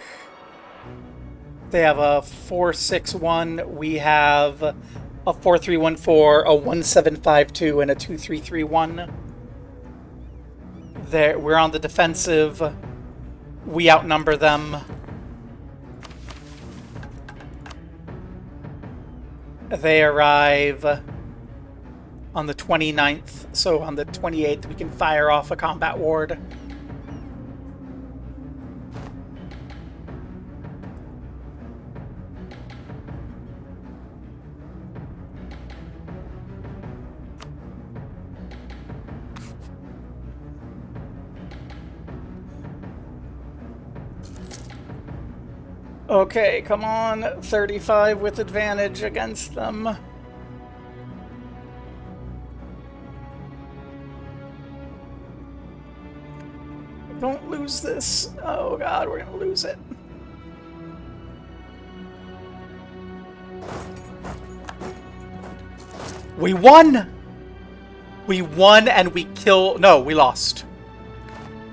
They have a 461. We have a 4314, a 1752, and a 2331. We're on the defensive. We outnumber them. They arrive on the 29th, so on the 28th we can fire off a combat ward. Okay, come on. 35 with advantage against them. Don't lose this. Oh god, we're gonna lose it. We won! We won and we No, we lost.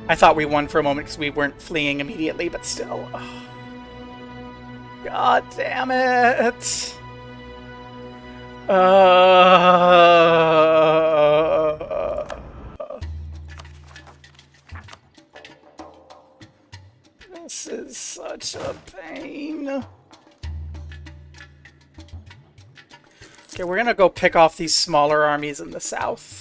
I thought we won for a moment because we weren't fleeing immediately, but still. Oh. God damn it! This is such a pain. Okay, we're gonna go pick off these smaller armies in the south.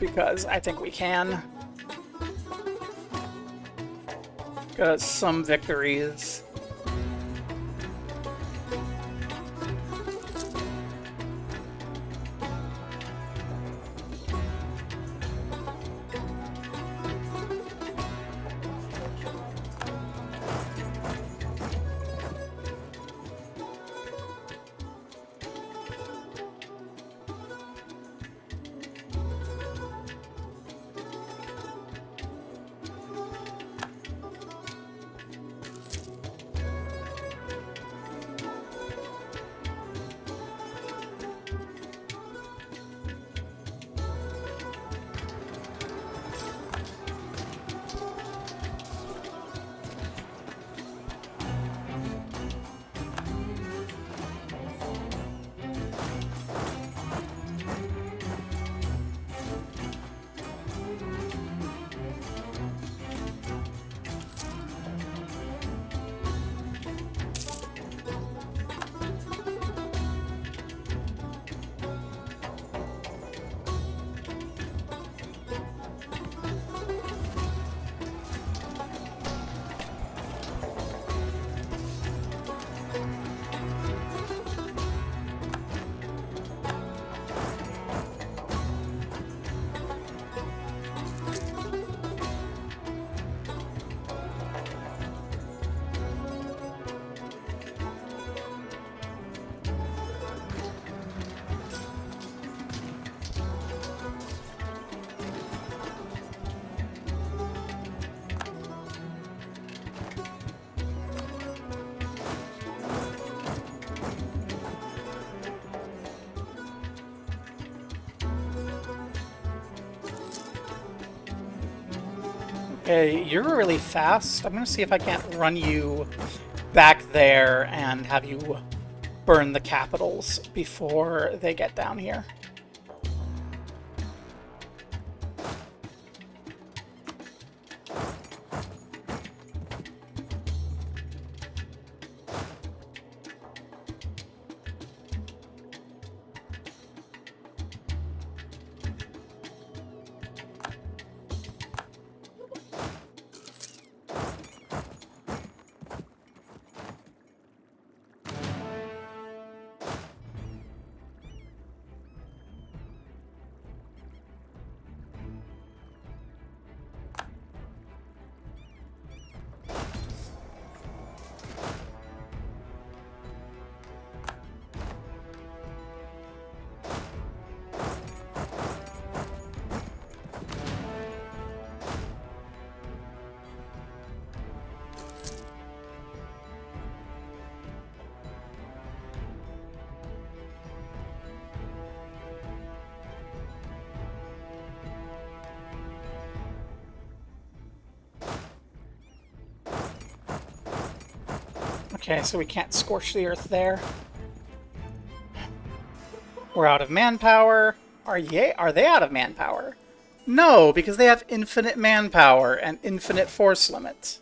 Because I think we can. Got some victories. Okay, you're really fast. I'm gonna see if I can't run you back there and have you burn the capitals before they get down here. Okay, so we can't scorch the earth there. We're out of manpower. Are they out of manpower? No, because they have infinite manpower and infinite force limit.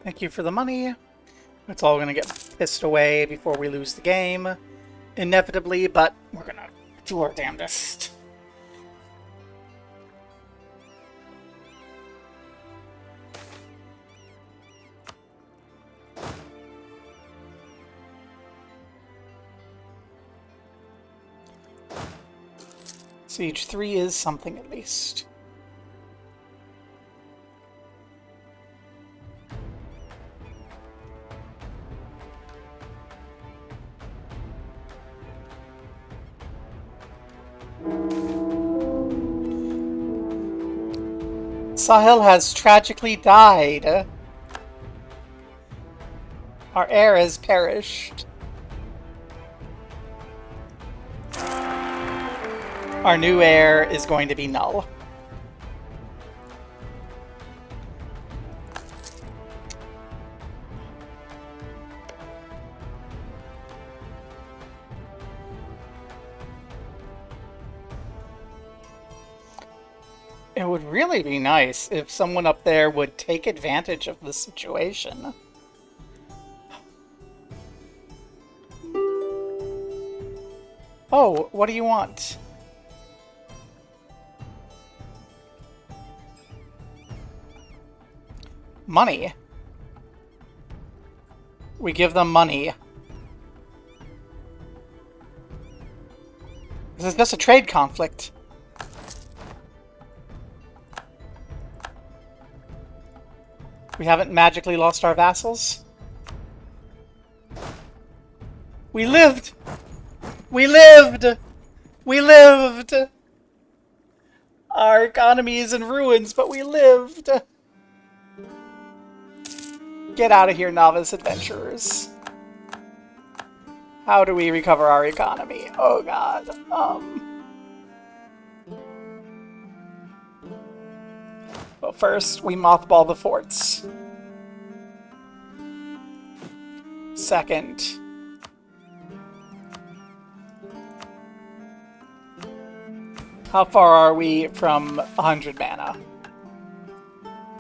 Thank you for the money. It's all gonna get pissed away before we lose the game. Inevitably, but we're gonna do our damnedest. Siege 3 is something at least. Sahel has tragically died. Our heir has perished. Our new heir is going to be null. It would really be nice if someone up there would take advantage of the situation. Oh, what do you want? Money. We give them money. This is just a trade conflict. We haven't magically lost our vassals. We lived! We lived! We lived! Our economy is in ruins, but we lived! Get out of here, novice adventurers. How do we recover our economy? Oh god. But first, we mothball the forts. Second, how far are we from 100 mana?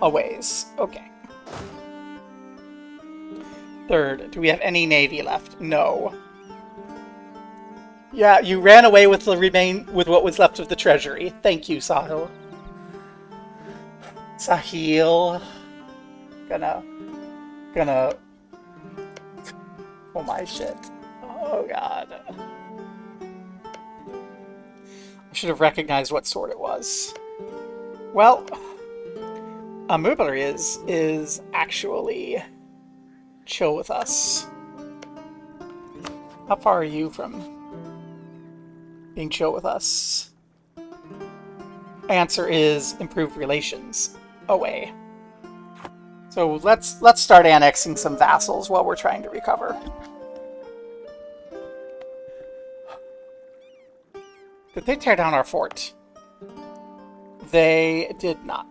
A ways. Okay. Third, do we have any navy left? No. Yeah, you ran away with with what was left of the treasury. Thank you, Sahil. Sahil. Gonna pull my shit. Oh god. I should have recognized what sword it was. Well, Amubler is actually chill with us. How far are you from being chill with us? Answer is improved relations. Away. So let's start annexing some vassals while we're trying to recover. Did they tear down our fort? They did not.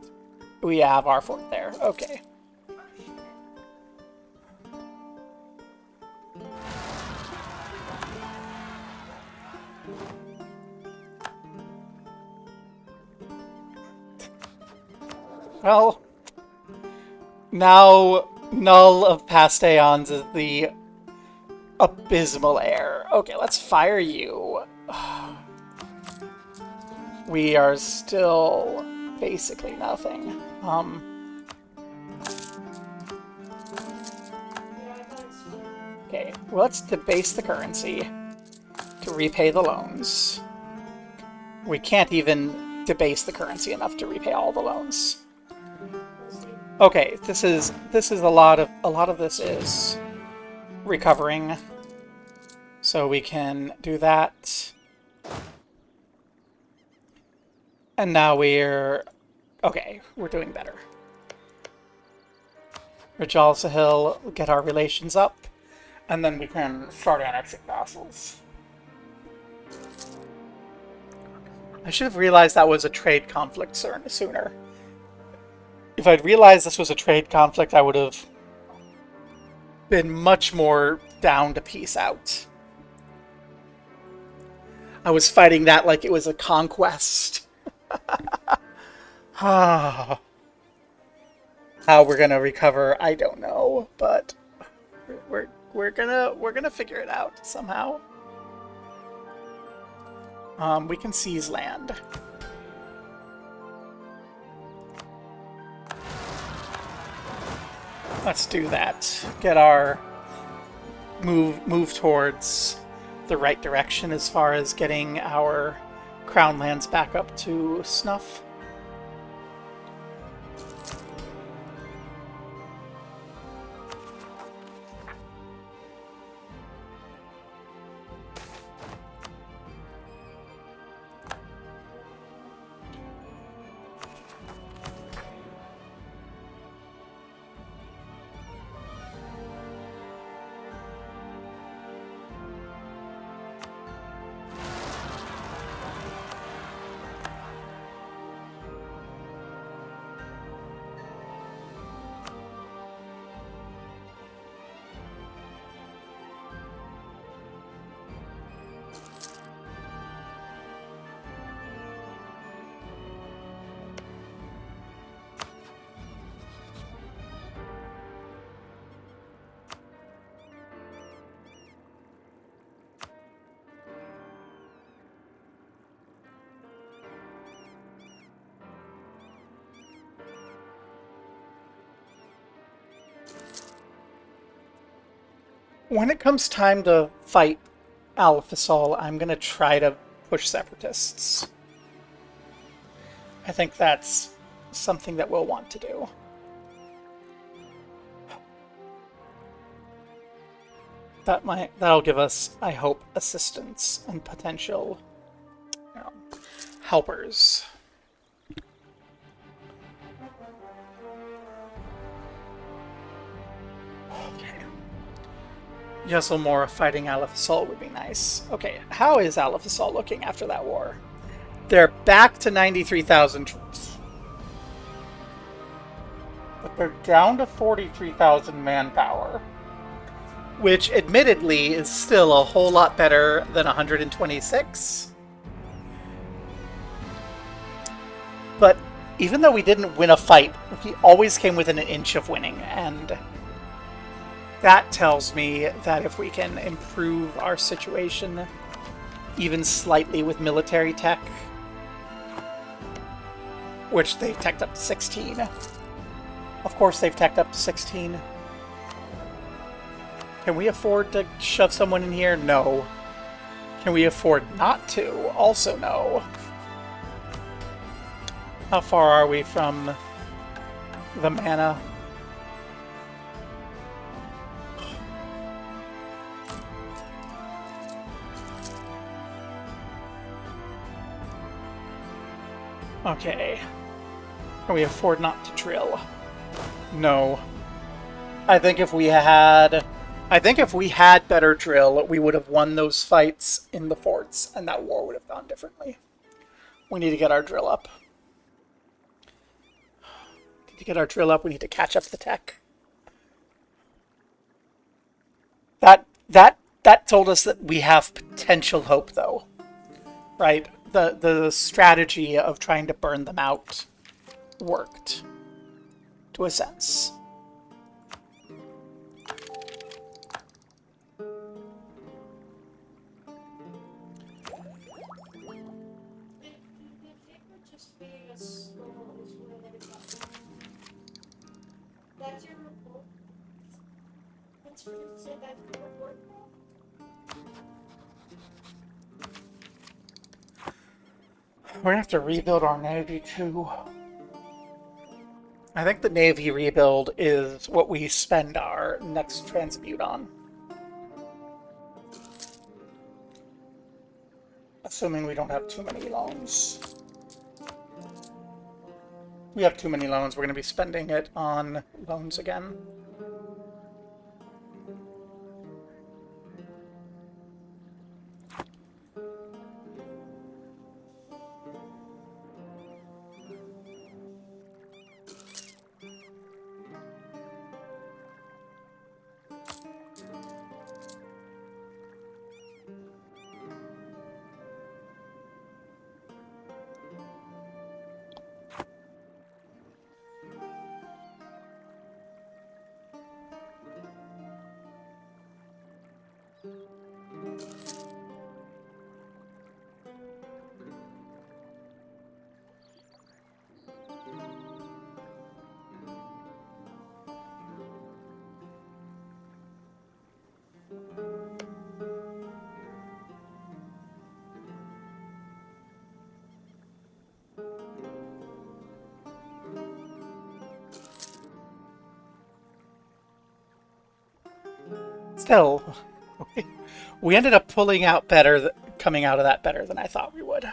We have our fort there. Okay. Well, now Null of past aeons is the abysmal heir. Okay, let's fire you. We are still basically nothing. Okay, well, let's debase the currency to repay the loans. We can't even debase the currency enough to repay all the loans. Okay, this is a lot of this is recovering. So we can do that. And now we're okay, we're doing better. Rajal Sahil, get our relations up, and then we can start annexing vassals. I should have realized that was a trade conflict sooner. If I'd realized this was a trade conflict, I would have been much more down to peace out. I was fighting that like it was a conquest. How we're gonna recover, I don't know, but we're gonna figure it out somehow. We can seize land. Let's do that. Get our move towards the right direction as far as getting our crown lands back up to snuff. When it comes time to fight Alefisol, I'm going to try to push separatists. I think that's something that we'll want to do. That'll give us, I hope, assistance and potential, helpers. Yeselmore fighting Alefisol would be nice. Okay, how is Alefisol looking after that war? They're back to 93,000 troops. But they're down to 43,000 manpower. Which, admittedly, is still a whole lot better than 126. But even though we didn't win a fight, we always came within an inch of winning, and that tells me that if we can improve our situation even slightly with military tech, which they've teched up to 16. Of course they've teched up to 16. Can we afford to shove someone in here? No. Can we afford not to? Also no. How far are we from the mana? Okay. Can we afford not to drill? No. I think if we had better drill, we would have won those fights in the forts, and that war would have gone differently. We need to get our drill up. To get our drill up, we need to catch up the tech. That told us that we have potential hope, though. Right? The strategy of trying to burn them out worked. to a sense. That's your report. That's what you said. That's your report. We're gonna have to rebuild our navy too. I think the navy rebuild is what we spend our next transmute on. Assuming we don't have too many loans. We have too many loans, we're going to be spending it on loans again. Still, we ended up pulling out better, coming out of that better than I thought we would.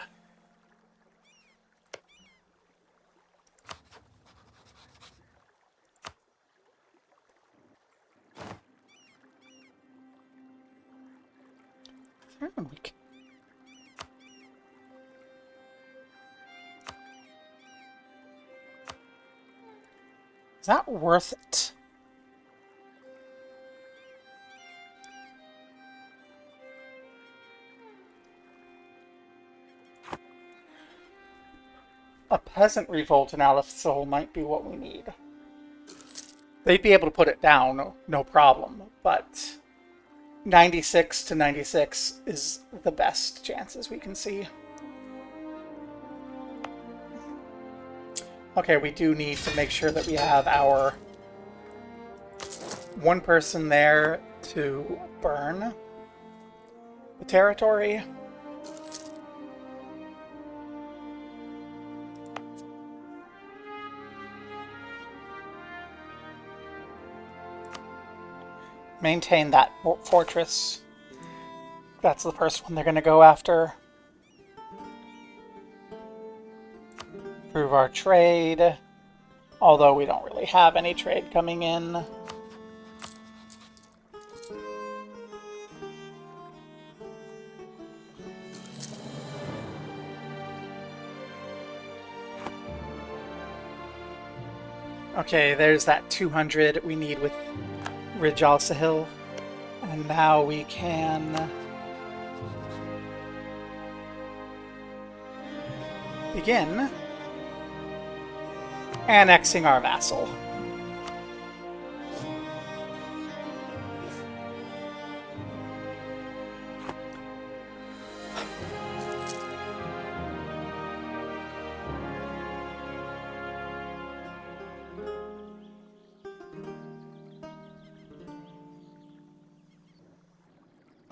Is that worth it? A peasant revolt in Alefisol might be what we need. They'd be able to put it down, no problem, but 96 to 96 is the best chances we can see. Okay, we do need to make sure that we have our one person there to burn the territory. Maintain that fortress. That's the first one they're going to go after. Improve our trade, although we don't really have any trade coming in. Okay, there's that 200 we need with Ridge Al-Sahil. And now we can begin annexing our vassal.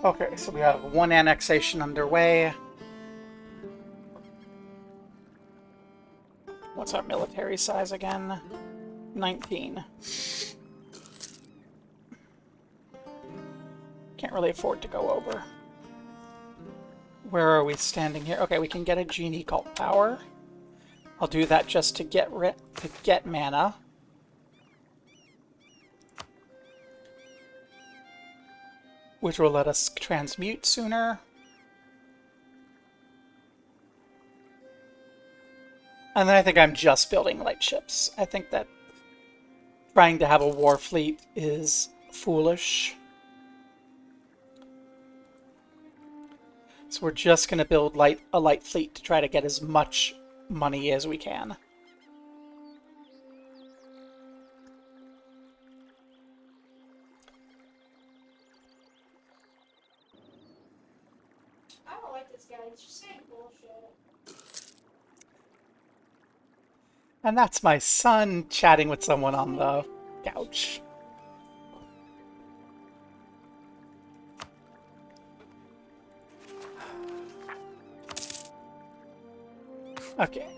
Okay, so we have one annexation underway. What's our military size again? 19. Can't really afford to go over. Where are we standing here? Okay, we can get a genie cult power. I'll do that just to get mana. Which will let us transmute sooner. And then I think I'm just building light ships. I think that trying to have a war fleet is foolish. So we're just going to build a light fleet to try to get as much money as we can. like this guy. He's just saying bullshit. And that's my son chatting with someone on the couch. Okay.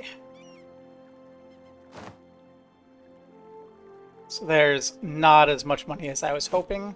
So there's not as much money as I was hoping.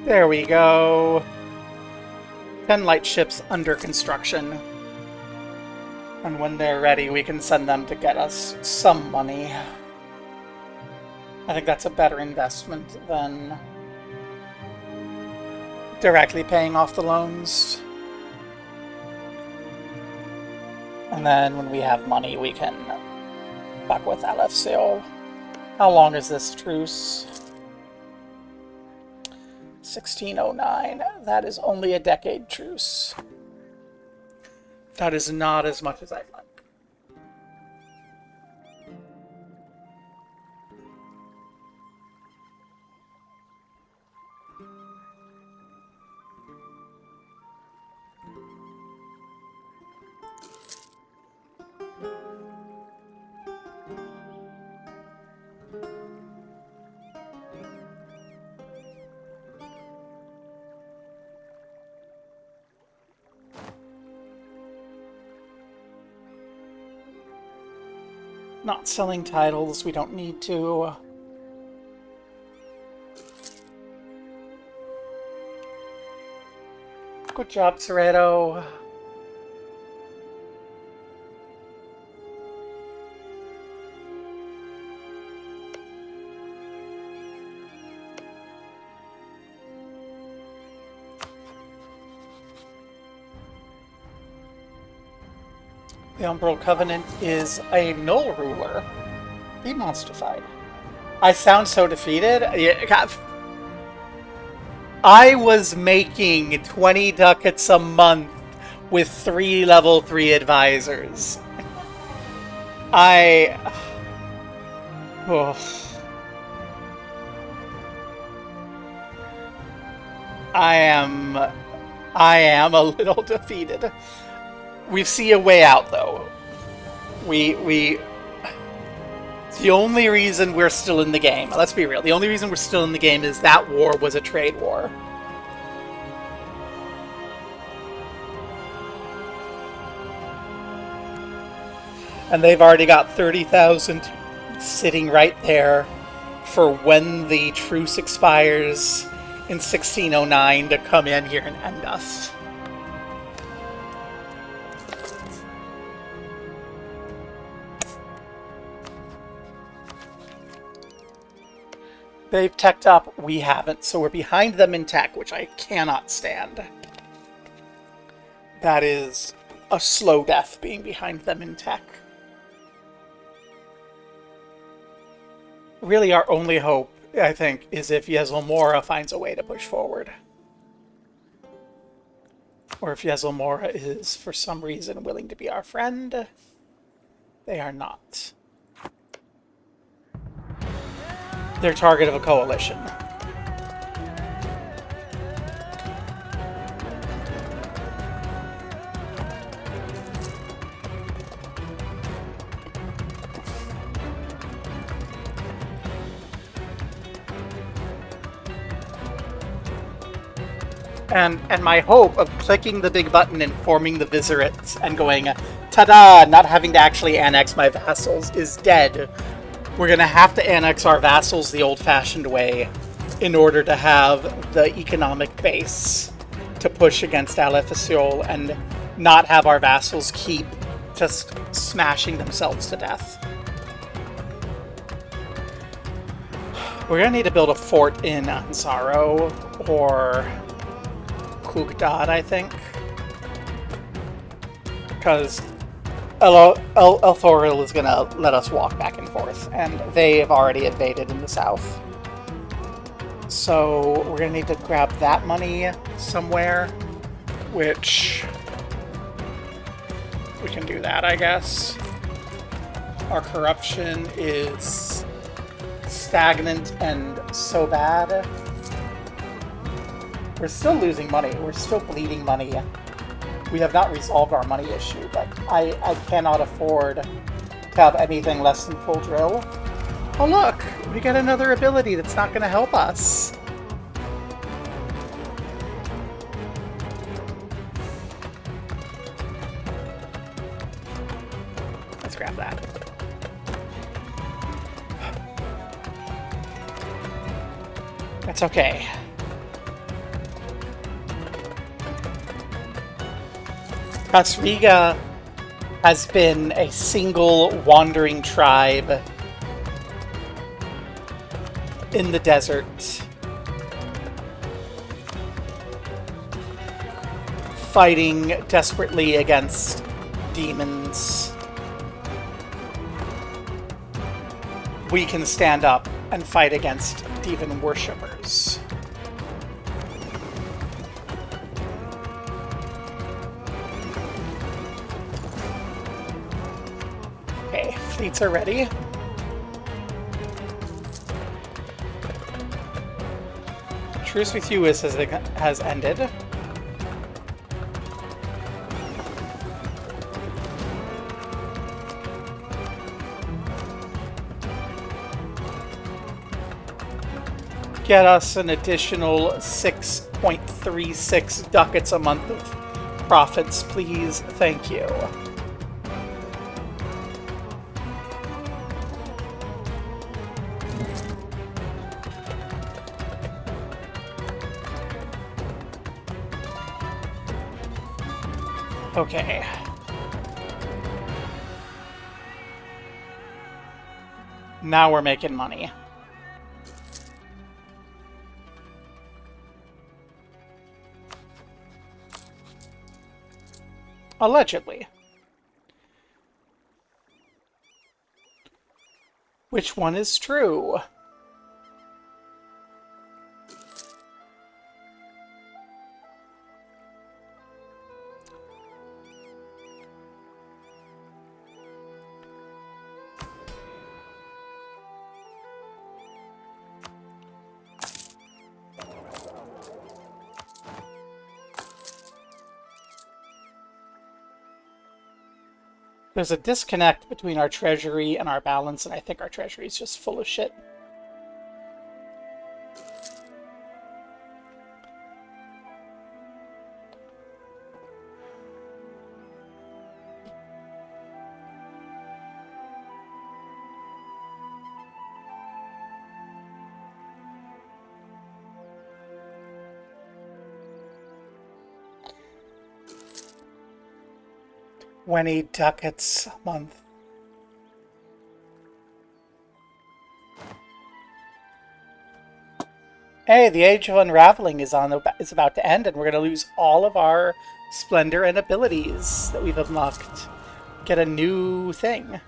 There we go. 10 light ships under construction. And when they're ready, we can send them to get us some money. I think that's a better investment than directly paying off the loans. And then when we have money, we can fuck with Alefisol. How long is this truce? 1609. That is only a decade truce. That is not as much as I'd like. Not selling titles, we don't need to. Good job, Cerreto. The Umbral Covenant is a null ruler. Demonstified. I sound so defeated. Yeah, I was making 20 ducats a month with 3 level 3 advisors. Oh. I am a little defeated. We see a way out, though. The only reason we're still in the game, let's be real, the only reason we're still in the game is that war was a trade war. And they've already got 30,000 sitting right there for when the truce expires in 1609 to come in here and end us. They've teched up, we haven't, so we're behind them in tech, which I cannot stand. That is a slow death, being behind them in tech. Really, our only hope, I think, is if Yezelmora finds a way to push forward. Or if Yezelmora is, for some reason, willing to be our friend. They are not. They're target of a coalition. And my hope of clicking the big button and forming the Vizierates and going, ta-da, not having to actually annex my vassals is dead. We're going to have to annex our vassals the old-fashioned way in order to have the economic base to push against Alefisol and not have our vassals keep just smashing themselves to death. We're gonna need to build a fort in Ansaro or Kugdad, I think. Because El Thoril is gonna let us walk back and forth, and they have already invaded in the south. So we're gonna need to grab that money somewhere, which we can do that, I guess. Our corruption is stagnant and so bad. We're still losing money. We're still bleeding money. We have not resolved our money issue, but I cannot afford to have anything less than full drill. Oh look! We get another ability that's not going to help us. Let's grab that. That's okay. Qasriga has been a single wandering tribe in the desert, fighting desperately against demons. We can stand up and fight against demon worshippers. Okay, fleets are ready. Truce with you has ended. Get us an additional 6.36 ducats a month of profits, please. Thank you. Okay. Now we're making money. Allegedly. Which one is true? There's a disconnect between our treasury and our balance, and I think our treasury is just full of shit. $20 ducats a month. Hey, the Age of Unraveling is about to end, and we're going to lose all of our splendor and abilities that we've unlocked. Get a new thing.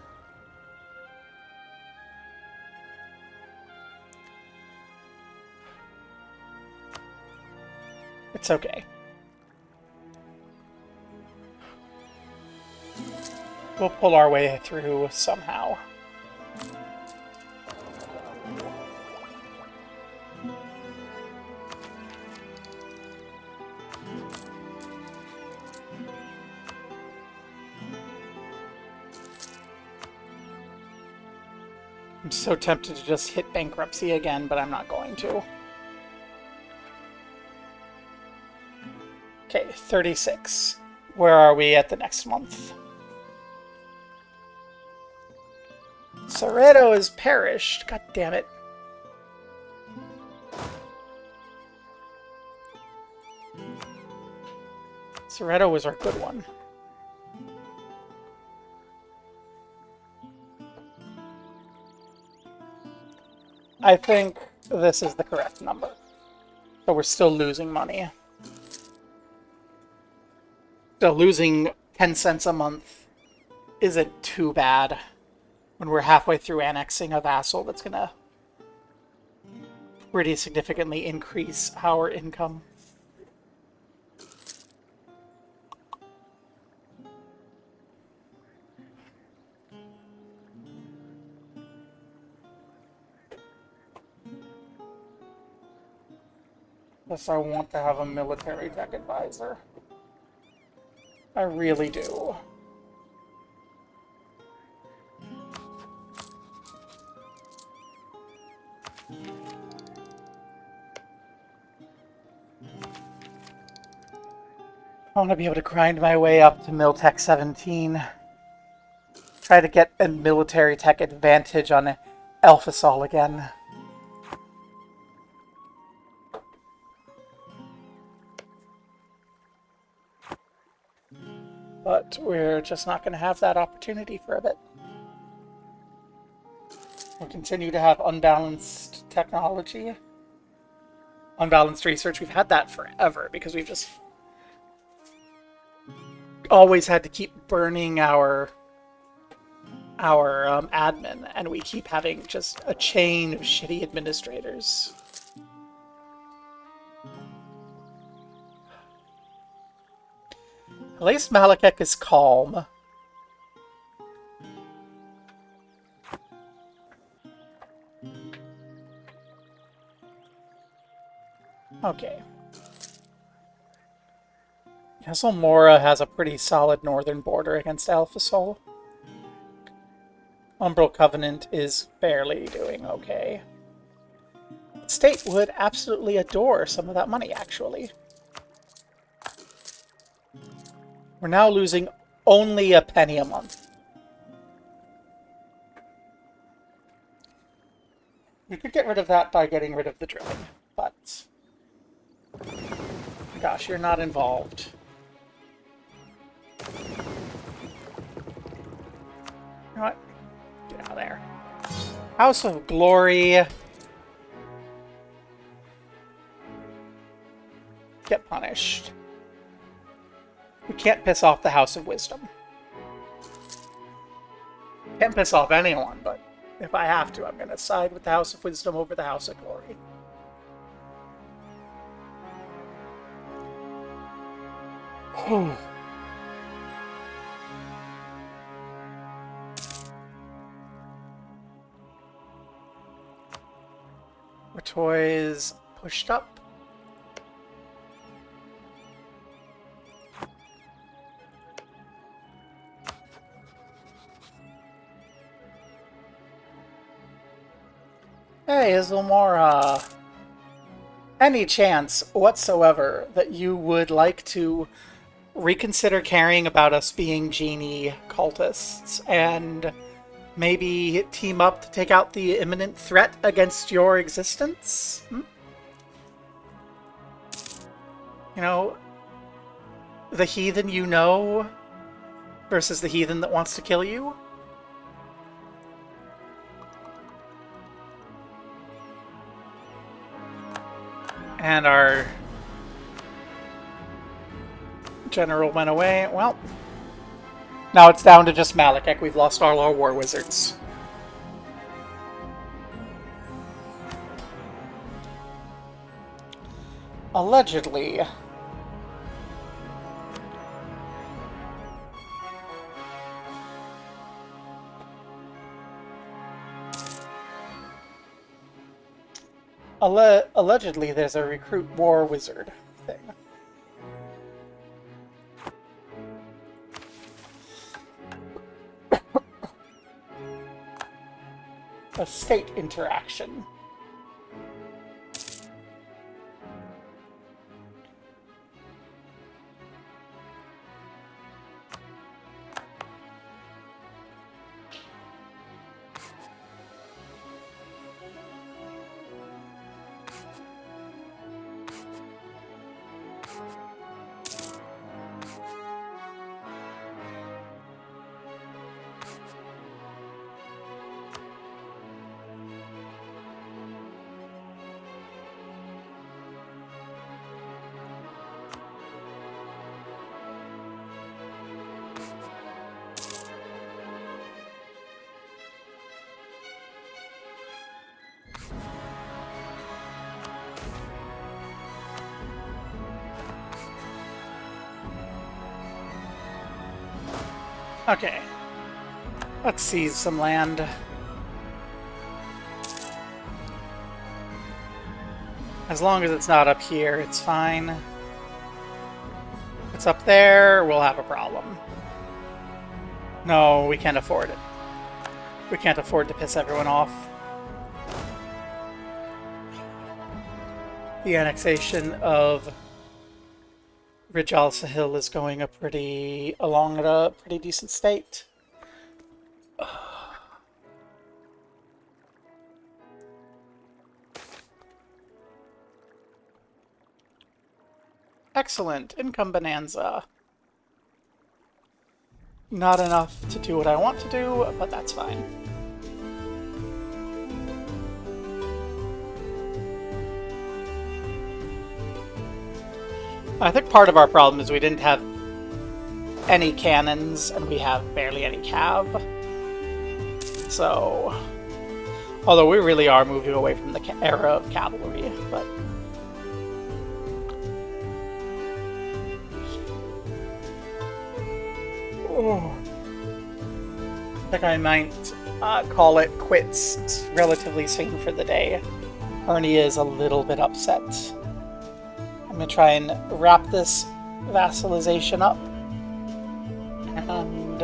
It's okay. We'll pull our way through somehow. I'm so tempted to just hit bankruptcy again, but I'm not going to. Okay, 36. Where are we at the next month? Soreto has perished. God damn it. Soreto was our good one. I think this is the correct number. So we're still losing money. Still losing 10 cents a month isn't too bad when we're halfway through annexing a vassal that's going to pretty significantly increase our income. Yes, I want to have a military tech advisor. I really do. I want to be able to grind my way up to Miltech 17. Try to get a military tech advantage on Alefisol again. But we're just not going to have that opportunity for a bit. We'll continue to have unbalanced technology. Unbalanced research. We've had that forever because we've just always had to keep burning our admin, and we keep having just a chain of shitty administrators. At least Malekek is calm. Okay. Castle Mora has a pretty solid northern border against Alefisol. Umbral Covenant is barely doing okay. The state would absolutely adore some of that money, actually. We're now losing only a penny a month. We could get rid of that by getting rid of the drilling, but... Gosh, you're not involved. You know what? Get out of there. House of Glory. Get punished. We can't piss off the House of Wisdom. Can't piss off anyone, but if I have to, I'm going to side with the House of Wisdom over the House of Glory. Toys pushed up. Hey, Izumora. Any chance whatsoever that you would like to reconsider caring about us being genie cultists and maybe team up to take out the imminent threat against your existence? You know, the heathen you know versus the heathen that wants to kill you? And our general went away. Well, now it's down to just Malekek. We've lost all our war wizards. Allegedly. Allegedly, there's a recruit war wizard thing. A state interaction. Okay. Let's seize some land. As long as it's not up here, it's fine. If it's up there, we'll have a problem. No, we can't afford it. We can't afford to piss everyone off. The annexation of Ridge Al Sahil is going along at a pretty decent state. Excellent. Income bonanza. Not enough to do what I want to do, but that's fine. I think part of our problem is we didn't have any cannons, and we have barely any cav. So, although we really are moving away from the era of cavalry, but... Oh. I think I might call it quits relatively soon for the day. Ernie is a little bit upset. I'm going to try and wrap this vassalization up. And...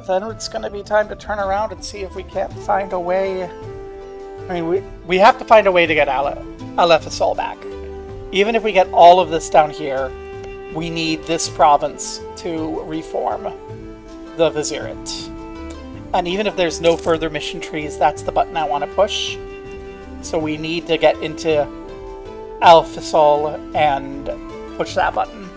then it's going to be time to turn around and see if we can't find a way... I mean, we have to find a way to get Alefisol back. Even if we get all of this down here, we need this province to reform the Vizierate. And even if there's no further mission trees, that's the button I want to push. So we need to get into Alefisol and push that button.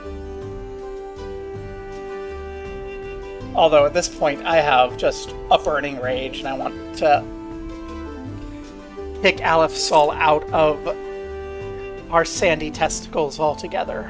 Although at this point I have just a burning rage and I want to pick Alefisol out of our sandy testicles altogether.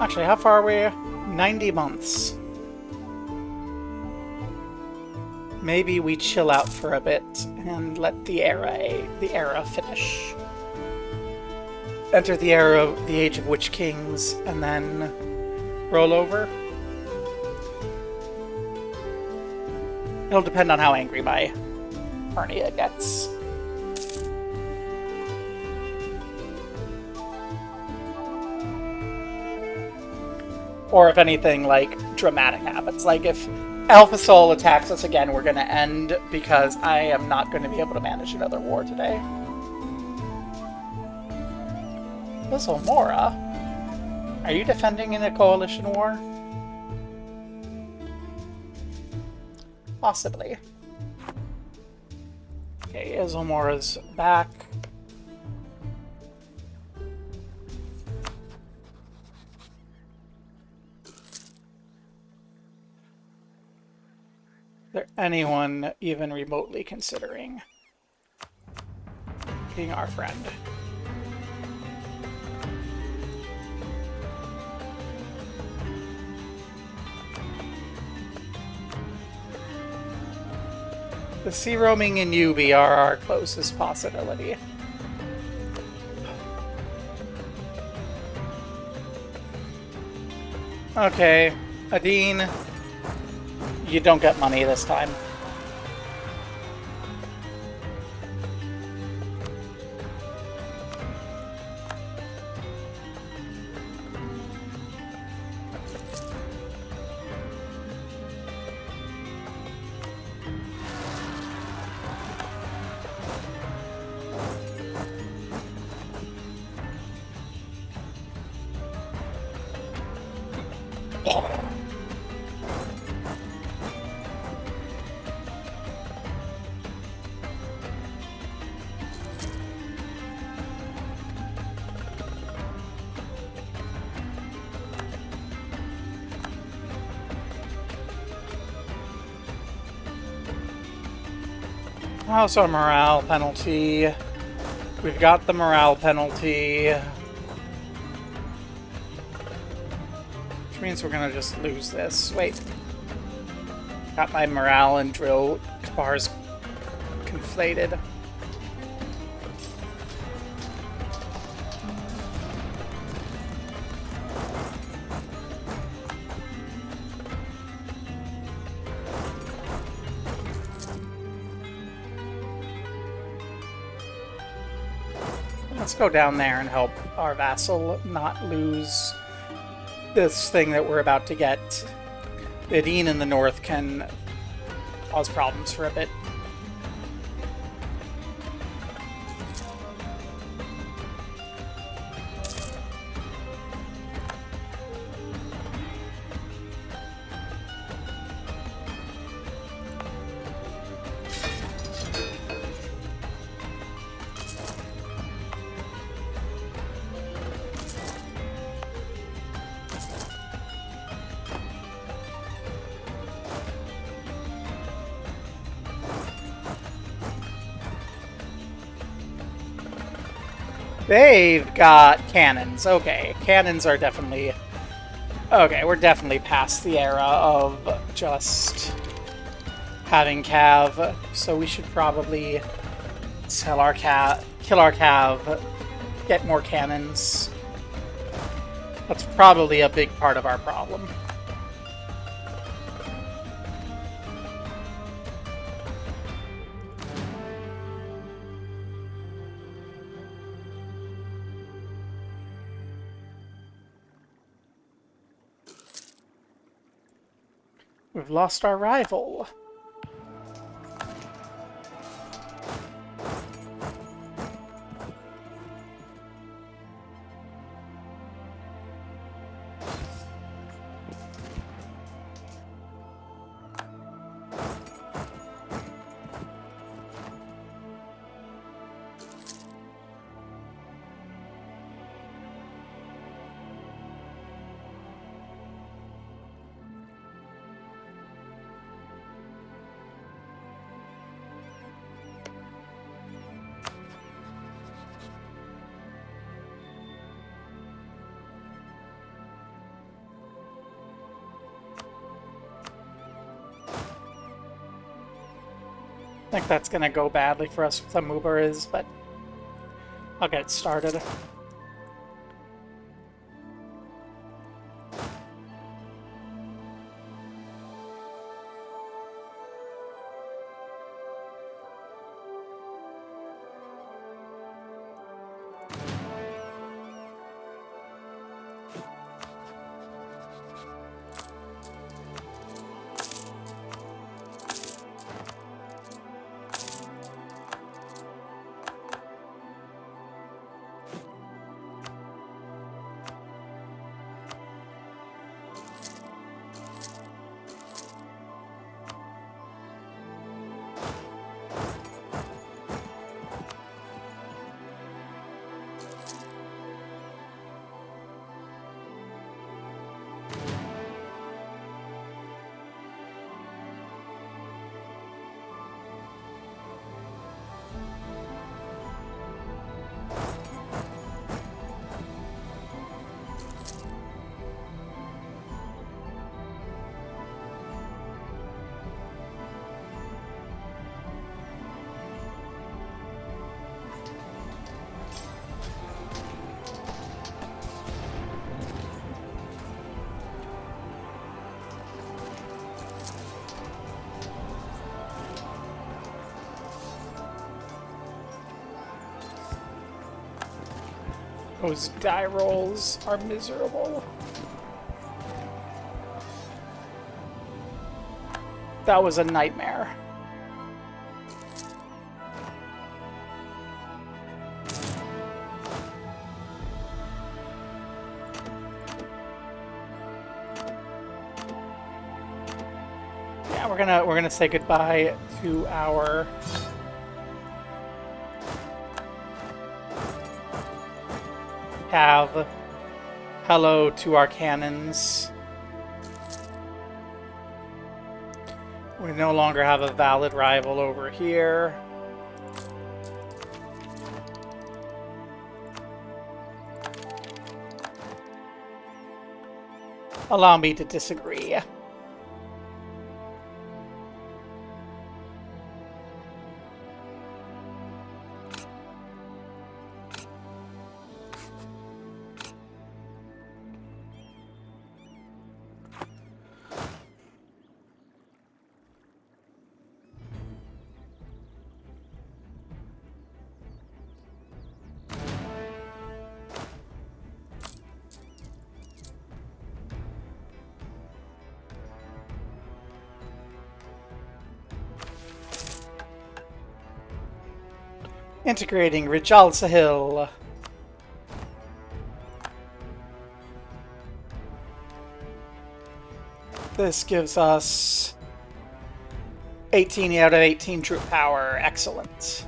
Actually, how far are we? 90 months. Maybe we chill out for a bit and let the era finish. Enter the era of the Age of Witch Kings and then roll over. It'll depend on how angry my hernia gets. Or if anything, like, dramatic happens. Like, if Alefisol attacks us again, we're going to end because I am not going to be able to manage another war today. This Omora? Are you defending in a coalition war? Possibly. Okay, Izomora's back. Is there anyone even remotely considering being our friend? The sea roaming and Yubi are our closest possibility. Okay, Adine. You don't get money this time. Also a morale penalty. We've got the morale penalty. Which means we're gonna just lose this. Wait. Got my morale and drill bars conflated. Let's go down there and help our vassal not lose this thing that we're about to get. The Dean in the north can cause problems for a bit. They've got cannons. Okay, cannons are definitely... Okay, we're definitely past the era of just having cav, so we should probably kill our cav, get more cannons. That's probably a big part of our problem. We've lost our rival. I think that's gonna go badly for us with Amubaras, but I'll get it started. Those die rolls are miserable. That was a nightmare. Yeah, we're gonna say goodbye to our cav. Hello to our cannons. We no longer have a valid rival over here. Allow me to disagree. Integrating Rijal Sahil. This gives us 18 out of 18 troop power. Excellent.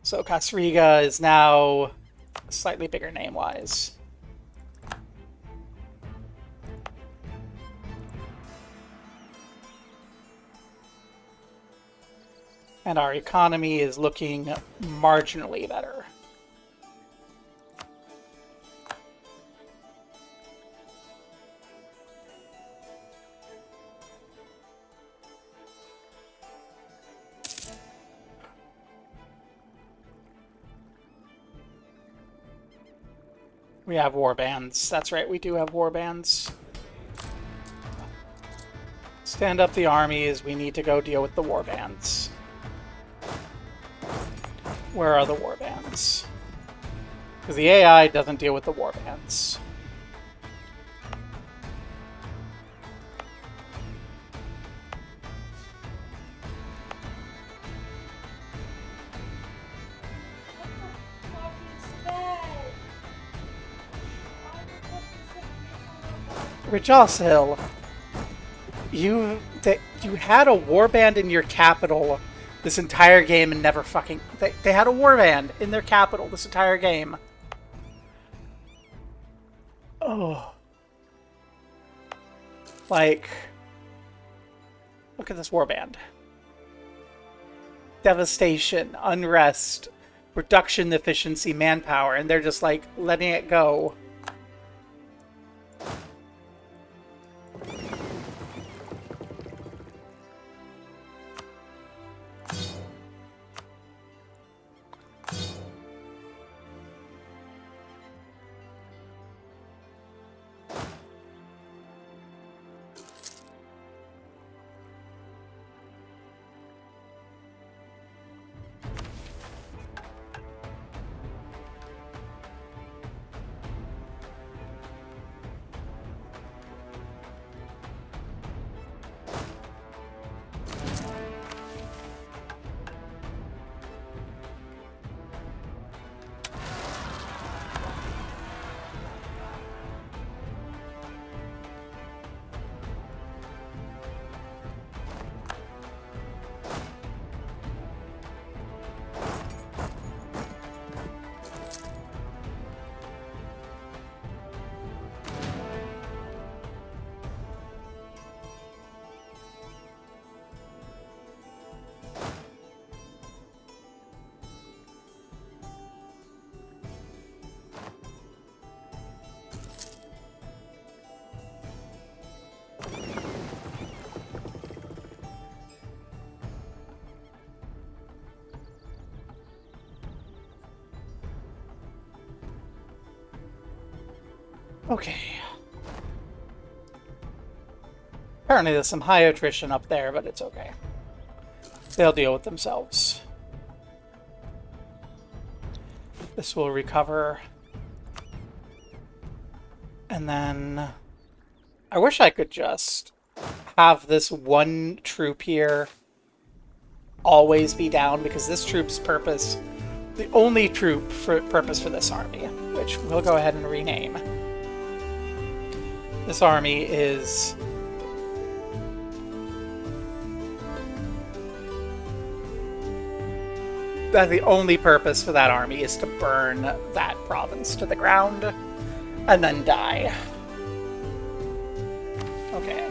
So Qasriga is now slightly bigger name-wise. And our economy is looking marginally better. We have war bands. That's right, we do have war bands. Stand up the armies. We need to go deal with the war bands. Where are the war bands? Because the AI doesn't deal with the war bands. Rijal, you had a warband in your capital this entire game and never fucking... They had a warband in their capital this entire game. Oh. Like... Look at this warband. Devastation, unrest, production efficiency, manpower, and they're just like letting it go. Okay. Apparently there's some high attrition up there, but it's okay. They'll deal with themselves. This will recover. And then... I wish I could just have this one troop here always be down, because this troop's purpose... The only troop purpose for this army, which we'll go ahead and rename. This army is... That the only purpose for that army is to burn that province to the ground and then die. Okay.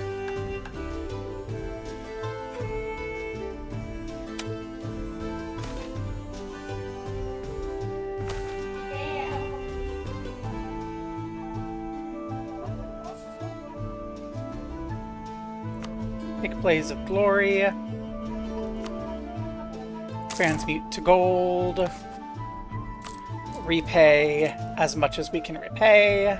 Damn. Blaze of Glory. Transmute to gold. Repay as much as we can repay.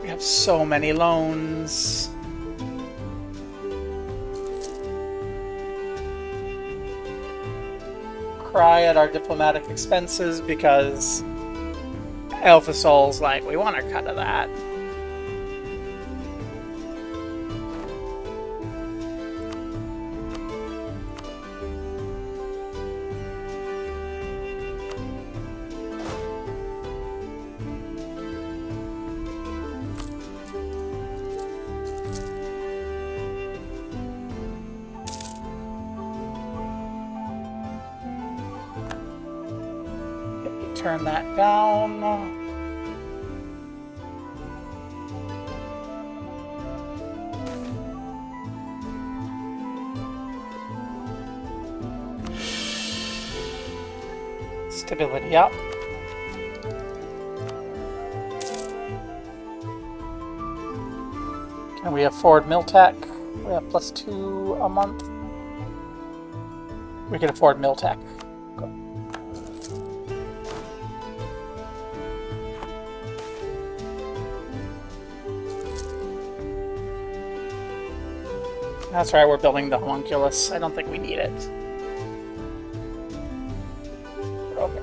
We have so many loans. Cry at our diplomatic expenses because Alefisol's like, we want a cut of that. Turn that down. Stability up. Can we afford Miltech? We have +2 a month. We can afford Miltech. That's right, we're building the homunculus. I don't think we need it. Okay.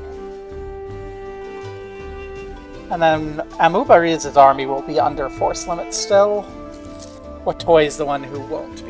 And then Amubari's army will be under force limit still. Watoy's the one who won't be.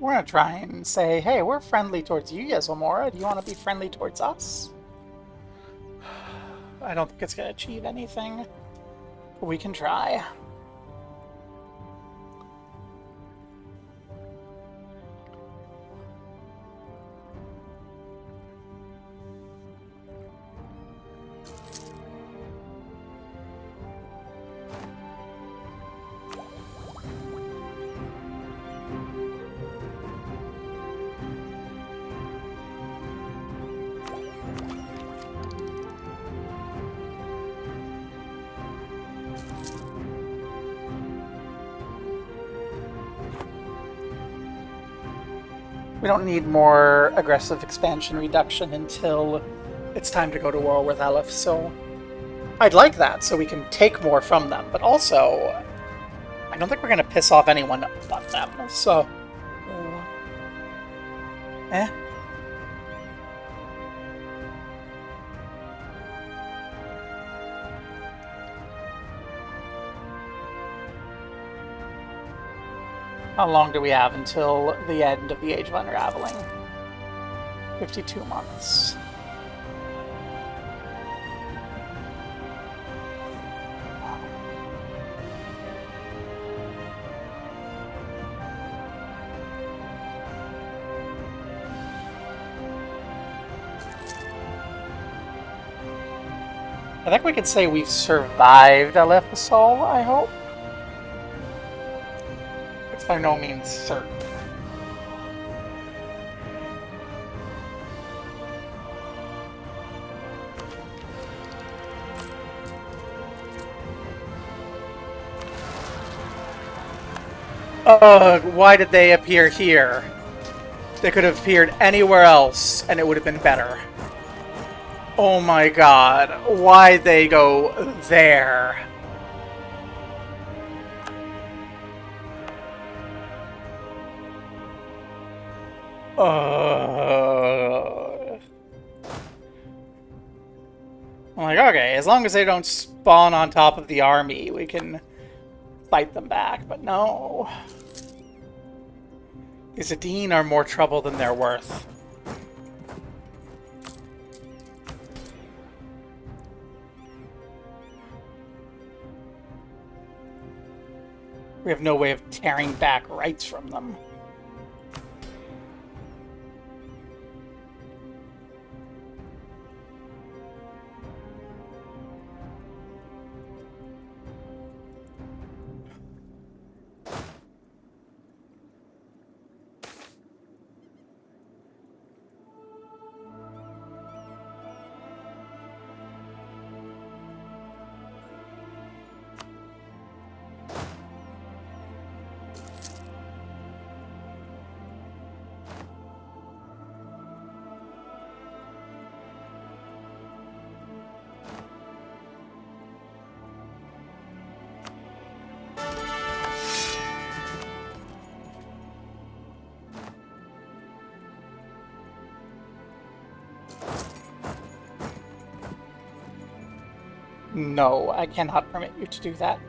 We're gonna try and say, hey, we're friendly towards you, Yesomora. Do you want to be friendly towards us? I don't think it's gonna achieve anything, but we can try. We don't need more aggressive expansion reduction until it's time to go to war with Aleph, so I'd like that so we can take more from them, but also I don't think we're going to piss off anyone but them, so How long do we have until the end of the Age of Unraveling? 52 months. I think we could say we've survived Alefisol, I hope. It's by no means certain. Ugh, why did they appear here? They could have appeared anywhere else, and it would have been better. Oh my god, why'd they go there? I'm like, okay, as long as they don't spawn on top of the army, we can fight them back. But no. These Adine are more trouble than they're worth. We have no way of tearing back rights from them. No, I cannot permit you to do that.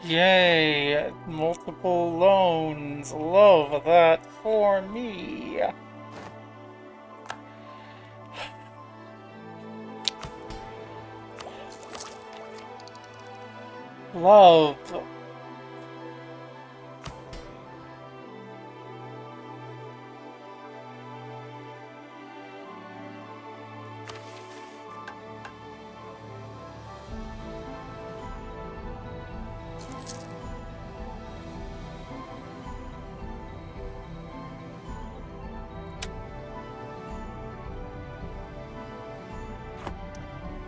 Yay! Multiple loans. Love that for me. Love.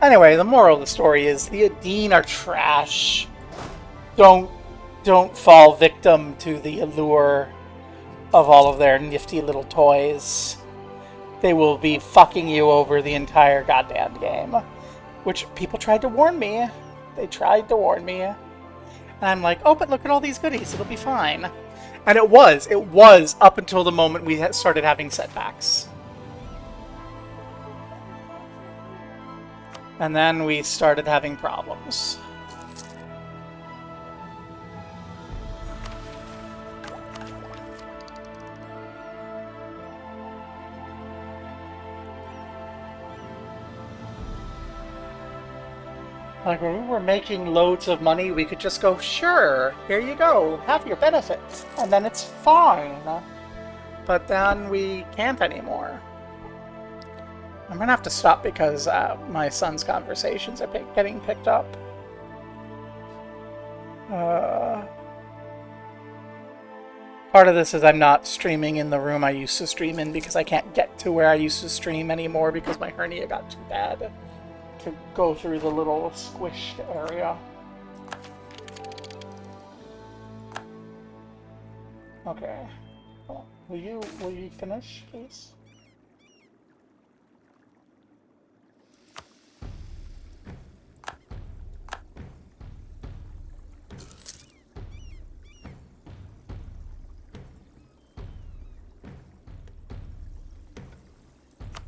Anyway, the moral of the story is the Adine are trash. Don't fall victim to the allure of all of their nifty little toys. They will be fucking you over the entire goddamn game. Which people tried to warn me. They tried to warn me. And I'm like, oh, but look at all these goodies. It'll be fine. And it was. It was up until the moment we started having setbacks. And then we started having problems. Like, when we were making loads of money, we could just go, sure, here you go, have your benefits, and then it's fine. But then we can't anymore. I'm gonna have to stop because my son's conversations are getting picked up. Part of this is I'm not streaming in the room I used to stream in because I can't get to where I used to stream anymore because my hernia got too bad to go through the little squished area. Okay. Will you finish, please?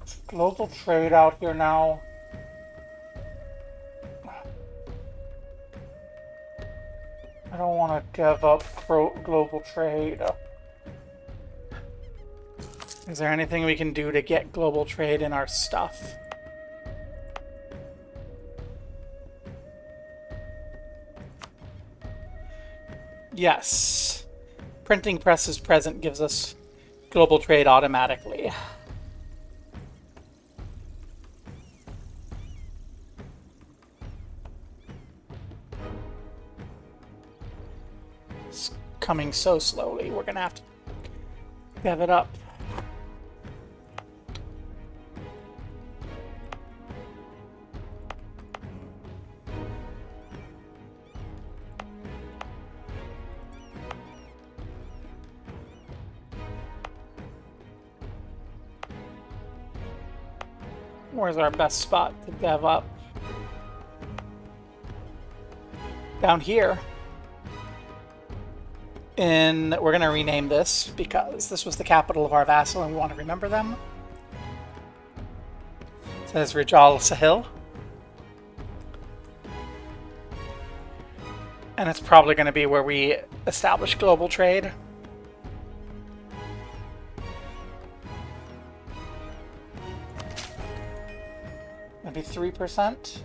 Is global trade out here now? I don't want to give up global trade. Is there anything we can do to get global trade in our stuff? Yes. Printing press is present gives us global trade automatically. It's coming so slowly. We're gonna have to dev it up. Where's our best spot to dev up? Down here. And we're going to rename this because this was the capital of our vassal and we want to remember them. It says Rijal Sahil. And it's probably going to be where we establish global trade. Maybe 3%.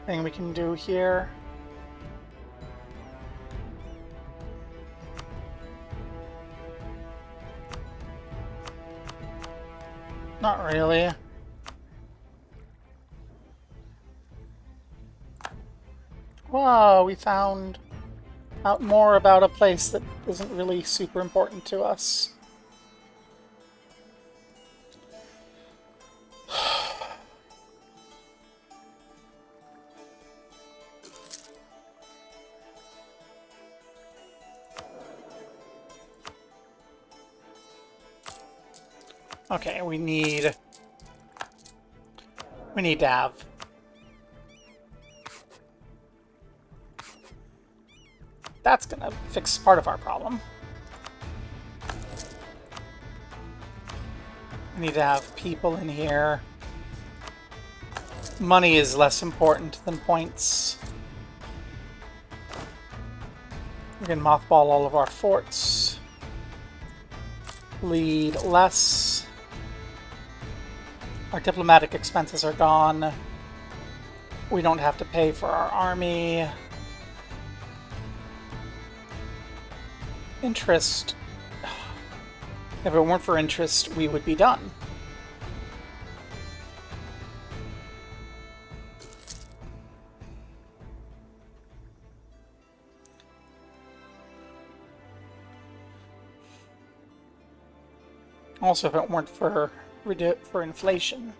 Thing we can do here. Not really. Whoa, we found out more about a place that isn't really super important to us. Okay, we need to have that's gonna fix part of our problem. We need to have people in here. Money is less important than points. We can mothball all of our forts. Lead less. Our diplomatic expenses are gone. We don't have to pay for our army. Interest. If it weren't for interest, we would be done. Also, if it weren't for inflation.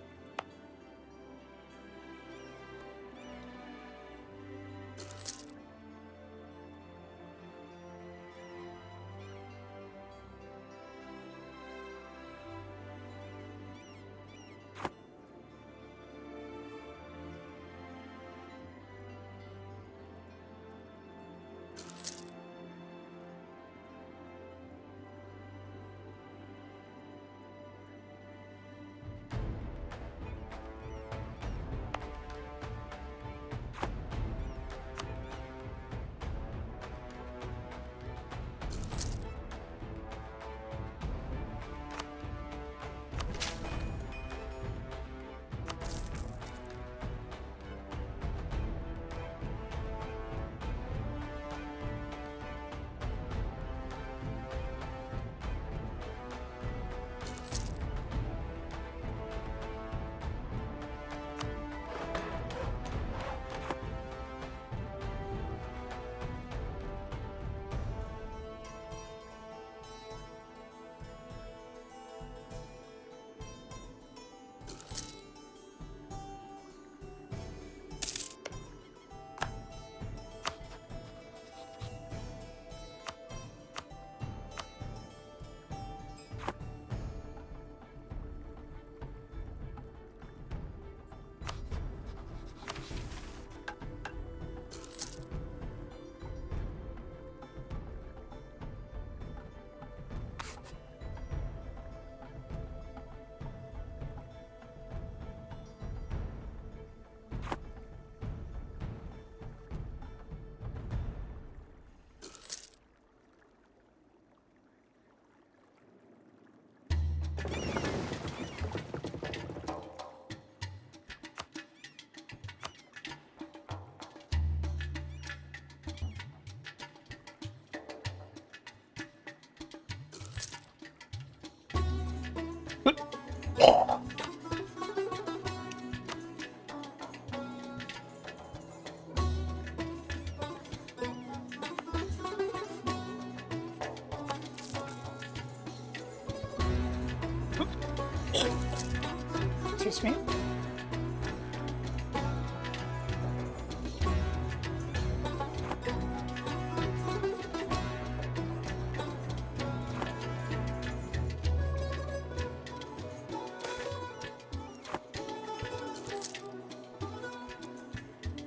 Excuse me.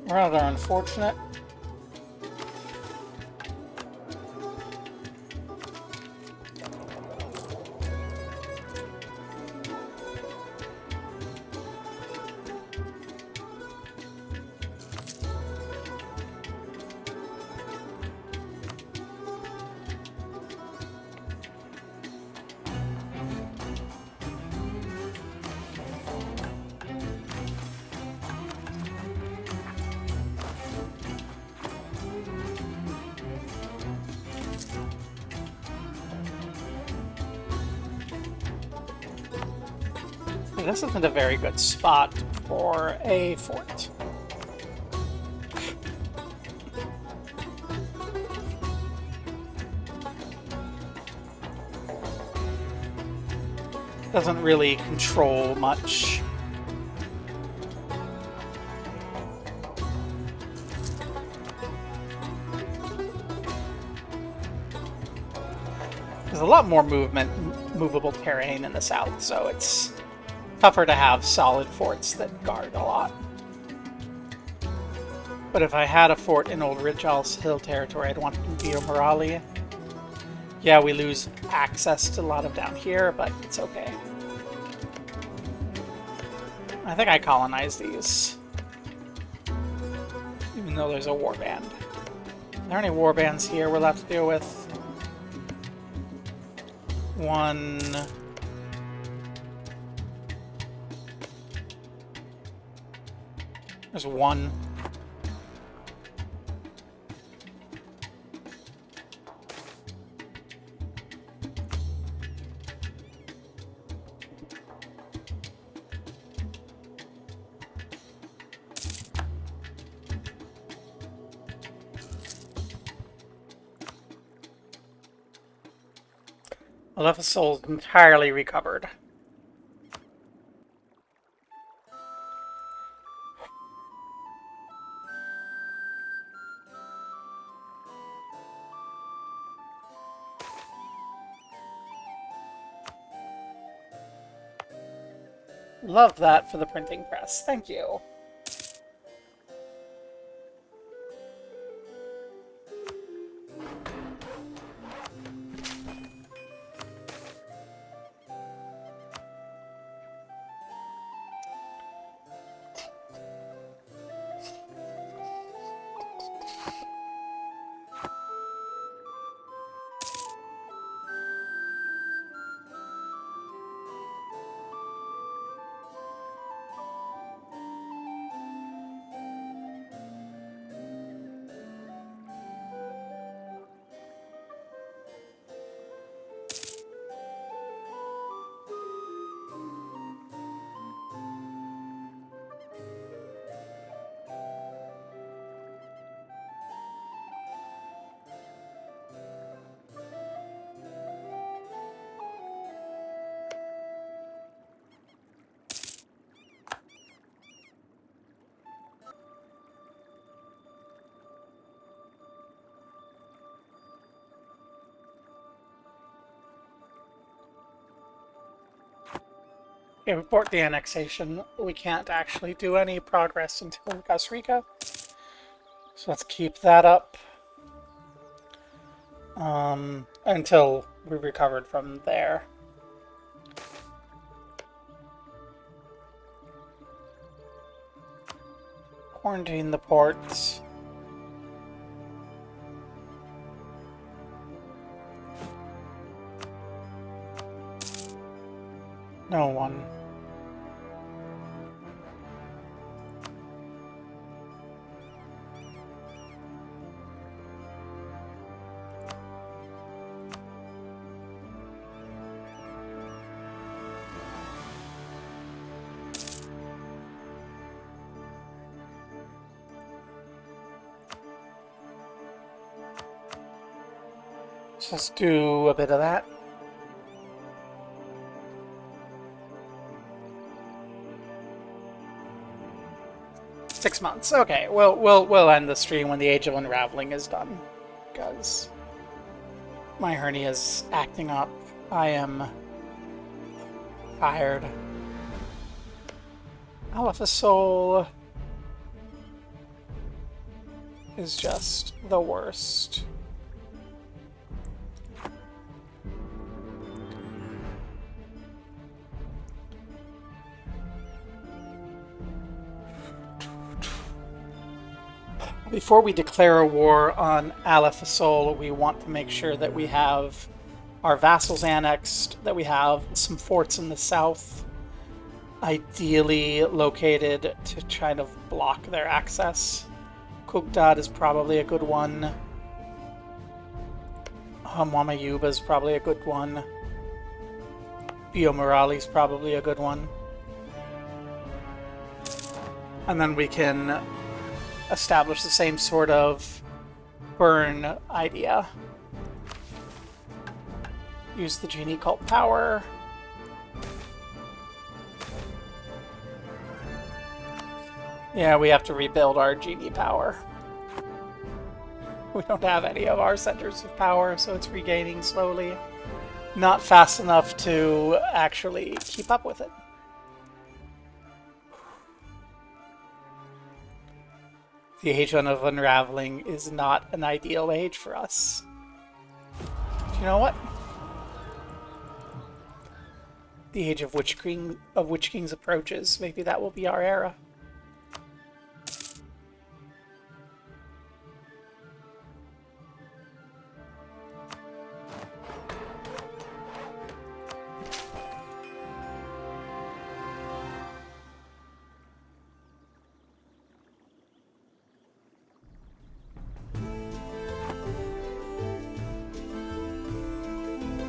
Rather unfortunate. This isn't a very good spot for a fort. Doesn't really control much. There's a lot more movable terrain in the south, so it's tougher to have solid forts that guard a lot. But if I had a fort in Old Ridge Hill territory, I'd want it to be a Morali. Yeah, we lose access to a lot of down here, but it's okay. I think I colonized these. Even though there's a warband. Are there any warbands here we'll have to deal with? One... There's one. Alefisol entirely recovered. Love that for the printing press. Thank you. Okay, report the annexation. We can't actually do any progress until Qasriga. So let's keep that up. Until we recovered from there. Quarantine the ports. No one. Let's do a bit of that. 6 months. Okay, we'll end the stream when the Age of Unraveling is done, because my hernia is acting up. I am tired. Alefisol is just the worst. Before we declare a war on Alefisol, we want to make sure that we have our vassals annexed, that we have some forts in the south, ideally located to kind of block their access. Kugdad is probably a good one. Wamayuba is probably a good one. Biomorali is probably a good one. And then we can establish the same sort of burn idea. Use the genie cult power. Yeah, we have to rebuild our genie power. We don't have any of our centers of power, so it's regaining slowly. Not fast enough to actually keep up with it. The Age of Unraveling is not an ideal age for us. Do you know what? The Age of Witch Kings approaches. Maybe that will be our era.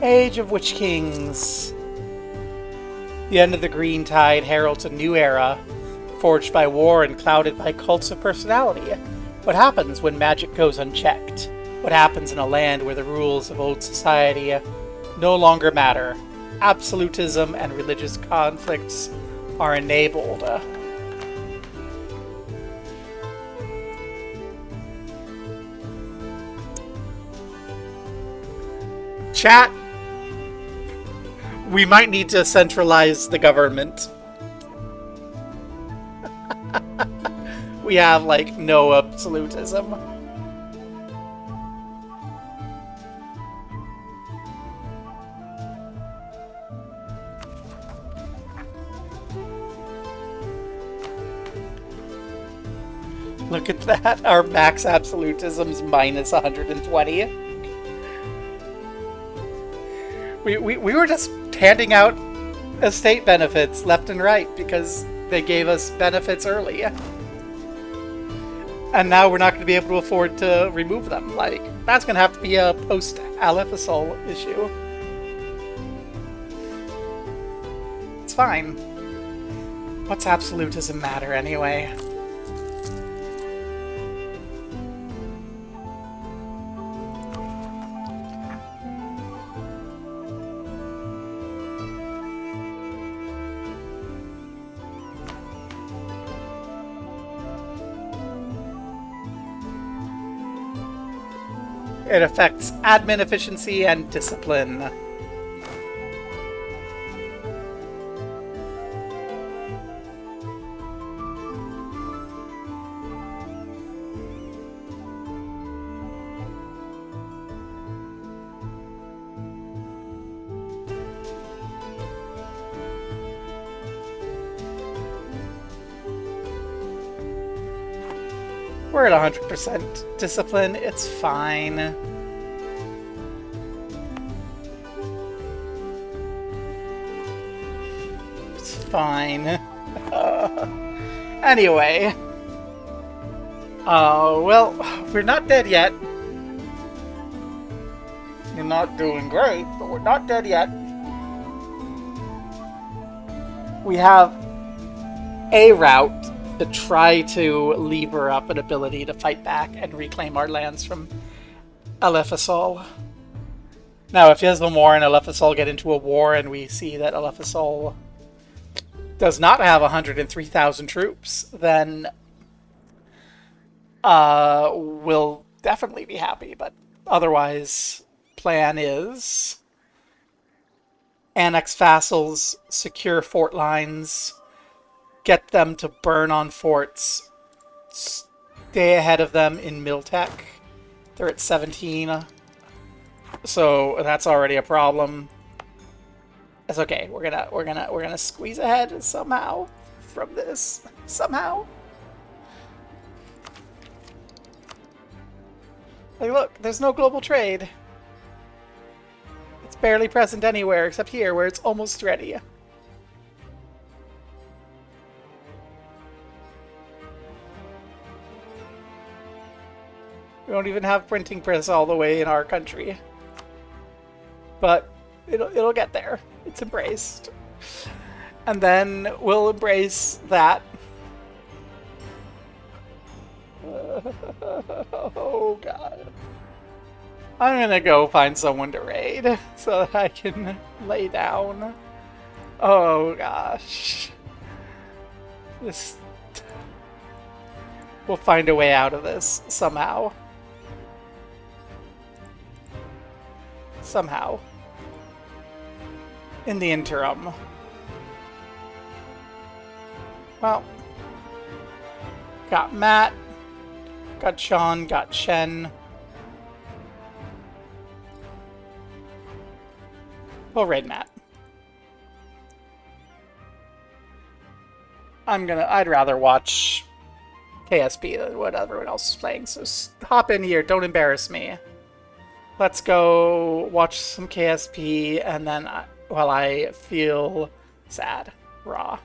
Age of Witch Kings. The end of the Green Tide heralds a new era, forged by war and clouded by cults of personality. What happens when magic goes unchecked? What happens in a land where the rules of old society no longer matter? Absolutism and religious conflicts are enabled. Chat, we might need to centralize the government. We have, like, no absolutism. Look at that. Our max absolutism's minus 120. We were just handing out estate benefits left and right because they gave us benefits early. And now we're not going to be able to afford to remove them. Like, that's going to have to be a post-Alefisol issue. It's fine. What's absolutism matter anyway? It affects admin efficiency and discipline. We're at 100% discipline. It's fine. It's fine. Anyway. Well, we're not dead yet. We're not doing great, but we're not dead yet. We have a route to try to lever up an ability to fight back and reclaim our lands from Alefisol. Now, if Yaslamor and Alefisol get into a war and we see that Alefisol does not have 103,000 troops, then will definitely be happy, but otherwise, plan is annex vassals, secure fort lines, get them to burn on forts, stay ahead of them in Miltech. They're at 17, so that's already a problem. It's okay. We're gonna squeeze ahead somehow from this. Somehow. Like, look, there's no global trade. It's barely present anywhere except here, where it's almost ready. We don't even have printing press all the way in our country. But it'll get there. It's embraced. And then we'll embrace that. Oh god. I'm gonna go find someone to raid so that I can lay down. Oh gosh. This... We'll find a way out of this somehow. Somehow. In the interim. Well. Got Matt. Got Sean. Got Chen. We'll raid Matt. I'd rather watch KSP than what everyone else is playing, so hop in here, don't embarrass me. Let's go watch some KSP, and then while I feel sad, raw.